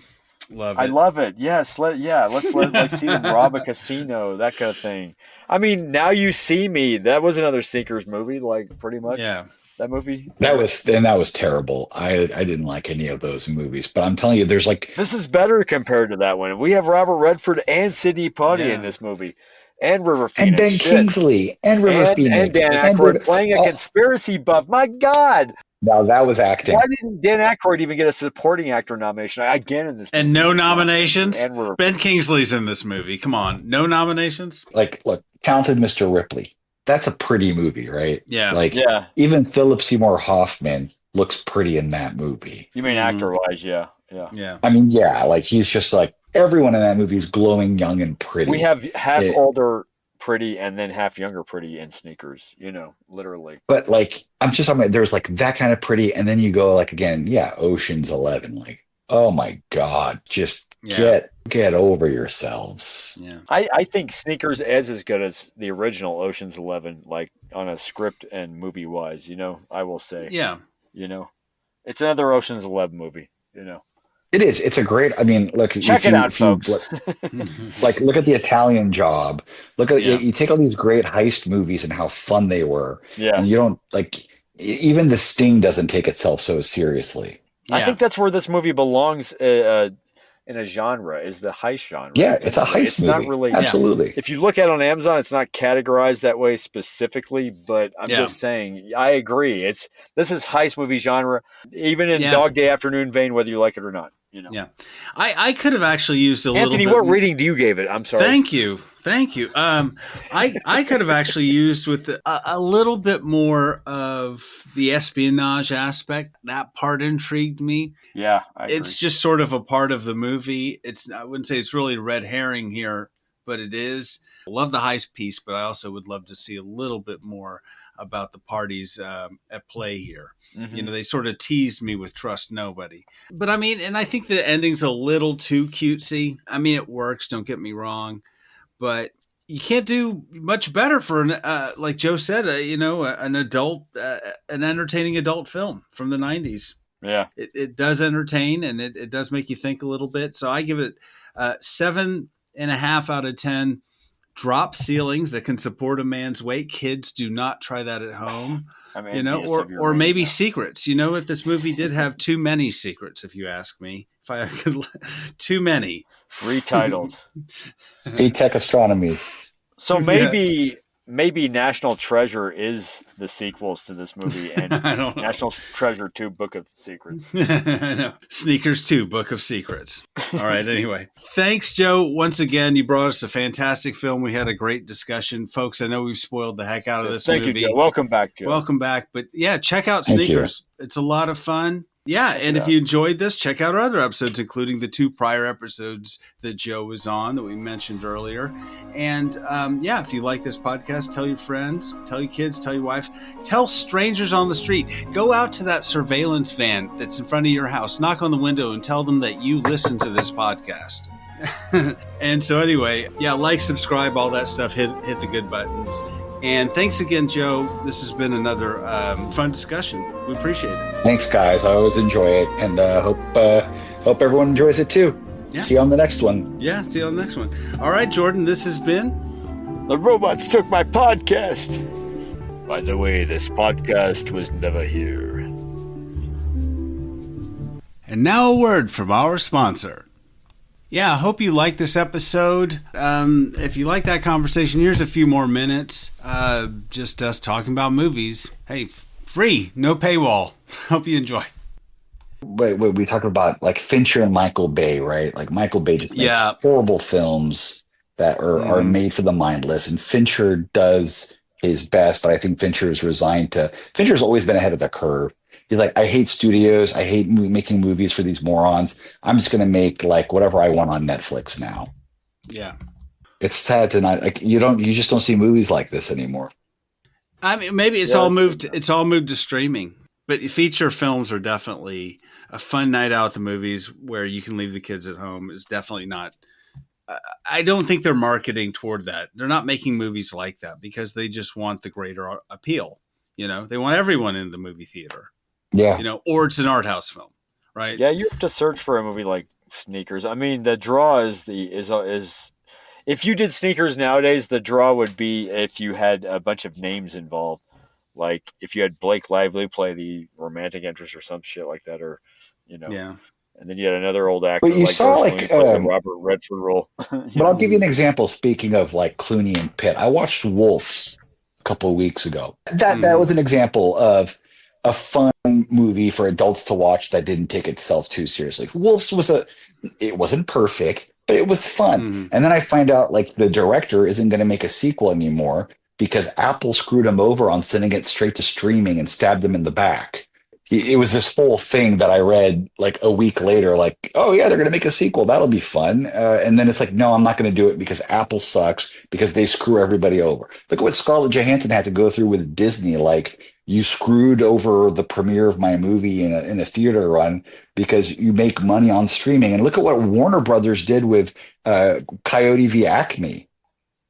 Love it. I love it. Yes. Let's like see them rob a casino, that kind of thing. I mean, Now You See Me. That was another Sneakers movie, like pretty much. Yeah. That movie. That was terrible. I didn't like any of those movies, but I'm telling you, there's like this is better compared to that one. We have Robert Redford and Sidney Poitier in this movie, and River Phoenix, and Ben Kingsley, and River Phoenix, and Dan Aykroyd playing a conspiracy buff. My God. Now that was acting. Why didn't Dan Aykroyd even get a supporting actor nomination again in this movie? And no nominations? Ben Kingsley's in this movie. Come on. No nominations? Like, look, Talented Mr. Ripley. That's a pretty movie, right? Yeah. Like, even Philip Seymour Hoffman looks pretty in that movie. You mean actor-wise? Yeah. I mean, yeah, like he's just like everyone in that movie is glowing, young, and pretty. We have half older pretty and then half younger pretty in Sneakers, literally. But like, I'm just talking about there's like that kind of pretty, and then you go like again, Ocean's 11, like, oh my God, just get over yourselves. Yeah, I think Sneakers is as good as the original Ocean's 11, like on a script and movie wise. I will say. Yeah. It's another Ocean's 11 movie. It is. It's a great. I mean, look. Check it out, folks. Look at the Italian Job. Look at you take all these great heist movies and how fun they were. Yeah. And you don't like even The Sting doesn't take itself so seriously. Yeah. I think that's where this movie belongs in a genre, is the heist genre. Yeah, it's a heist movie. Not really. Absolutely. If you look at it on Amazon, it's not categorized that way specifically, but I'm just saying, I agree. This is heist movie genre, even in Dog Day Afternoon vein, whether you like it or not. Yeah, I could have actually used a Anthony, little bit. what rating do you give it? I'm sorry. Thank you. I could have actually used with a little bit more of the espionage aspect. That part intrigued me. Yeah, I agree. It's just sort of a part of the movie. I wouldn't say it's really a red herring here, but it is. I love the heist piece, but I also would love to see a little bit more about the parties at play here. Mm-hmm. They sort of teased me with Trust Nobody. But I mean, and I think the ending's a little too cutesy. I mean, it works, don't get me wrong, but you can't do much better for like Joe said, an adult, an entertaining adult film from the 90s. Yeah. It does entertain, and it does make you think a little bit. So I give it 7.5 out of 10. Drop ceilings that can support a man's weight. Kids, do not try that at home. Or maybe secrets. What this movie did have too many secrets, if you ask me. If I could, too many. Retitled. C-Tech Astronomy. So maybe National Treasure is the sequels to this movie, and National Treasure 2 Book of Secrets. I know. Sneakers 2 Book of Secrets. All right, anyway. Thanks, Joe. Once again, you brought us a fantastic film. We had a great discussion. Folks, I know we've spoiled the heck out of this movie. Thank you, Joe. Welcome back, Joe. Welcome back. But yeah, check out Sneakers. It's a lot of fun. Yeah, and if you enjoyed this, check out our other episodes, including the 2 prior episodes that Joe was on that we mentioned earlier. And if you like this podcast, tell your friends, tell your kids, tell your wife, tell strangers on the street. Go out to that surveillance van that's in front of your house, knock on the window, and tell them that you listen to this podcast. And so anyway, like, subscribe, all that stuff, hit the good buttons. And thanks again, Joe. This has been another fun discussion. We appreciate it. Thanks, guys. I always enjoy it, and hope everyone enjoys it too. Yeah. See you on the next one. Yeah, see you on the next one. All right, Jordan, this has been The Robots Took My Podcast. By the way, this podcast was never here. And now a word from our sponsor. Yeah, I hope you liked this episode. If you like that conversation, here's a few more minutes. Just us talking about movies. Hey, free, no paywall. Hope you enjoy. Wait, we talk about like Fincher and Michael Bay, right? Like Michael Bay just makes horrible films that are made for the mindless, and Fincher does his best, but I think Fincher's always been ahead of the curve. He's like, I hate studios. I hate making movies for these morons. I'm just going to make like whatever I want on Netflix now. Yeah. It's sad to not like, you just don't see movies like this anymore. I mean, maybe it's all moved to streaming, but feature films are definitely a fun night out at the movies where you can leave the kids at home is definitely not. I don't think they're marketing toward that. They're not making movies like that because they just want the greater appeal. They want everyone in the movie theater. Yeah. Or it's an art house film, right? Yeah, you have to search for a movie like Sneakers. I mean, the draw is if you did Sneakers nowadays, the draw would be if you had a bunch of names involved. Like if you had Blake Lively play the romantic interest or some shit like that, or Yeah. And then you had another old actor But you like saw George like Clooney play the Robert Redford role. but I'll give you an example. Speaking of like Clooney and Pitt, I watched Wolves a couple of weeks ago. That was an example of a fun movie for adults to watch that didn't take itself too seriously. Wolves it wasn't perfect, but it was fun. And then I find out like the director isn't going to make a sequel anymore because Apple screwed him over on sending it straight to streaming and stabbed him in the back. It was this whole thing that I read like a week later, like, oh yeah, they're going to make a sequel. That'll be fun. And then it's like, no, I'm not going to do it because Apple sucks because they screw everybody over. Look at what Scarlett Johansson had to go through with Disney. Like you screwed over the premiere of my movie in a theater run because you make money on streaming. And look at what Warner Brothers did with Coyote v. Acme.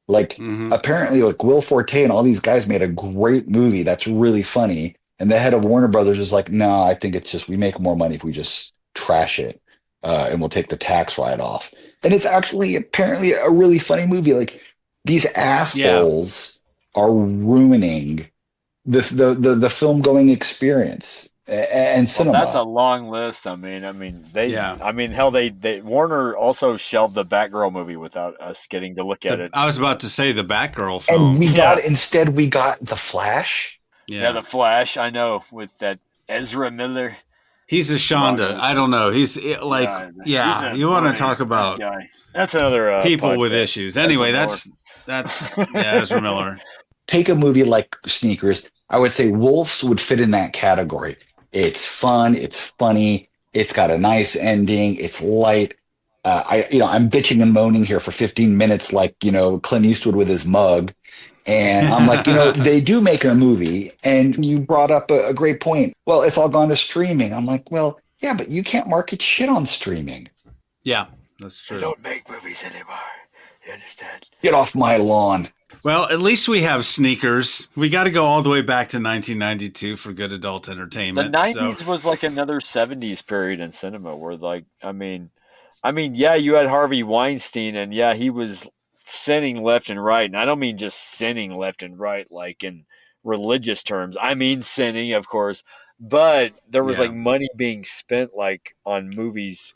Like apparently like Will Forte and all these guys made a great movie that's really funny. And the head of Warner Brothers is like, no, I think it's just we make more money if we just trash it and we'll take the tax write-off. And it's actually apparently a really funny movie. Like these assholes are ruining the film going experience and cinema. That's a long list. I mean, hell, they Warner also shelved the Batgirl movie without us getting to look at it. I was about to say the Batgirl film. And instead we got The Flash. Yeah, The Flash. I know with that Ezra Miller. He's a Shonda. I don't know. He's like, you want to talk about guy. That's another people podcast. with issues. Anyway, that's Ezra Miller. Take a movie like Sneakers. I would say Wolves would fit in that category. It's fun. It's funny. It's got a nice ending. It's light. I'm bitching and moaning here for 15 minutes, like Clint Eastwood with his mug. And I'm like, they do make a movie. And you brought up a great point. Well, it's all gone to streaming. I'm like, well, yeah, but you can't market shit on streaming. Yeah, that's true. They don't make movies anymore. You understand? Get off my lawn. Well, at least we have Sneakers. We got to go all the way back to 1992 for good adult entertainment. The 90s was like another 70s period in cinema where you had Harvey Weinstein and he was sinning left and right. And I don't mean just sinning left and right like in religious terms. I mean sinning, of course. But there was like money being spent like on movies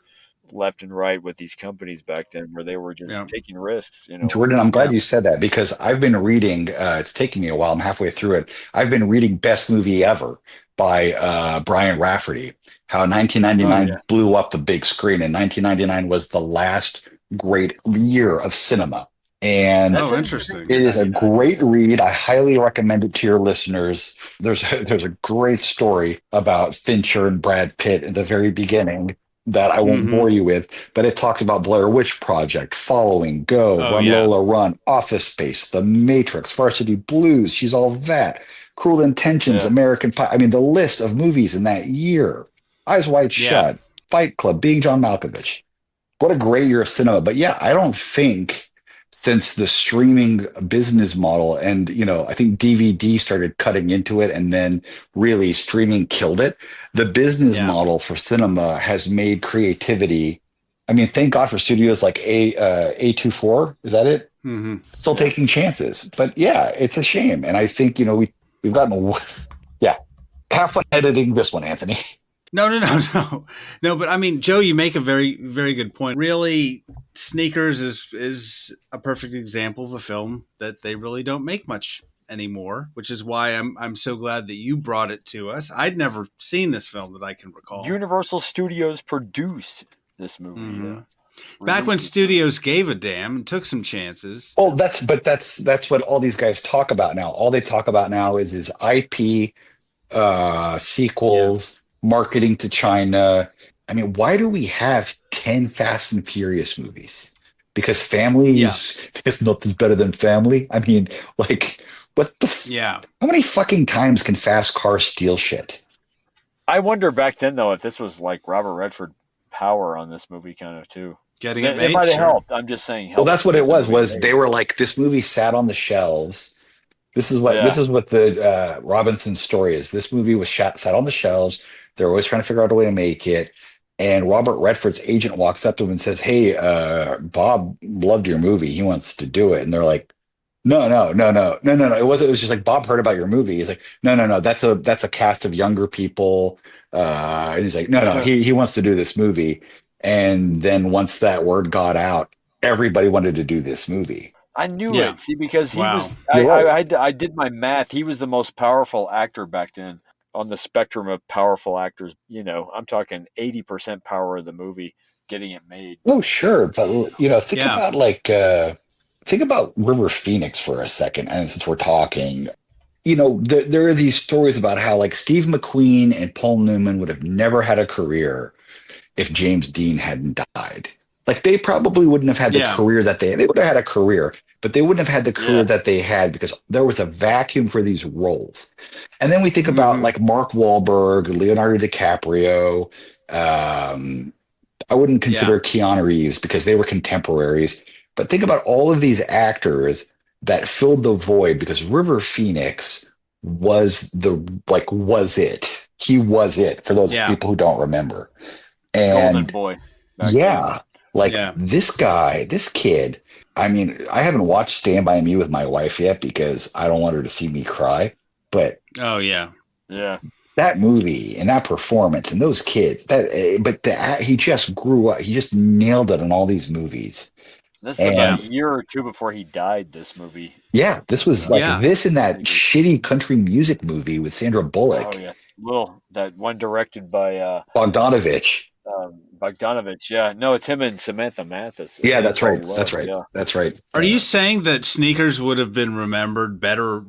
left and right with these companies back then where they were just taking risks. Jordan, I'm glad you said that because I've been reading, it's taking me a while. I'm halfway through it. I've been reading Best Movie Ever by Brian Rafferty, how 1999 blew up the big screen and 1999 was the last great year of cinema. And interesting. It is a great read. I highly recommend it to your listeners. There's a great story about Fincher and Brad Pitt at the very beginning that I won't bore you with, but it talks about Blair Witch Project, Following, Go, Run Lola Run, Office Space, The Matrix, Varsity Blues, She's All That, Cruel Intentions, American Pie. I mean, the list of movies in that year. Eyes Wide Shut, Fight Club, Being John Malkovich. What a great year of cinema. But I don't think since the streaming business model and, I think DVD started cutting into it and then really streaming killed it. The business model for cinema has made creativity. I mean, thank God for studios like A24. Is that it? Still taking chances. But it's a shame. And I think, we've gotten, have fun editing this one, Anthony. No. But I mean, Joe, you make a very, very good point. Really, Sneakers is a perfect example of a film that they really don't make much anymore, which is why I'm so glad that you brought it to us. I'd never seen this film that I can recall. Universal Studios produced this movie. Back when studios gave a damn and took some chances. Oh, that's what all these guys talk about now. All they talk about now is IP, sequels. Marketing to China. I mean, why do we have 10 Fast and Furious movies? Because family because nothing's better than family. I mean, like, what the? How many fucking times can fast cars steal shit? I wonder back then though if this was like Robert Redford power on this movie kind of too. Getting it It made, might have sure. helped. I'm just saying. Well, that's what it was. Was They were like, this movie sat on the shelves. This is what the Robinson story is. This movie was sat on the shelves. They're always trying to figure out a way to make it. And Robert Redford's agent walks up to him and says, "Hey, Bob loved your movie. He wants to do it." And they're like, No. It wasn't. It was just like Bob heard about your movie. He's like, no. That's a cast of younger people. And he's like, no. He wants to do this movie. And then once that word got out, everybody wanted to do this movie. I knew it. See, because he was. I did my math. He was the most powerful actor back then on the spectrum of powerful actors. You know, I'm talking 80% power of the movie getting it made. Oh, sure, but think about River Phoenix for a second. And since we're talking, there are these stories about how like Steve McQueen and Paul Newman would have never had a career if James Dean hadn't died. Like they probably wouldn't have had the career that they would have had a career, but they wouldn't have had the career that they had because there was a vacuum for these roles. And then we think about like Mark Wahlberg, Leonardo DiCaprio. I wouldn't consider Keanu Reeves because they were contemporaries. But think about all of these actors that filled the void because River Phoenix was it. He was it for those people who don't remember. And Golden Boy. This guy, this kid, I mean, I haven't watched Stand By Me with my wife yet because I don't want her to see me cry. But that movie and that performance and those kids, he just grew up. He just nailed it in all these movies. This is about a year or two before he died, this movie. Yeah, this was like this and that shitty country music movie with Sandra Bullock. Oh, yeah. That one directed by Bogdanovich. Bogdanovich, yeah. No, it's him and Samantha Mathis. Yeah, that's right. That's right. Yeah. That's right. Are you saying that Sneakers would have been better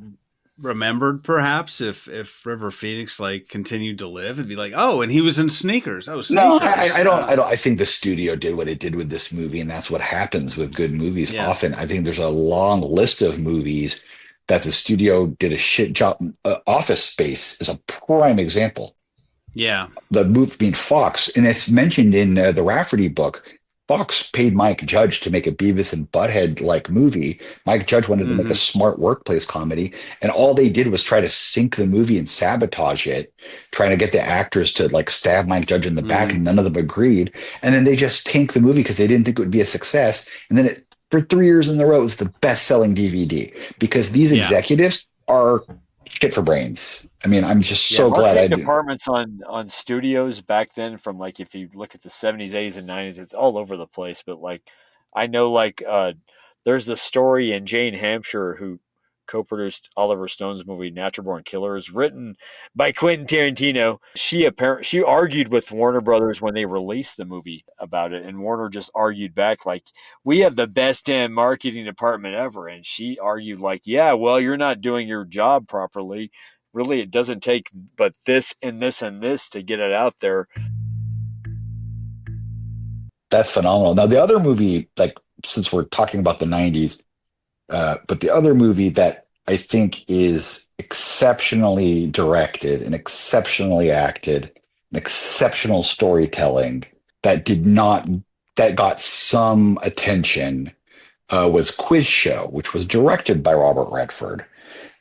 remembered perhaps if River Phoenix like continued to live? It'd be like, oh, and he was in Sneakers. Oh, Sneakers. No, I don't. I think the studio did what it did with this movie, and that's what happens with good movies. Yeah. Often, I think there's a long list of movies that the studio did a shit job. Office Space is a prime example. Yeah, the movie being Fox, and it's mentioned in the Rafferty book. Fox paid Mike Judge to make a Beavis and Butthead like movie. Mike Judge wanted to make a smart workplace comedy, and all they did was try to sink the movie and sabotage it, trying to get the actors to like stab Mike Judge in the back, and none of them agreed. And then they just tanked the movie because they didn't think it would be a success. And then for 3 years in a row, it was the best-selling DVD because these executives are shit for brains. I mean, I'm just so glad I did. Departments on studios back then, from like if you look at the 70s, 80s, and 90s, it's all over the place. But like, I know like there's the story in Jane Hampshire, who co-produced Oliver Stone's movie Natural Born Killers, written by Quentin Tarantino. She argued with Warner Brothers when they released the movie about it, and Warner just argued back like, we have the best damn marketing department ever. And she argued like, yeah, well, you're not doing your job properly. Really, it doesn't take but this and this and this to get it out there. That's phenomenal. Now, the other movie, like, since we're talking about the 90s, but the other movie that I think is exceptionally directed and exceptionally acted, and exceptional storytelling that got some attention was Quiz Show, which was directed by Robert Redford.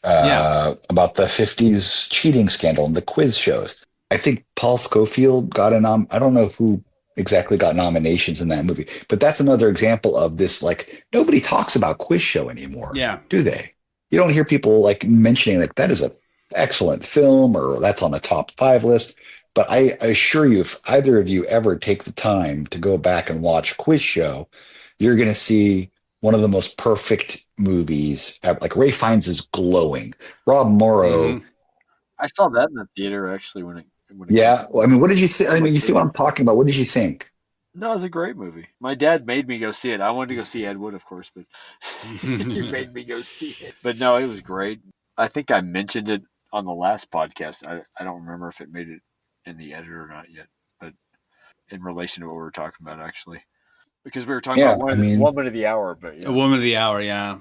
About the 50s cheating scandal and the quiz shows. I think Paul Scofield got I don't know who exactly got nominations in that movie, but that's another example of this, like, nobody talks about Quiz Show anymore. Yeah. Do they? You don't hear people like mentioning like that is an excellent film or that's on a top 5 list. But I assure you, if either of you ever take the time to go back and watch Quiz Show, you're going to see one of the most perfect movies ever. Like, Ray Fiennes is glowing. Rob Morrow. I saw that in the theater actually when it well, I mean, what did you think? I mean, you see what I'm talking about. What did you think? No, it was a great movie. My dad made me go see it. I wanted to go see Ed Wood, of course, but he made me go see it. But no, it was great. I think I mentioned it on the last podcast. I don't remember if it made it in the edit or not yet, but in relation to what we were talking about, actually. Because we were talking about Woman of the Hour. But A Woman of the Hour, yeah.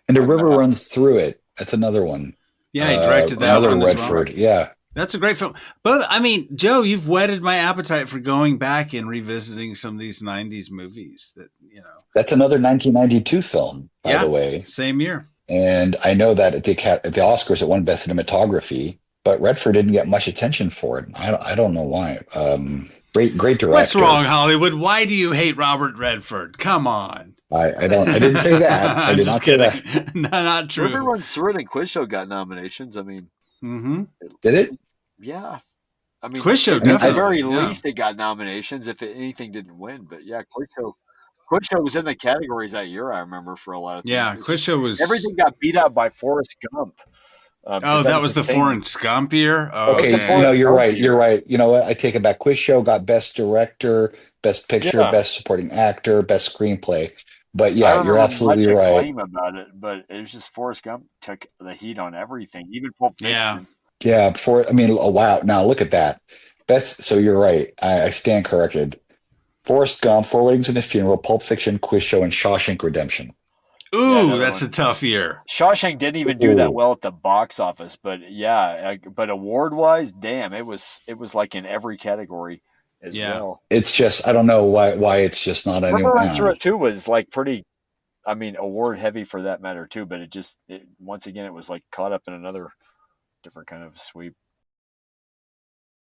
And The River Runs Through It. That's another one. Yeah, he directed that another one Redford. as well. That's a great film. But I mean, Joe, you've whetted my appetite for going back and revisiting some of these '90s movies. That That's another 1992 film, by the way. Same year. And I know that at the Oscars it won Best Cinematography, but Redford didn't get much attention for it. I don't know why. Great director. What's wrong, Hollywood? Why do you hate Robert Redford? Come on. I didn't say that. I did not say that. Not true. Everyone Sword and Quiz Show got nominations. I mean, did it? Yeah. I mean, Quiz Show at the definitely. very least, it got nominations. If anything didn't win, but yeah, Quiz Show was in the categories that year. I remember for a lot of things. Yeah, Quiz Show was. Everything got beat out by Forrest Gump. That was the Forrest Gump year. Oh, okay, no, you're right. You're right. You know what? I take it back. Quiz Show got Best Director, Best Picture, Best Supporting Actor, Best Screenplay. But yeah, you're absolutely right. Claim about it, but it was just Forrest Gump took the heat on everything, even Pulp Fiction. Yeah. Wow. Now look at that. Best. So you're right. I stand corrected. Forrest Gump, Four Weddings and a Funeral, Pulp Fiction, Quiz Show, and Shawshank Redemption. Ooh, that's a tough year. Shawshank didn't even do that well at the box office, but yeah, but award-wise, damn, it was like in every category as well. It's just I don't know why it's just not anyone. Remember 2 was like pretty, I mean, award heavy for that matter too, but it once again it was like caught up in another different kind of sweep.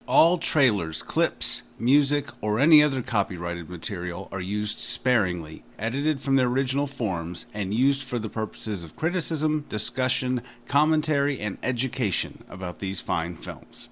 All trailers, clips, music, or any other copyrighted material are used sparingly, edited from their original forms, and used for the purposes of criticism, discussion, commentary, and education about these fine films.